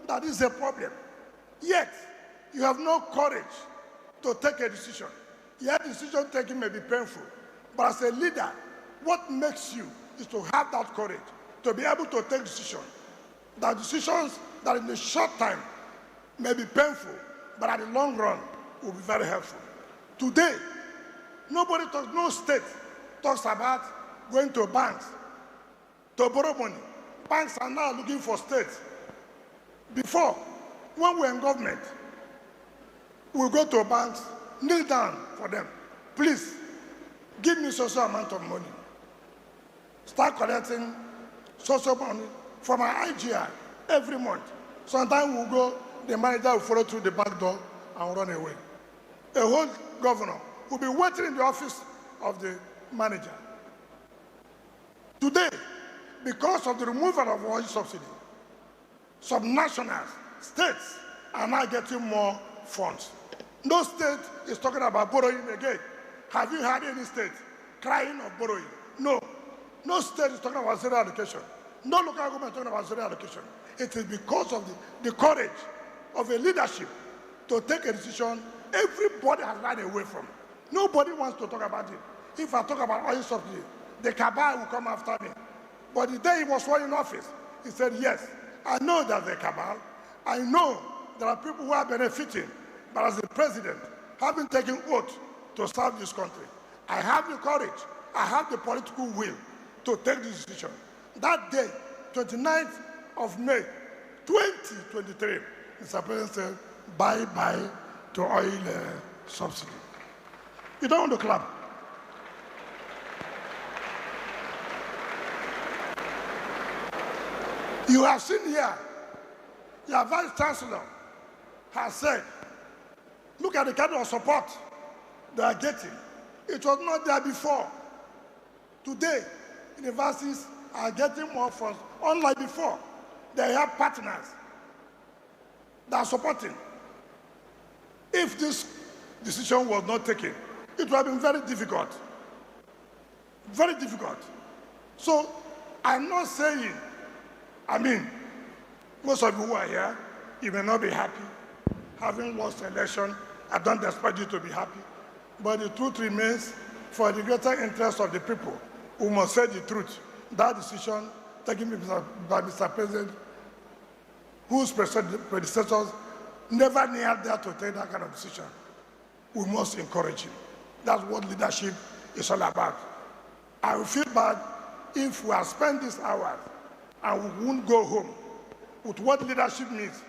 that is a problem, yet you have no courage to take a decision. Your decision taking may be painful, but as a leader, what makes you is to have that courage, to be able to take decisions. The decisions that in the short time may be painful, but at the long run will be very helpful. Today, nobody talks, no state talks about going to banks to borrow money. Banks are now looking for states. Before, when we were in government, we go to banks, kneel down for them. Please, give me social amount of money. Start collecting social money from our IGI every month. Sometimes we'll go, the manager will follow through the back door and run away. A whole governor will be waiting in the office of the manager. Today, because of the removal of oil subsidy, subnationals, states are now getting more funds. No state is talking about borrowing again. Have you heard any state crying of borrowing? No. No state is talking about zero allocation. No local government is talking about zero allocation. It is because of the courage of a leadership to take a decision everybody has run away from. Nobody wants to talk about it. If I talk about oil subsidy, the cabal will come after me. But the day he was sworn in office, he said, yes, I know there's a cabal. I know there are people who are benefiting. But as the president, having taken oath to serve this country, I have the courage, I have the political will to take this decision. That day, 29th of May, 2023, Mr. President said, bye-bye to oil subsidy. You don't want to clap. You have seen here, your Vice Chancellor has said, look at the kind of support they are getting. It was not there before. Today, universities are getting more funds, unlike before. They have partners that are supporting. If this decision was not taken, it would have been very difficult. Very difficult. So, I'm not saying, most of you who are here, you may not be happy. Having lost the election, I don't expect you to be happy. But the truth remains, for the greater interest of the people, who must say the truth. That decision taken by Mr. President, whose predecessors never neared there to take that kind of decision, we must encourage him. That's what leadership is all about. I will feel bad if we have spent these hours and we won't go home with what leadership means,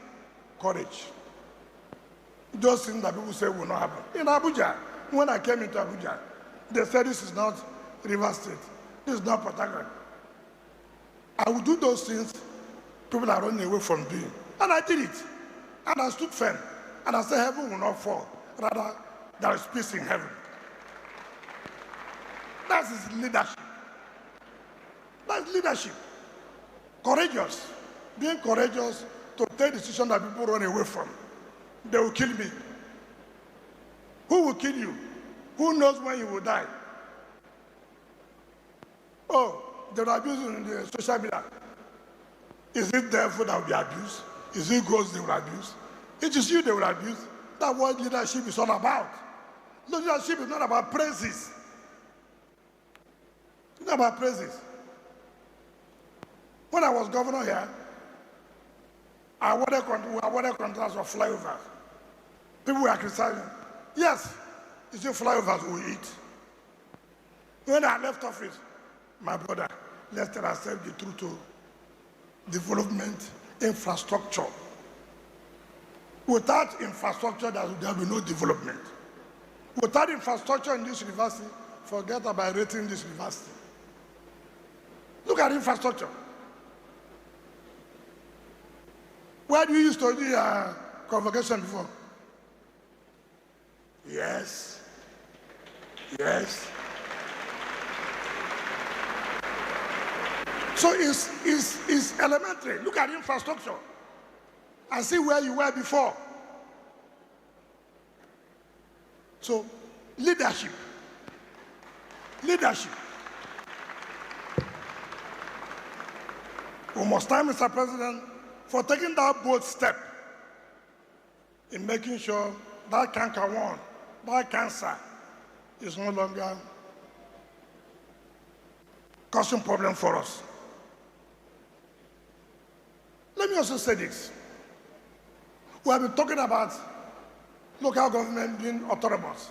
courage. Those things that people say will not happen. In Abuja, when I came into Abuja, they said this is not Rivers State, this is not Port Harcourt. I would do those things people are running away from doing. And I did it. And I stood firm. And I said heaven will not fall. Rather, there is peace in heaven. That is leadership. That's leadership. Courageous. Being courageous to take decisions that people run away from. They will kill me. Who will kill you? Who knows when you will die? Oh, they will abuse in the social media. Is it devil that will be abused? Is it ghosts they will abuse? It is you they will abuse. That's what leadership is all about. Leadership is not about praises. It's not about praises. When I was governor here, we awarded contracts for flyovers. People were criticizing. Yes, it's the flyovers we eat. When I left office, my brother, let's tell ourselves the truth to development, infrastructure. Without infrastructure, there will be no development. Without infrastructure in this university, forget about rating this university. Look at infrastructure. Where do you used to do convocation before? Yes. Yes. So it's elementary. Look at infrastructure and see where you were before. So leadership. Leadership. We must thank Mr. President for taking that bold step in making sure that canker one, that cancer, is no longer causing problem for us. Let me also say this. We have been talking about local government being autonomous.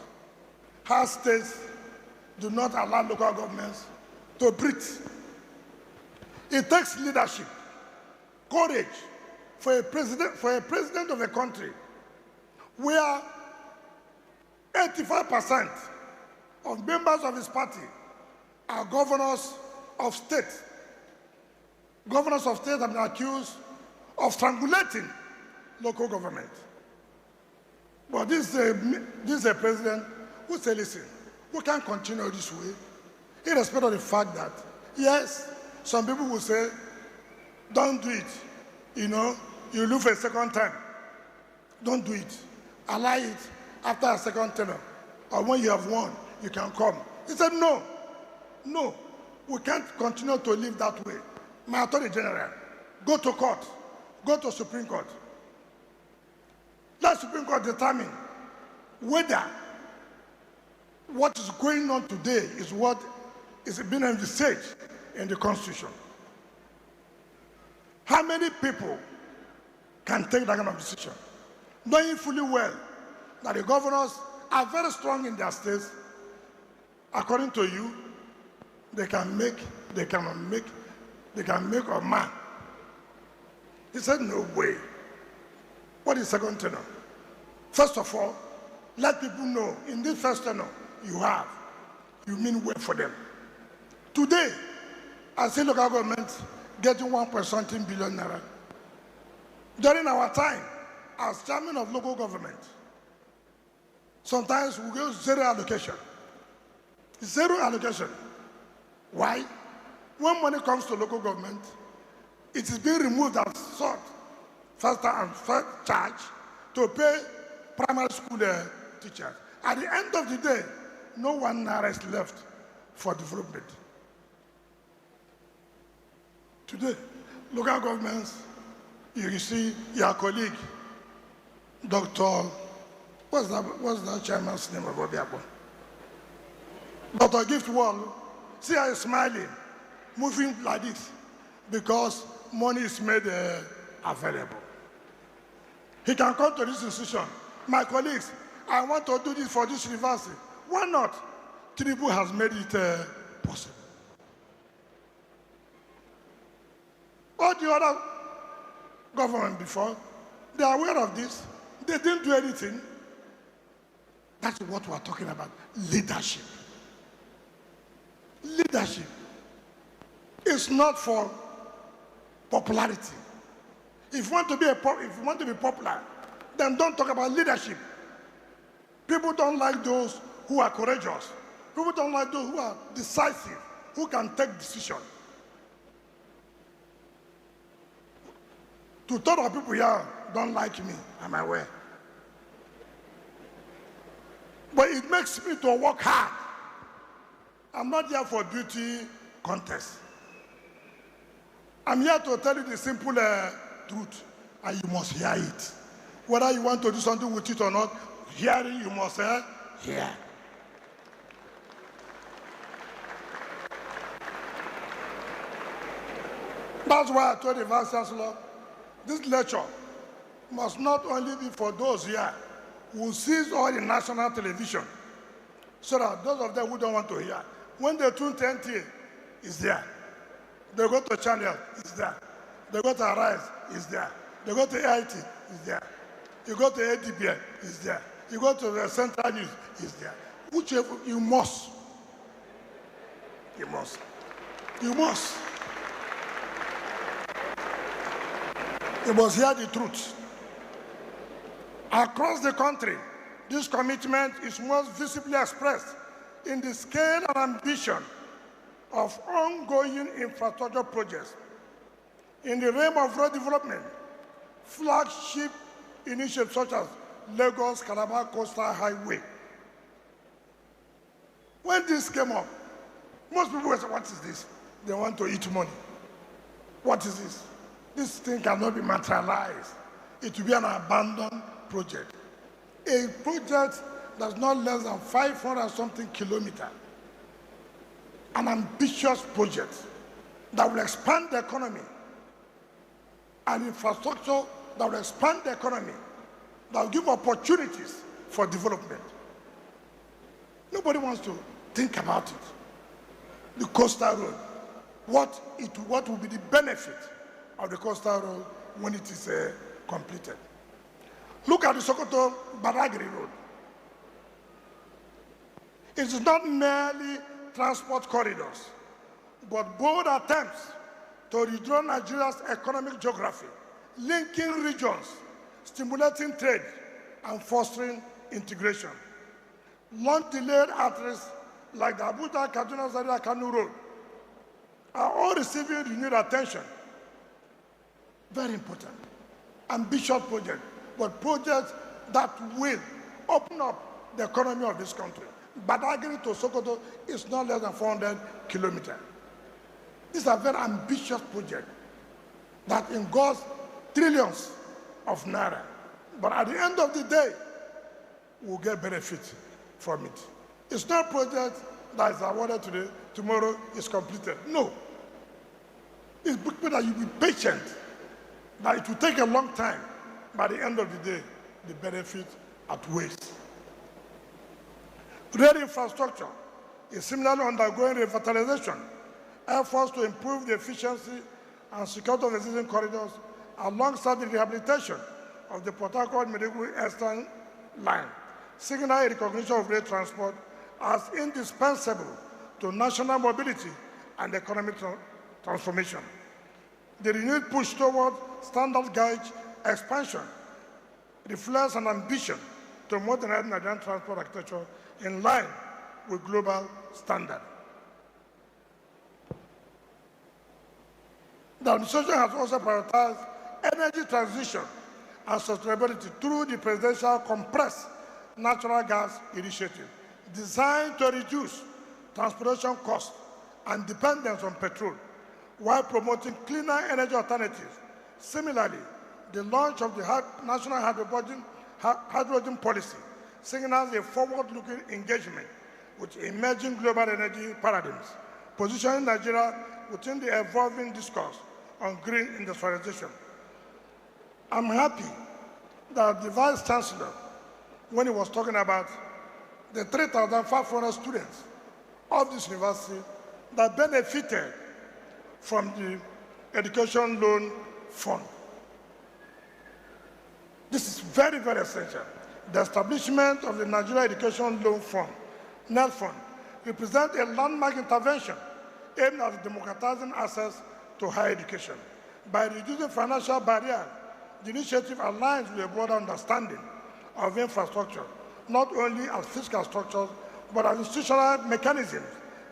How states do not allow local governments to breathe. It takes leadership, courage for a president of a country where 85% of members of his party are governors of state. Governors of state have been accused of strangulating local government. But this is a president who said, listen, we can't continue this way, irrespective of the fact that, yes, some people will say, don't do it. You know, you lose a second time. Don't do it. Allow it after a second tenure. Or when you have won, you can come. He said, no, we can't continue to live that way. My Attorney General, go to court, go to Supreme Court. Let Supreme Court determine whether what is going on today is what is being envisaged in the Constitution. How many people can take that kind of decision? Knowing fully well that the governors are very strong in their states, according to you, they can make a man. He said, no way. What is second tenure? First of all, let people know in this first tenure you mean well for them. Today, I see local governments getting 1.something billion naira. During our time, as chairman of local government, sometimes we get zero allocation. Zero allocation. Why? When money comes to local government, it is being removed as sort, first charge, to pay primary school teachers. At the end of the day, no 1 naira is left for development. Today, local governments, you see your colleague, Dr. What's that chairman's name of Obiabo? Dr. Gift Wall, see how he's smiling, moving like this, because money is made available. He can come to this institution. My colleagues, I want to do this for this university. Why not? Tinubu has made it possible. All the other government before, they are aware of this. They didn't do anything. That's what we're talking about, leadership. Leadership is not for popularity. If you want to be popular, then don't talk about leadership. People don't like those who are courageous. People don't like those who are decisive, who can take decisions. Two-thirds of people here don't like me, I'm aware. But it makes me to work hard. I'm not here for beauty contest. I'm here to tell you the simple truth, and you must hear it. Whether you want to do something with it or not, hearing you must hear. That's why I told the Vice Chancellor, this lecture must not only be for those here who sees all the national television, so that those of them who don't want to hear, when they tune to NTA, it's there. They go to Channel, it's there. They go to Arise, it's there. They go to AIT, it's there. You go to ADBN, it's there. You go to the Central News, it's there. Whichever, you must. You must. You must. You must hear the truth. Across the country, this commitment is most visibly expressed in the scale and ambition of ongoing infrastructure projects. In the realm of road development, flagship initiatives such as Lagos-Calabar Coastal Highway. When this came up, most people will say, what is this? They want to eat money. What is this? This thing cannot be materialized. It will be an abandoned project. A project that's not less than 500 something kilometers. An ambitious project that will expand the economy, an infrastructure that will expand the economy, that will give opportunities for development. Nobody wants to think about it. The coastal road, what will be the benefit of the coastal road when it is completed? Look at the Sokoto-Badagry road. It is not merely transport corridors, but bold attempts to redraw Nigeria's economic geography, linking regions, stimulating trade, and fostering integration. Long-delayed arteries like the Abuja-Kaduna-Zaria-Kano road are all receiving renewed attention. Very important. Ambitious project, but projects that will open up the economy of this country. Badagry to Sokoto is not less than 400 kilometers. These are very ambitious projects that engulf trillions of naira. But at the end of the day, we'll get benefit from it. It's not a project that is awarded today, tomorrow is completed. No. It's because that you be patient, that it will take a long time. By the end of the day, the benefit outweighs. Rail infrastructure is similarly undergoing revitalization. Efforts to improve the efficiency and security of existing corridors alongside the rehabilitation of the Port Harcourt-Maiduguri Eastern Line signal a recognition of rail transport as indispensable to national mobility and economic transformation. The renewed push toward standard gauge expansion reflects an ambition to modernize Nigerian transport architecture in line with global standards. The administration has also prioritized energy transition and sustainability through the presidential compressed natural gas initiative, designed to reduce transportation costs and dependence on petrol, while promoting cleaner energy alternatives. Similarly, the launch of the National Hydrogen Policy signals a forward-looking engagement with emerging global energy paradigms, positioning Nigeria within the evolving discourse on green industrialization. I'm happy that the Vice Chancellor, when he was talking about the 3,500 students of this university that benefited from the Education Loan Fund. This is very, very essential. The establishment of the Nigeria Education Loan Fund, NELFund, represents a landmark intervention aimed at democratizing access to higher education. By reducing financial barriers, the initiative aligns with a broader understanding of infrastructure, not only as fiscal structures, but as institutional mechanisms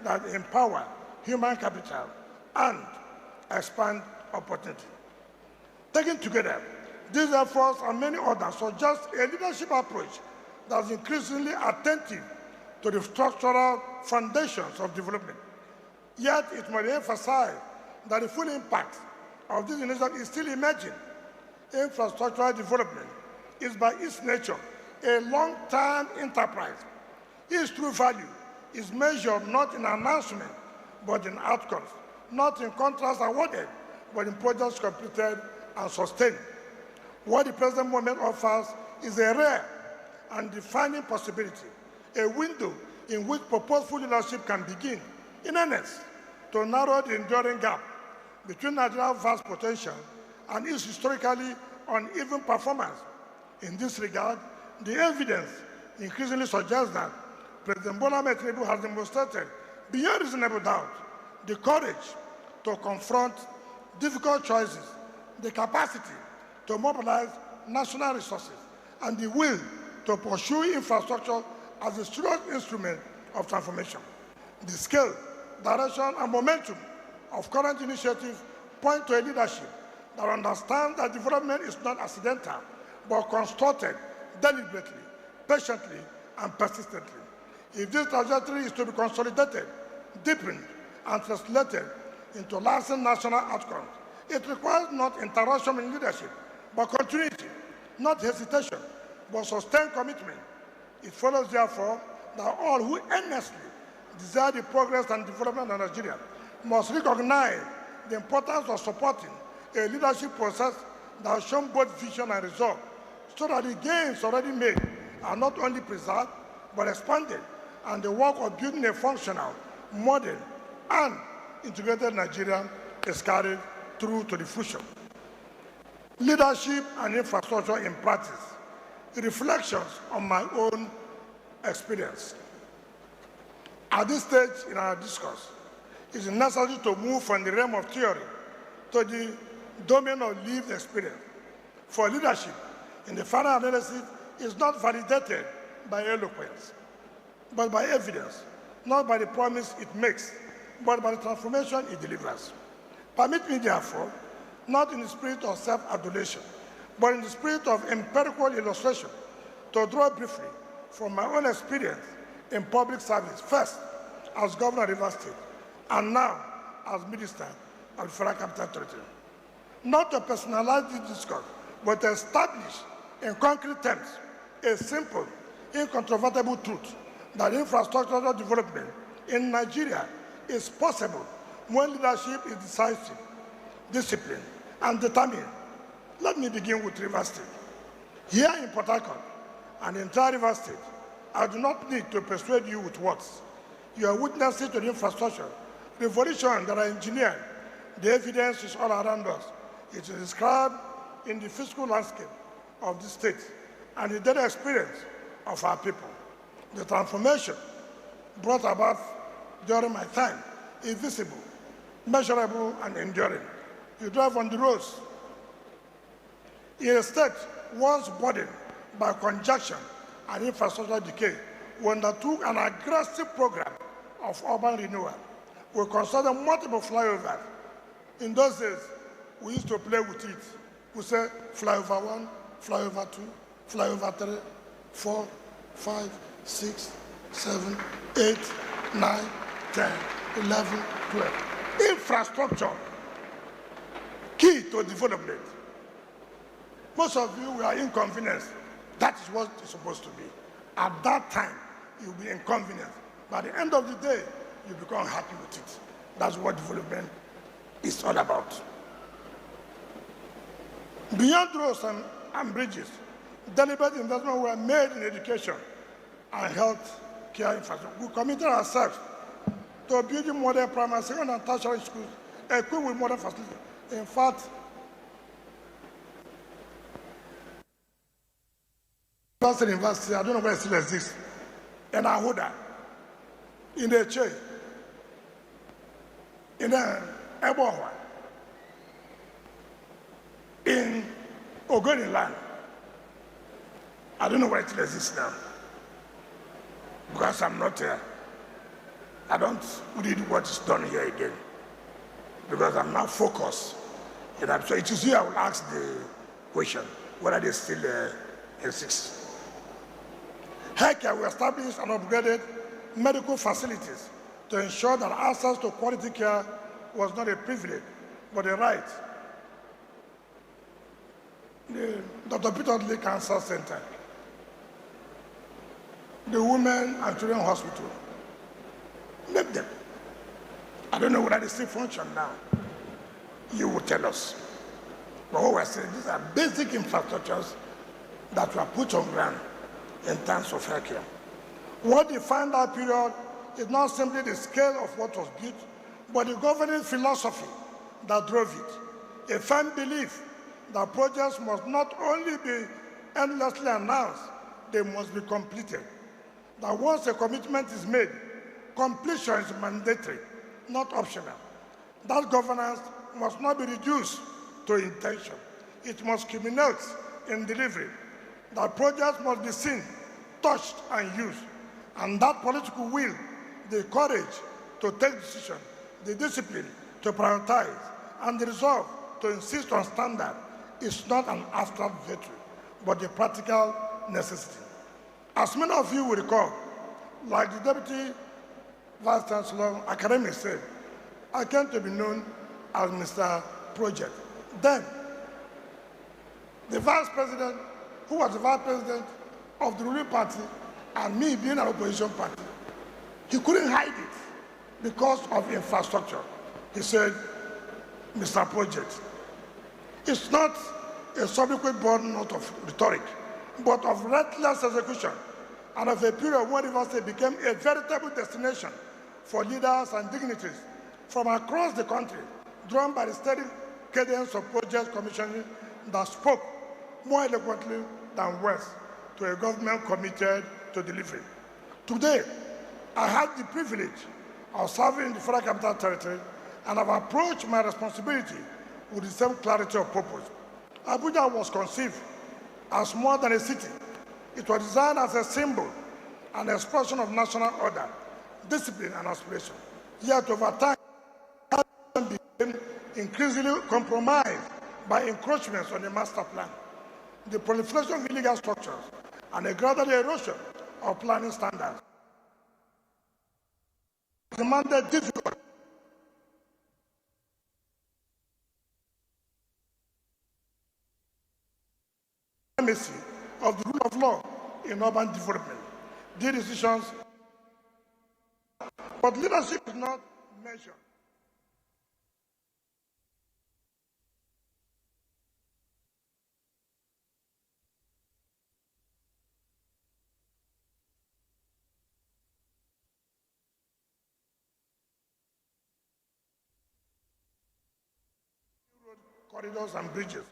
that empower human capital and expand opportunity. Taken together, these efforts and many others suggest a leadership approach that is increasingly attentive to the structural foundations of development. Yet it must be emphasized that the full impact of this initiative is still emerging. Infrastructural development is by its nature a long-term enterprise. Its true value is measured not in announcement, but in outcomes, not in contracts awarded, but in projects completed and sustained. What the present moment offers is a rare and defining possibility, a window in which purposeful leadership can begin, in earnest, to narrow the enduring gap between Nigeria's vast potential and its historically uneven performance. In this regard, the evidence increasingly suggests that President Bola Ahmed Tinubu has demonstrated, beyond reasonable doubt, the courage to confront difficult choices, the capacity to mobilize national resources, and the will to pursue infrastructure as a serious instrument of transformation. The scale, direction, and momentum of current initiatives point to a leadership that understands that development is not accidental, but constructed deliberately, patiently, and persistently. If this trajectory is to be consolidated, deepened, and translated into lasting national outcomes, it requires not interruption in leadership, but continuity, not hesitation, but sustained commitment It follows, therefore, that all who earnestly desire the progress and development of Nigeria must recognize the importance of supporting a leadership process that has shown both vision and resolve, so that the gains already made are not only preserved, but expanded, and the work of building a functional, modern, and integrated Nigeria is carried through to the future. Leadership and infrastructure in practice. Reflections on my own experience. At this stage in our discourse, it is necessary to move from the realm of theory to the domain of lived experience. For leadership, in the final analysis, is not validated by eloquence, but by evidence, not by the promise it makes, but by the transformation it delivers. Permit me, therefore, not in the spirit of self-adulation, but in the spirit of empirical illustration, to draw briefly from my own experience in public service, first as Governor of Rivers State, and now as Minister of the Federal Capital Territory. Not to personalize this discourse, but to establish in concrete terms a simple, incontrovertible truth that infrastructural development in Nigeria is possible when leadership is decisive, disciplined, and determined. Let me begin with Rivers State. Here in Port Harcourt and the entire Rivers State, I do not need to persuade you with words. You are witnesses to the infrastructure revolution that I engineered. The evidence is all around us. It is described in the physical landscape of the state and the daily experience of our people. The transformation brought about during my time is visible, measurable, and enduring. You drive on the roads in a state once burdened by congestion and infrastructure decay, we undertook an aggressive program of urban renewal. We constructed multiple flyovers. In those days, we used to play with it. We say flyover 1, flyover 2, flyover 3, 4, 5, 6, 7, 8, 9, 10, 11, 12. Infrastructure, key to development. Most of you were inconvenienced. That is what it's supposed to be. At that time, you'll be inconvenienced. By the end of the day, you become happy with it. That's what development is all about. Beyond roads and bridges, deliberate investments were made in education and health care infrastructure. We committed ourselves to building modern primary, secondary, and tertiary schools equipped with modern facilities. In fact, University, I don't know where it still exists, in Ahuda, in the Che, in Ebohwa, in Ogoni land. I don't know where it still exists now, because I'm not here. I don't read what is done here again, because I'm now focused. So it is here I will ask the question, whether they still exist. Healthcare, we established and upgraded medical facilities to ensure that access to quality care was not a privilege, but a right. The Dr. Peter Lee Cancer Center, the Women and Children Hospital, make them. I don't know whether they still function now. You will tell us. But what we're saying, these are basic infrastructures that were put on ground in terms of healthcare. What defined that period is not simply the scale of what was built, but the governing philosophy that drove it. A firm belief that projects must not only be endlessly announced, they must be completed. That once a commitment is made, completion is mandatory, not optional. That governance must not be reduced to intention. It must culminate in delivery. That projects must be seen, touched, and used. And that political will, the courage to take decision, the discipline to prioritize, and the resolve to insist on standard is not an abstract virtue, but a practical necessity. As many of you will recall, like the Deputy Vice Chancellor academic said, I came to be known as Mr. Project. Then, the Vice President, who was the Vice President of the ruling party, and me being an opposition party, he couldn't hide it because of infrastructure. He said, Mr. Project, it's not a subsequent burden not of rhetoric, but of relentless execution, and of a period when River State became a veritable destination for leaders and dignitaries from across the country, drawn by the steady cadence of projects commissioning that spoke more eloquently than words to a government committed to delivery. Today, I have the privilege of serving in the Federal Capital Territory and have approached my responsibility with the same clarity of purpose. Abuja was conceived as more than a city. It was designed as a symbol and expression of national order, discipline, and aspiration. Yet over time, it became increasingly compromised by encroachments on the master plan, the proliferation of illegal structures, and a gradual erosion of planning standards. Demanded difficult of the rule of law in urban development. These decisions, but leadership is not measured. Corridors and bridges.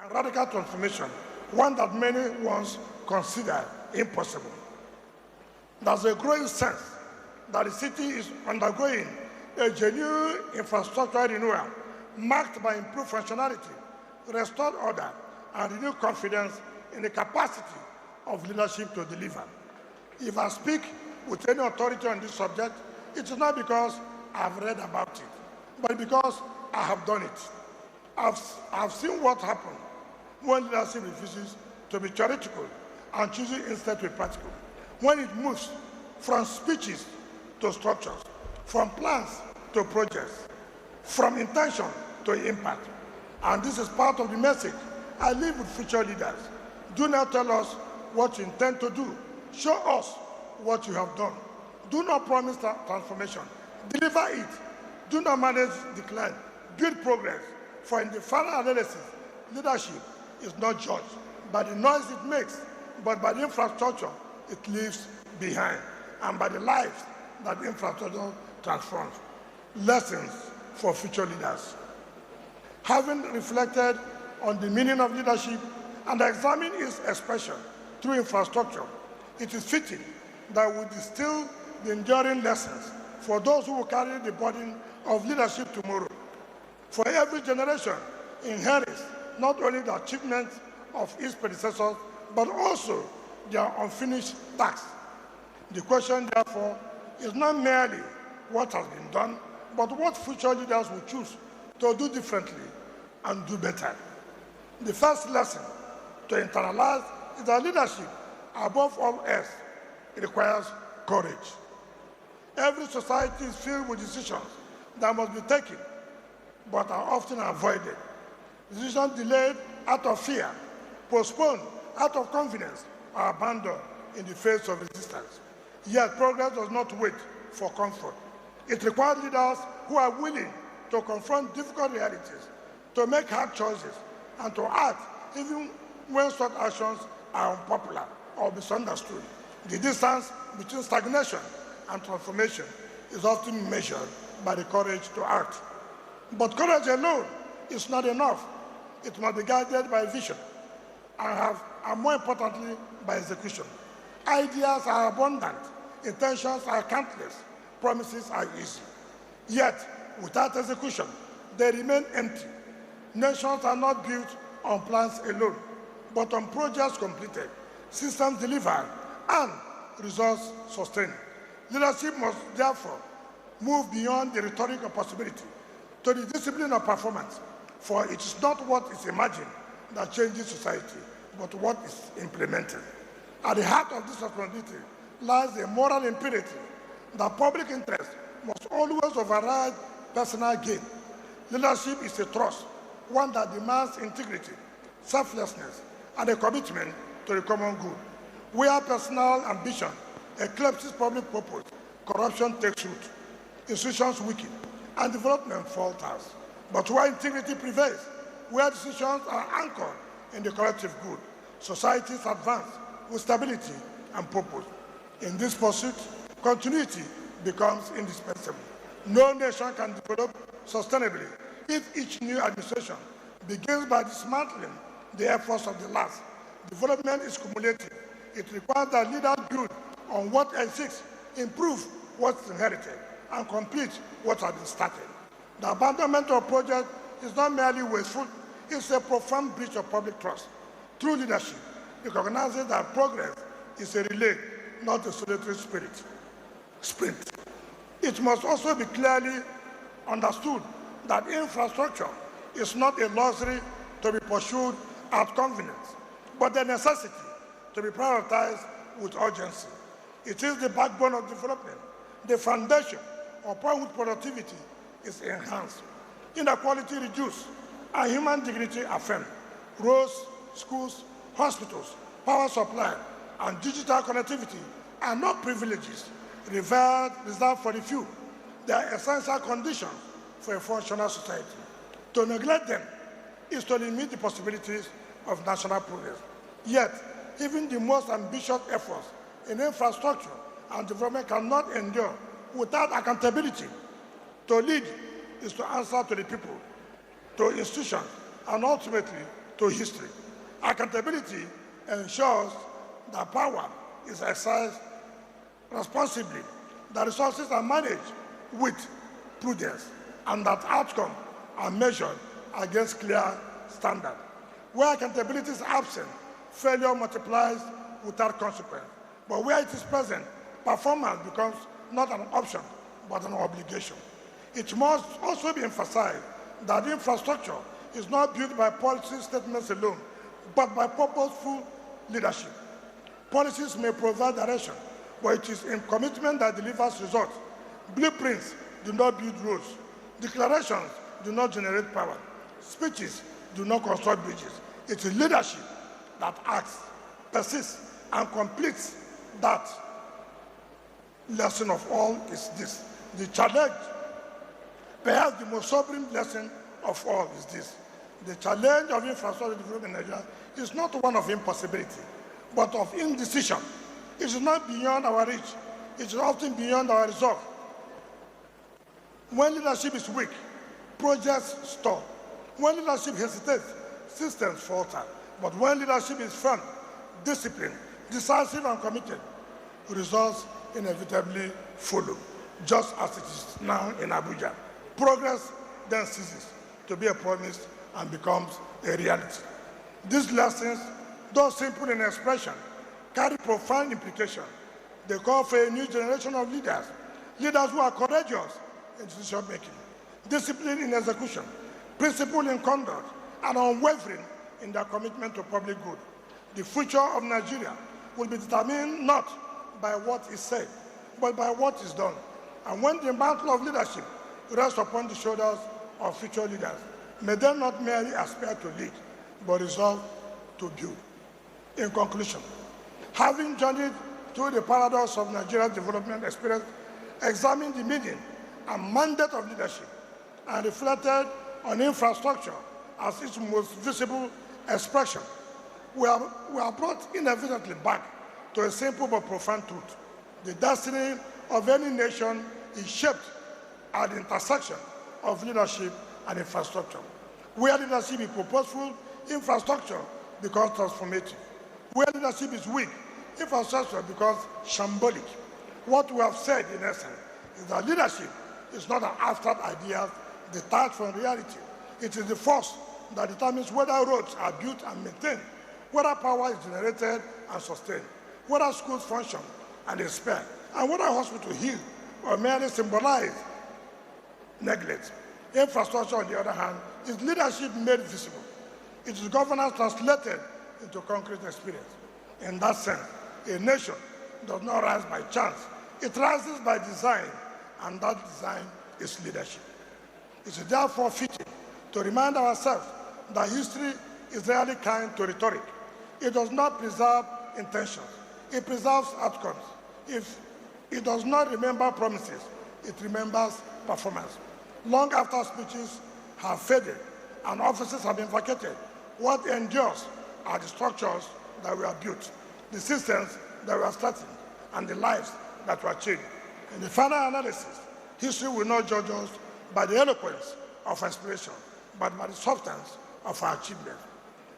And radical transformation, one that many once considered impossible. There's a growing sense that the city is undergoing a genuine infrastructural renewal marked by improved functionality, restored order, and renewed confidence in the capacity of leadership to deliver. If I speak with any authority on this subject, it is not because I've read about it, but because I have done it. I've seen what happens when leadership refuses to be theoretical and chooses instead to be practical. When it moves from speeches to structures, from plans to projects, from intention to impact. And this is part of the message I leave with future leaders. Do not tell us what you intend to do. Show us what you have done. Do not promise transformation. Deliver it. Do not manage decline. Build progress. For in the final analysis, leadership is not judged by the noise it makes, but by the infrastructure it leaves behind, and by the lives that the infrastructure transforms. Lessons for future leaders. Having reflected on the meaning of leadership and examined its expression through infrastructure, it is fitting that we distill the enduring lessons for those who will carry the burden of leadership tomorrow. For every generation inherits not only the achievements of its predecessors, but also their unfinished tasks. The question, therefore, is not merely what has been done, but what future leaders will choose to do differently and do better. The first lesson to internalize is that leadership, above all else, requires courage. Every society is filled with decisions that must be taken, but are often avoided. Decisions delayed out of fear, postponed out of confidence, or abandoned in the face of resistance. Yet progress does not wait for comfort. It requires leaders who are willing to confront difficult realities, to make hard choices, and to act even when such actions are unpopular or misunderstood. The distance between stagnation and transformation is often measured by the courage to act. But courage alone is not enough. It must be guided by vision and more importantly, by execution. Ideas are abundant, intentions are countless, promises are easy. Yet, without execution, they remain empty. Nations are not built on plans alone, but on projects completed, systems delivered, and results sustained. Leadership must therefore move beyond the rhetoric of possibility to the discipline of performance, for it is not what is imagined that changes society, but what is implemented. At the heart of this responsibility lies a moral imperative that public interest must always override personal gain. Leadership is a trust, one that demands integrity, selflessness, and a commitment to the common good. Where personal ambition eclipses public purpose, corruption takes root, institutions weaken, and development falters. But where integrity prevails, where decisions are anchored in the collective good, societies advance with stability and purpose. In this pursuit, continuity becomes indispensable. No nation can develop sustainably if each new administration begins by dismantling the efforts of the last. Development is cumulative. It requires that leaders build on what exists, improve what's inherited, and complete what has been started. The abandonment of projects is not merely wasteful, it's a profound breach of public trust. True leadership recognizes that progress is a relay, not a solitary sprint. It must also be clearly understood that infrastructure is not a luxury to be pursued at convenience, but a necessity to be prioritized with urgency. It is the backbone of development, the foundation upon which productivity is enhanced, inequality reduced, and human dignity affirmed. Roads, schools, hospitals, power supply, and digital connectivity are not privileges reserved for the few. They are essential conditions for a functional society. To neglect them is to limit the possibilities of national progress. Yet, even the most ambitious efforts in infrastructure and development cannot endure without accountability. To lead is to answer to the people, to institutions, and ultimately to history. Accountability ensures that power is exercised responsibly, that resources are managed with prudence, and that outcomes are measured against clear standards. Where accountability is absent, failure multiplies without consequence. But where it is present, performance becomes not an option, but an obligation. It must also be emphasized that infrastructure is not built by policy statements alone, but by purposeful leadership. Policies may provide direction, but it is in commitment that delivers results. Blueprints do not build roads. Declarations do not generate power. Speeches do not construct bridges. It is leadership that acts, persists, and completes. That lesson of all is this. The challenge, perhaps the most sobering lesson of all is this. The challenge of infrastructure development in Nigeria is not one of impossibility, but of indecision. It is not beyond our reach. It is often beyond our resolve. When leadership is weak, projects stall. When leadership hesitates, systems falter. But when leadership is firm, disciplined, decisive, and committed, results inevitably follow, just as it is now in Abuja. Progress then ceases to be a promise and becomes a reality. These lessons, though simple in expression, carry profound implications. They call for a new generation of leaders, leaders who are courageous in decision-making, disciplined in execution, principled in conduct, and unwavering in their commitment to public good. The future of Nigeria will be determined not by what is said, but by what is done. And when the mantle of leadership rests upon the shoulders of future leaders, may they not merely aspire to lead, but resolve to build. In conclusion, having journeyed through the paradox of Nigeria's development experience, examined the meaning and mandate of leadership, and reflected on infrastructure as its most visible expression, we are brought inevitably back to a simple but profound truth. The destiny of any nation is shaped at the intersection of leadership and infrastructure. Where leadership is purposeful, infrastructure becomes transformative. Where leadership is weak, infrastructure becomes shambolic. What we have said, in essence, is that leadership is not an abstract idea detached from reality. It is the force that determines whether roads are built and maintained, whether power is generated and sustained, whether schools function and expand, And whether a hospital heal or merely symbolize neglect. Infrastructure, on the other hand, is leadership made visible. It is governance translated into concrete experience. In that sense, a nation does not rise by chance. It rises by design, and that design is leadership. It is therefore fitting to remind ourselves that history is rarely kind to rhetoric. It does not preserve intentions. It preserves outcomes. If it does not remember promises, it remembers performance. Long after speeches have faded and offices have been vacated, what endures are the structures that were built, the systems that were started, and the lives that were changed. In the final analysis, history will not judge us by the eloquence of aspiration, but by the substance of our achievement.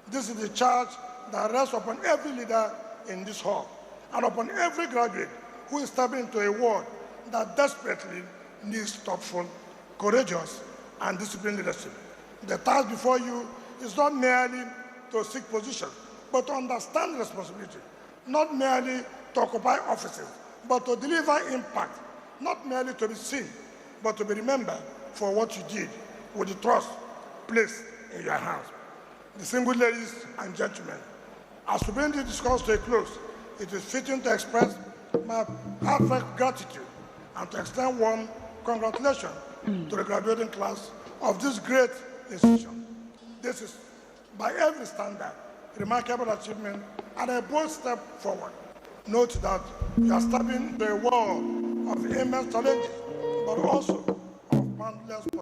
This is the charge that rests upon every leader in this hall and upon every graduate who is stepping into a world that desperately needs thoughtful, courageous, and disciplined leadership. The task before you is not merely to seek position, but to understand responsibility, not merely to occupy offices, but to deliver impact, not merely to be seen, but to be remembered for what you did with the trust placed in your hands. Distinguished ladies and gentlemen, as we bring this discourse to a close, it is fitting to express my heartfelt gratitude and to extend warm congratulations to the graduating class of this great institution. This is, by every standard, a remarkable achievement and a bold step forward. Note that you are stepping into a world of immense challenges, but also of boundless potential.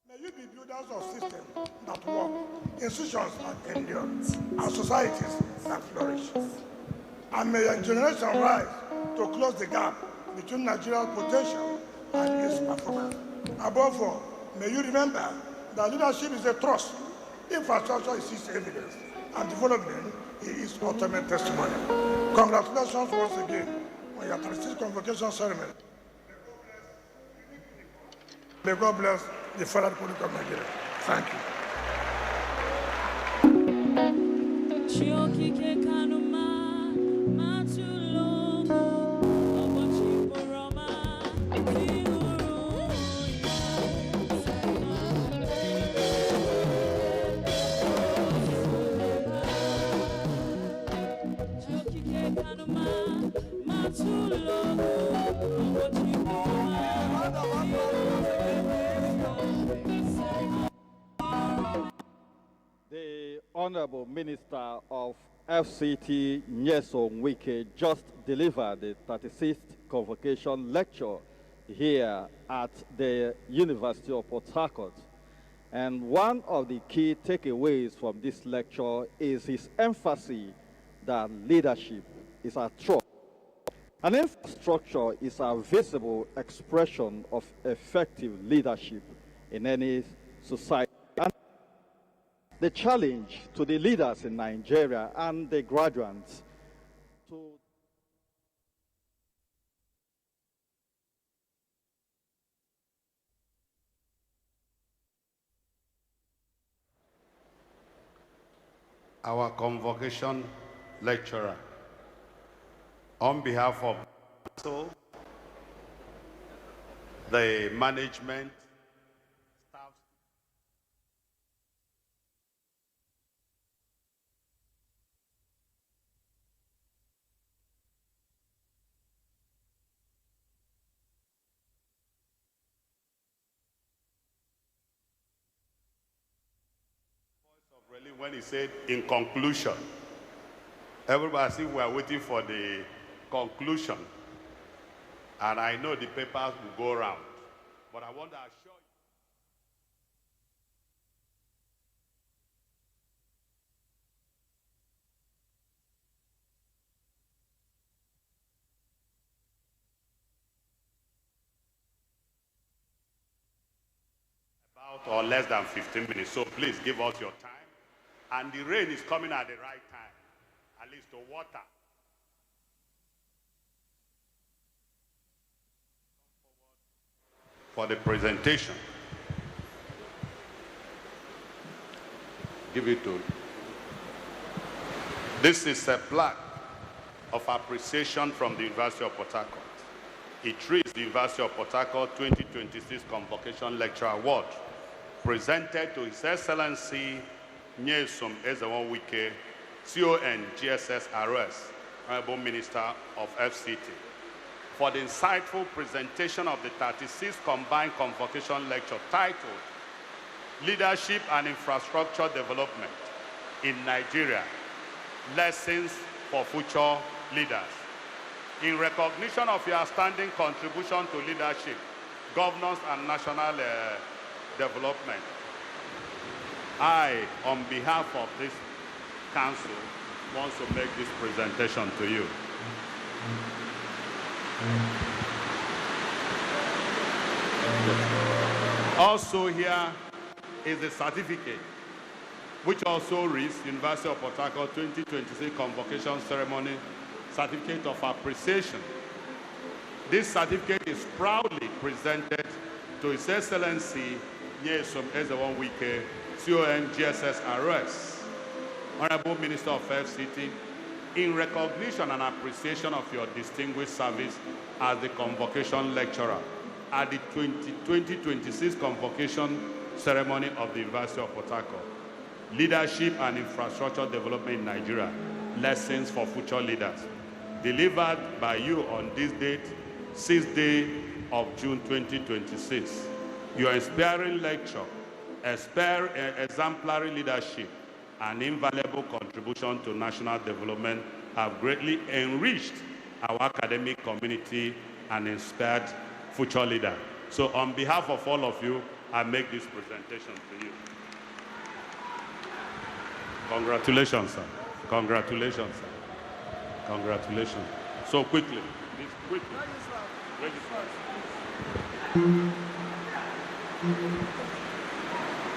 May you be builders of systems that work, institutions that endure, and societies that flourish. And may your generation rise to close the gap between Nigeria's potential and its performance. Above all, may you remember that leadership is a trust, infrastructure is its evidence, and development is its ultimate testimony. Congratulations once again on your 36th convocation ceremony. May God bless the Federal Republic of Nigeria. Thank you. The Honorable Minister of FCT, Nyesom Wike, just delivered the 36th Convocation lecture here at the University of Port Harcourt. And one of the key takeaways from this lecture is his emphasis that leadership is a trust. An infrastructure is a visible expression of effective leadership in any society. And the challenge to the leaders in Nigeria and the graduates to our convocation lecturer, on behalf of the management, staff, really when he said in conclusion, everybody see we are waiting for the conclusion, and I know the papers will go around, but I want to assure you about or less than 15 minutes, so please give us your time And the rain is coming at the right time, at least to water. For the presentation. Give it to. This is a plaque of appreciation from the University of Port Harcourt. It reads the University of Port Harcourt 2026 Convocation Lecture Award, presented to His Excellency Nyesom Wike, CON GSS RS, Honorable Minister of FCT, for the insightful presentation of the 36th Combined Convocation Lecture titled Leadership and Infrastructure Development in Nigeria, Lessons for Future Leaders. In recognition of your outstanding contribution to leadership, governance, and national development, I, on behalf of this council, want to make this presentation to you. Also here is the certificate, which also reads University of Port Harcourt 2026 Convocation Ceremony Certificate of Appreciation. This certificate is proudly presented to His Excellency Nyesom Wike, CON GSS RS, Honorable Minister of FCT, in recognition and appreciation of your distinguished service as the Convocation Lecturer at the 2026 Convocation Ceremony of the University of Port Harcourt. Leadership and Infrastructure Development in Nigeria, Lessons for Future Leaders. Delivered by you on this date, 6th day of June 2026. Your inspiring lecture, exemplary leadership, and invaluable contribution to national development have greatly enriched our academic community and inspired future leaders. So on behalf of all of you, I make this presentation to you. Congratulations, sir. Congratulations, sir. Congratulations. So quickly, please, quickly. Register.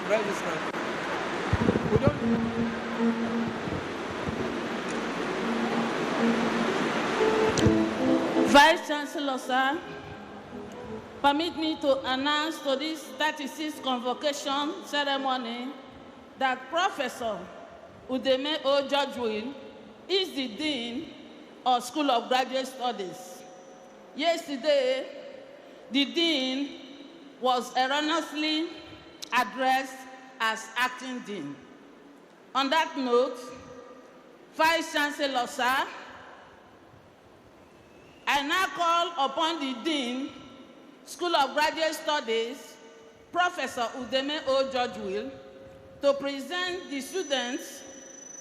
Register. We don't. Vice Chancellor, sir, permit me to announce to this 36th Convocation ceremony that Professor Udeme O. George is the Dean of School of Graduate Studies. Yesterday, the Dean was erroneously addressed as Acting Dean. On that note, Vice Chancellor, sir, I now call upon the Dean, School of Graduate Studies, Professor Udeme O. George to present the students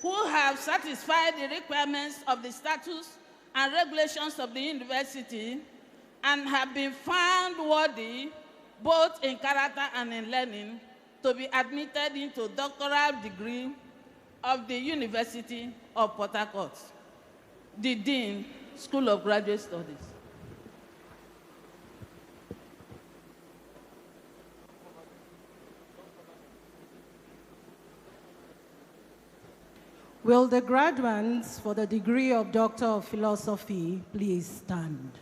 who have satisfied the requirements of the statutes and regulations of the university and have been found worthy, both in character and in learning, to be admitted into doctoral degree of the University of Port Harcourt. The Dean, School of Graduate Studies. Will the graduates for the degree of Doctor of Philosophy please stand?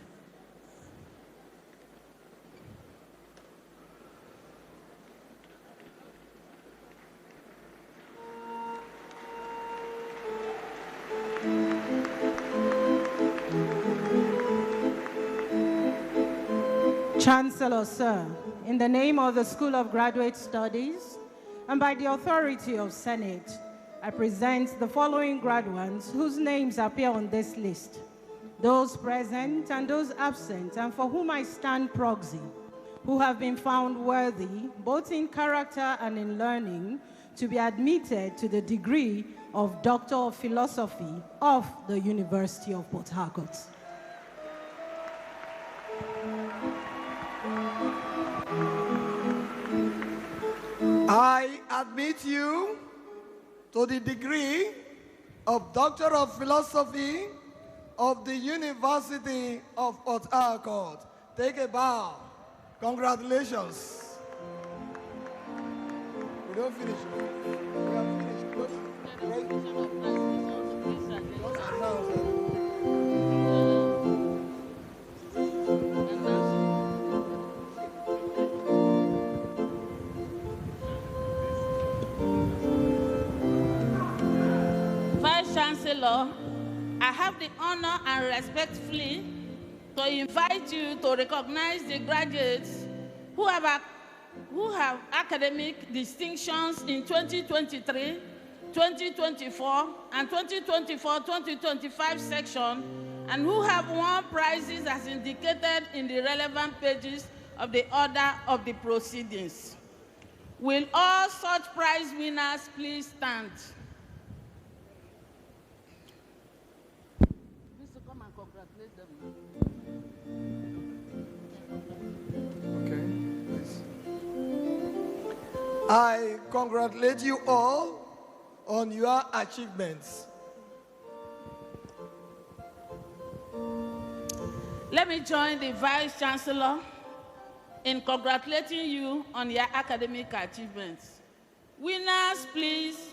Chancellor, sir, in the name of the School of Graduate Studies and by the authority of Senate, I present the following graduates whose names appear on this list. Those present and those absent, and for whom I stand proxy, who have been found worthy, both in character and in learning, to be admitted to the degree of Doctor of Philosophy of the University of Port Harcourt. I admit you to the degree of Doctor of Philosophy of the University of Port Harcourt. Take a bow. Congratulations. We don't finish. We have finished. Vice Chancellor, I have the honor and respectfully to invite you to recognize the graduates who have academic distinctions in 2023, 2024, and 2024-2025 section, and who have won prizes as indicated in the relevant pages of the order of the proceedings. Will all such prize winners please stand? Please come and congratulate them. Okay, please. I congratulate you all on your achievements. Let me join the Vice Chancellor in congratulating you on your academic achievements. Winners, please,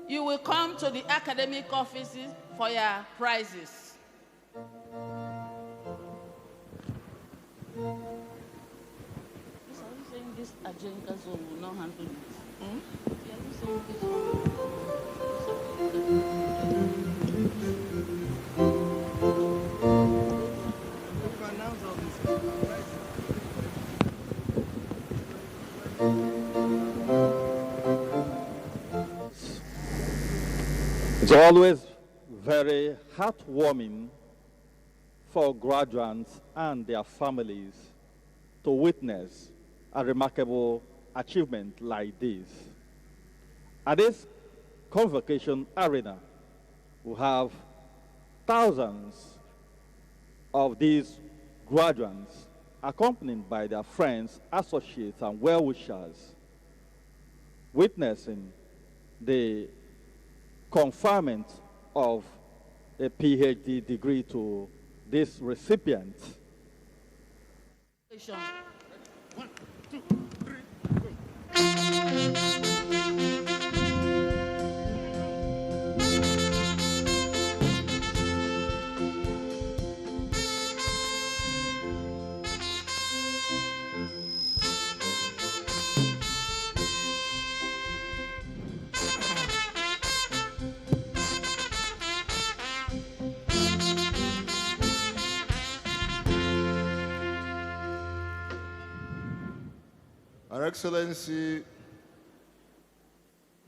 you will come to the academic offices for your prizes. Are you saying this agenda zone will not handle it? Are you saying this It's always very heartwarming for graduates and their families to witness a remarkable achievement like this. At this Convocation arena, we have thousands of these graduates accompanied by their friends, associates, and well-wishers, witnessing the conferment of a PhD degree to this recipient. One, two, three, Her Excellency,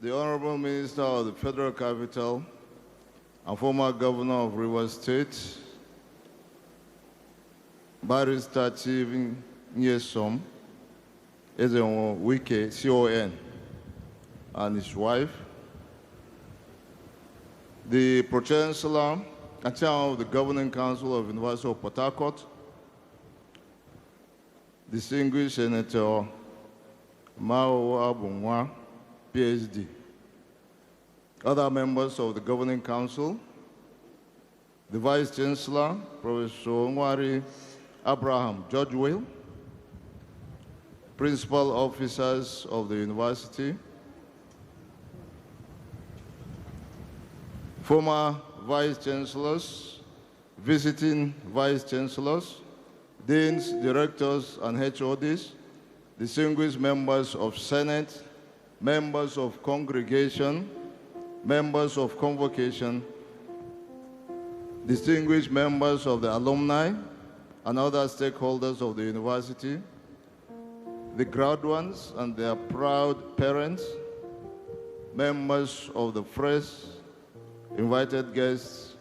the Honorable Minister of the Federal Capital and former Governor of Rivers State, Barrister Chief Nyesom, Wike, CON, and his wife, the Pro-Chancellor and Chairman of the Governing Council of University of Port Harcourt, distinguished Senator Mao Abunwa, PhD, other members of the Governing Council, the Vice Chancellor, Professor Nwari Abraham Georgewell, principal officers of the university, former Vice Chancellors, visiting Vice Chancellors, deans, directors, and HODs, distinguished members of Senate, members of Congregation, members of Convocation, distinguished members of the alumni and other stakeholders of the university, the graduates and their proud parents, members of the press, invited guests,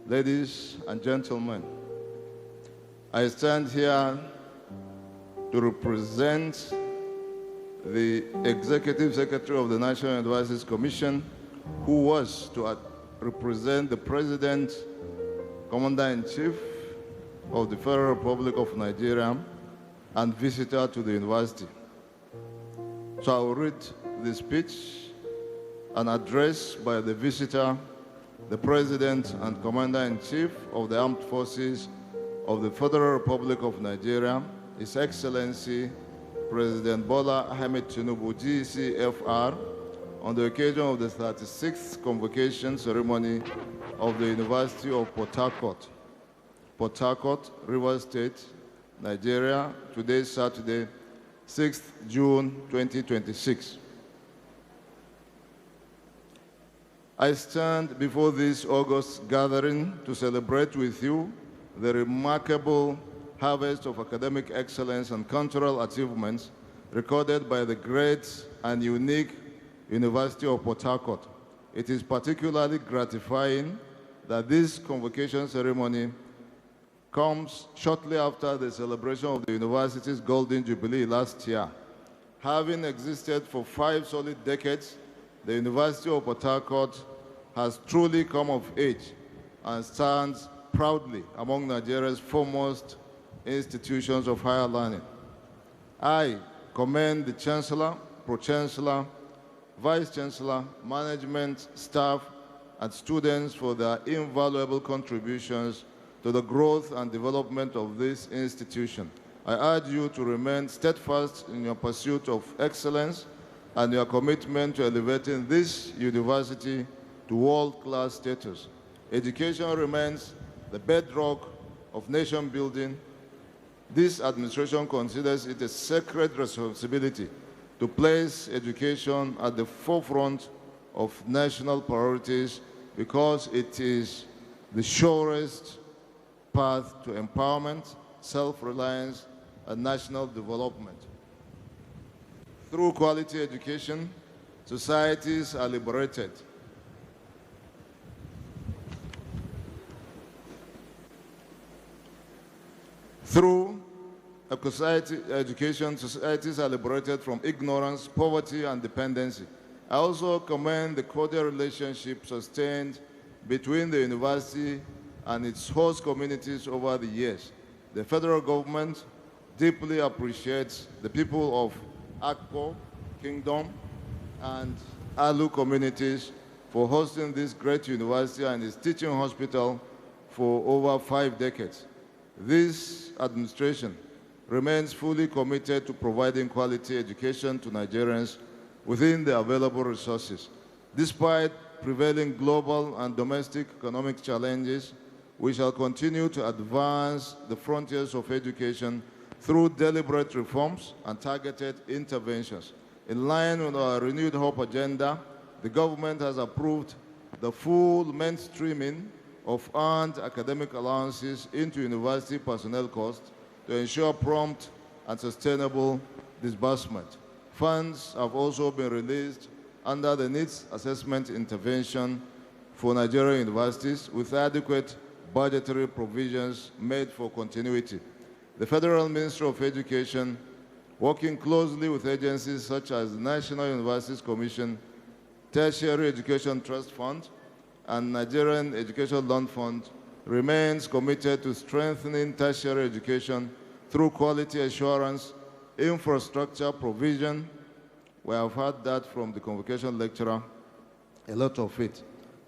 ladies and gentlemen. I stand here to represent the Executive Secretary of the National Universities Commission, who was to represent the President, Commander-in-Chief of the Federal Republic of Nigeria, and visitor to the university. So I will read the speech and address by the visitor, the President and Commander-in-Chief of the Armed Forces of the Federal Republic of Nigeria, His Excellency President Bola Ahmed Tinubu, GCFR, on the occasion of the 36th convocation ceremony of the University of Port Harcourt, Rivers State, Nigeria, today, Saturday, 6th June 2026. I stand before this August gathering to celebrate with you the remarkable harvest of academic excellence and cultural achievements recorded by the great and unique University of Port Harcourt. It is particularly gratifying that this convocation ceremony comes shortly after the celebration of the university's Golden Jubilee last year. Having existed for 5 solid decades, the University of Port Harcourt has truly come of age and stands proudly among Nigeria's foremost institutions of higher learning. I commend the Chancellor, Pro-Chancellor, Vice-Chancellor, management, staff, and students for their invaluable contributions to the growth and development of this institution. I urge you to remain steadfast in your pursuit of excellence and your commitment to elevating this university to world-class status. Education remains the bedrock of nation building. This administration considers it a sacred responsibility to place education at the forefront of national priorities because it is the surest path to empowerment, self-reliance, and national development. Through quality education, societies are liberated. Through education, societies are liberated from ignorance, poverty, and dependency. I also commend the cordial relationship sustained between the university and its host communities over the years. The federal government deeply appreciates the people of Harcourt, Kingdom, and Alu communities for hosting this great university and its teaching hospital for over 5 decades. This administration remains fully committed to providing quality education to Nigerians within the available resources. Despite prevailing global and domestic economic challenges, we shall continue to advance the frontiers of education through deliberate reforms and targeted interventions. In line with our renewed hope agenda, the government has approved the full mainstreaming of earned academic allowances into university personnel costs to ensure prompt and sustainable disbursement. Funds have also been released under the Needs Assessment Intervention for Nigerian universities with adequate budgetary provisions made for continuity. The Federal Ministry of Education, working closely with agencies such as the National Universities Commission, Tertiary Education Trust Fund, and Nigerian Education Loan Fund, remains committed to strengthening tertiary education through quality assurance, infrastructure provision. We have heard that from the convocation lecturer, a lot of it.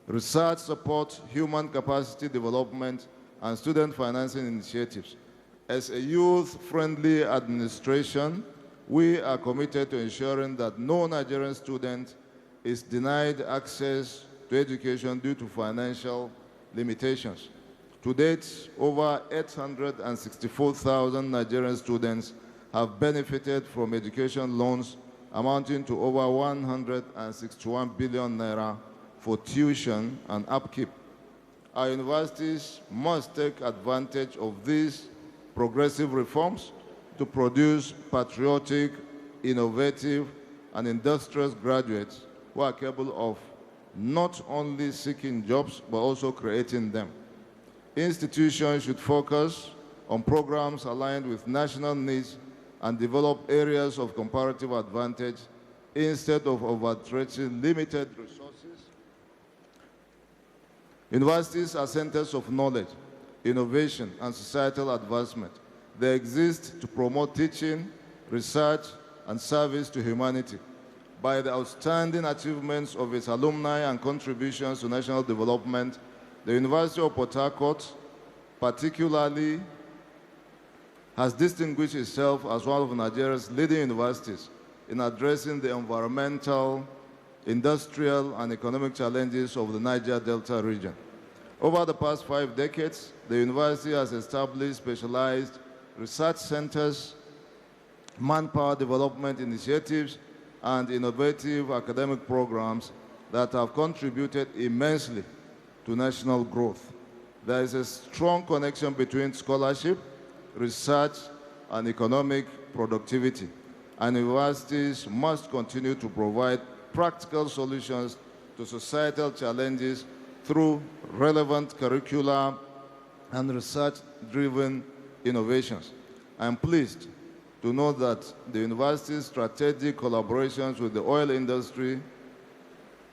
Research support, human capacity development, and student financing initiatives. As a youth-friendly administration, we are committed to ensuring that no Nigerian student is denied access to education due to financial limitations. To date, over 864,000 Nigerian students have benefited from education loans amounting to over 161 billion naira for tuition and upkeep. Our universities must take advantage of these progressive reforms to produce patriotic, innovative, and industrious graduates who are capable of not only seeking jobs, but also creating them. Institutions should focus on programs aligned with national needs and develop areas of comparative advantage instead of overstretching limited resources. Universities are centers of knowledge, innovation, and societal advancement. They exist to promote teaching, research, and service to humanity. By the outstanding achievements of its alumni and contributions to national development, the University of Port Harcourt particularly has distinguished itself as one of Nigeria's leading universities in addressing the environmental, industrial, and economic challenges of the Niger Delta region. Over the past 5 decades, the university has established specialized research centers, manpower development initiatives, and innovative academic programs that have contributed immensely to national growth. There is a strong connection between scholarship, research, and economic productivity, and universities must continue to provide practical solutions to societal challenges through relevant curricula and research-driven innovations. I am pleased to note that the university's strategic collaborations with the oil industry,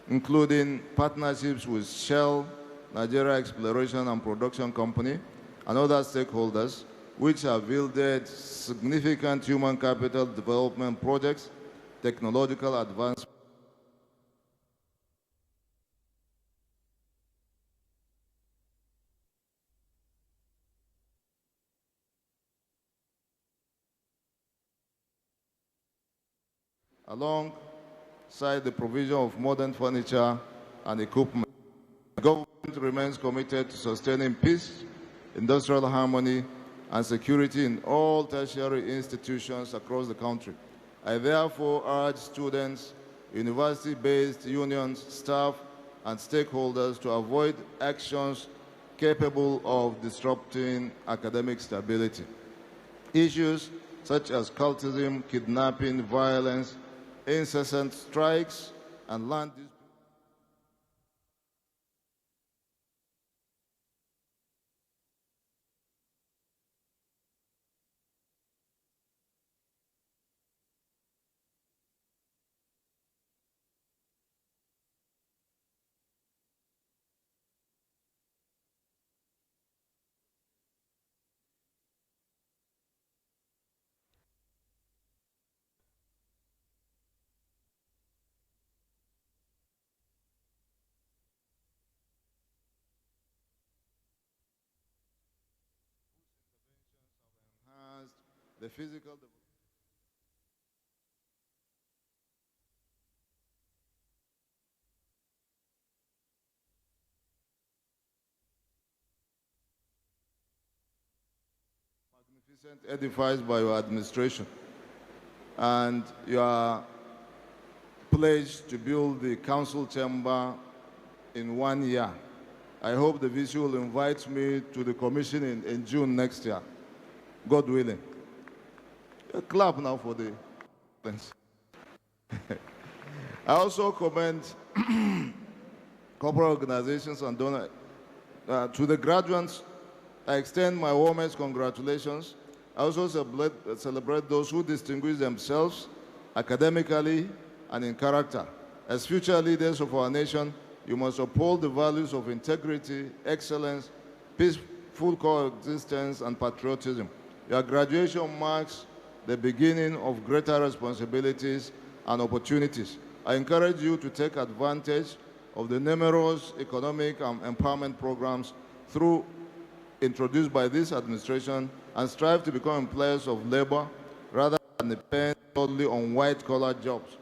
including partnerships with Shell, Nigeria Exploration and Production Company, and other stakeholders, which have yielded significant human capital development projects, technological advancements, alongside the provision of modern furniture and equipment. The government remains committed to sustaining peace, industrial harmony, and security in all tertiary institutions across the country. I therefore urge students, university-based unions, staff, and stakeholders to avoid actions capable of disrupting academic stability. Issues such as cultism, kidnapping, violence, incessant strikes, and land disputes enhanced the physical development. Magnificent edifice by your administration, and you are pledged to build the council chamber in 1 year. I hope the VC will invite me to the commission in June next year, God willing. A clap now for the thanks. I also commend corporate organizations and donors. To the graduates, I extend my warmest congratulations. I also celebrate those who distinguish themselves academically and in character. As future leaders of our nation, you must uphold the values of integrity, excellence, peaceful coexistence, and patriotism. Your graduation marks the beginning of greater responsibilities and opportunities. I encourage you to take advantage of the numerous economic and empowerment programs introduced by this administration and strive to become employers of labor rather than depend solely on white-collar jobs.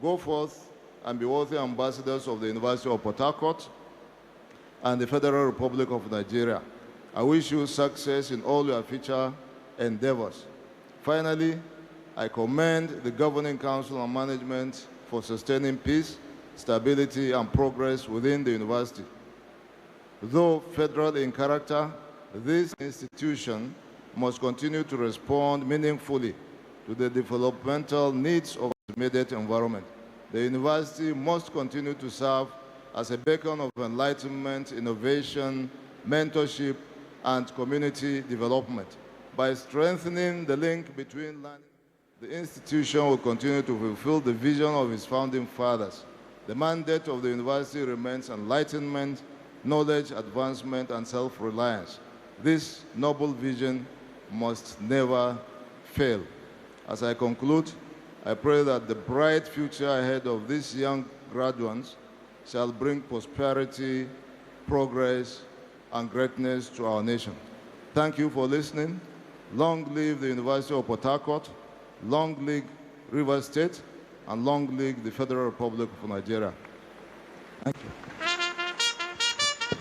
Go forth and be worthy ambassadors of the University of Port Harcourt and the Federal Republic of Nigeria. I wish you success in all your future endeavors. Finally, I commend the Governing Council and management for sustaining peace, stability, and progress within the university. Though federal in character, this institution must continue to respond meaningfully to the developmental needs of its immediate environment. The university must continue to serve as a beacon of enlightenment, innovation, mentorship, and community development. By strengthening the link between learning, the institution will continue to fulfill the vision of its founding fathers. The mandate of the university remains enlightenment, knowledge advancement, and self-reliance. This noble vision must never fail. As I conclude, I pray that the bright future ahead of these young graduates shall bring prosperity, progress, and greatness to our nation. Thank you for listening. Long live the University of Port Harcourt, long live Rivers State, and long live the Federal Republic of Nigeria. Thank you.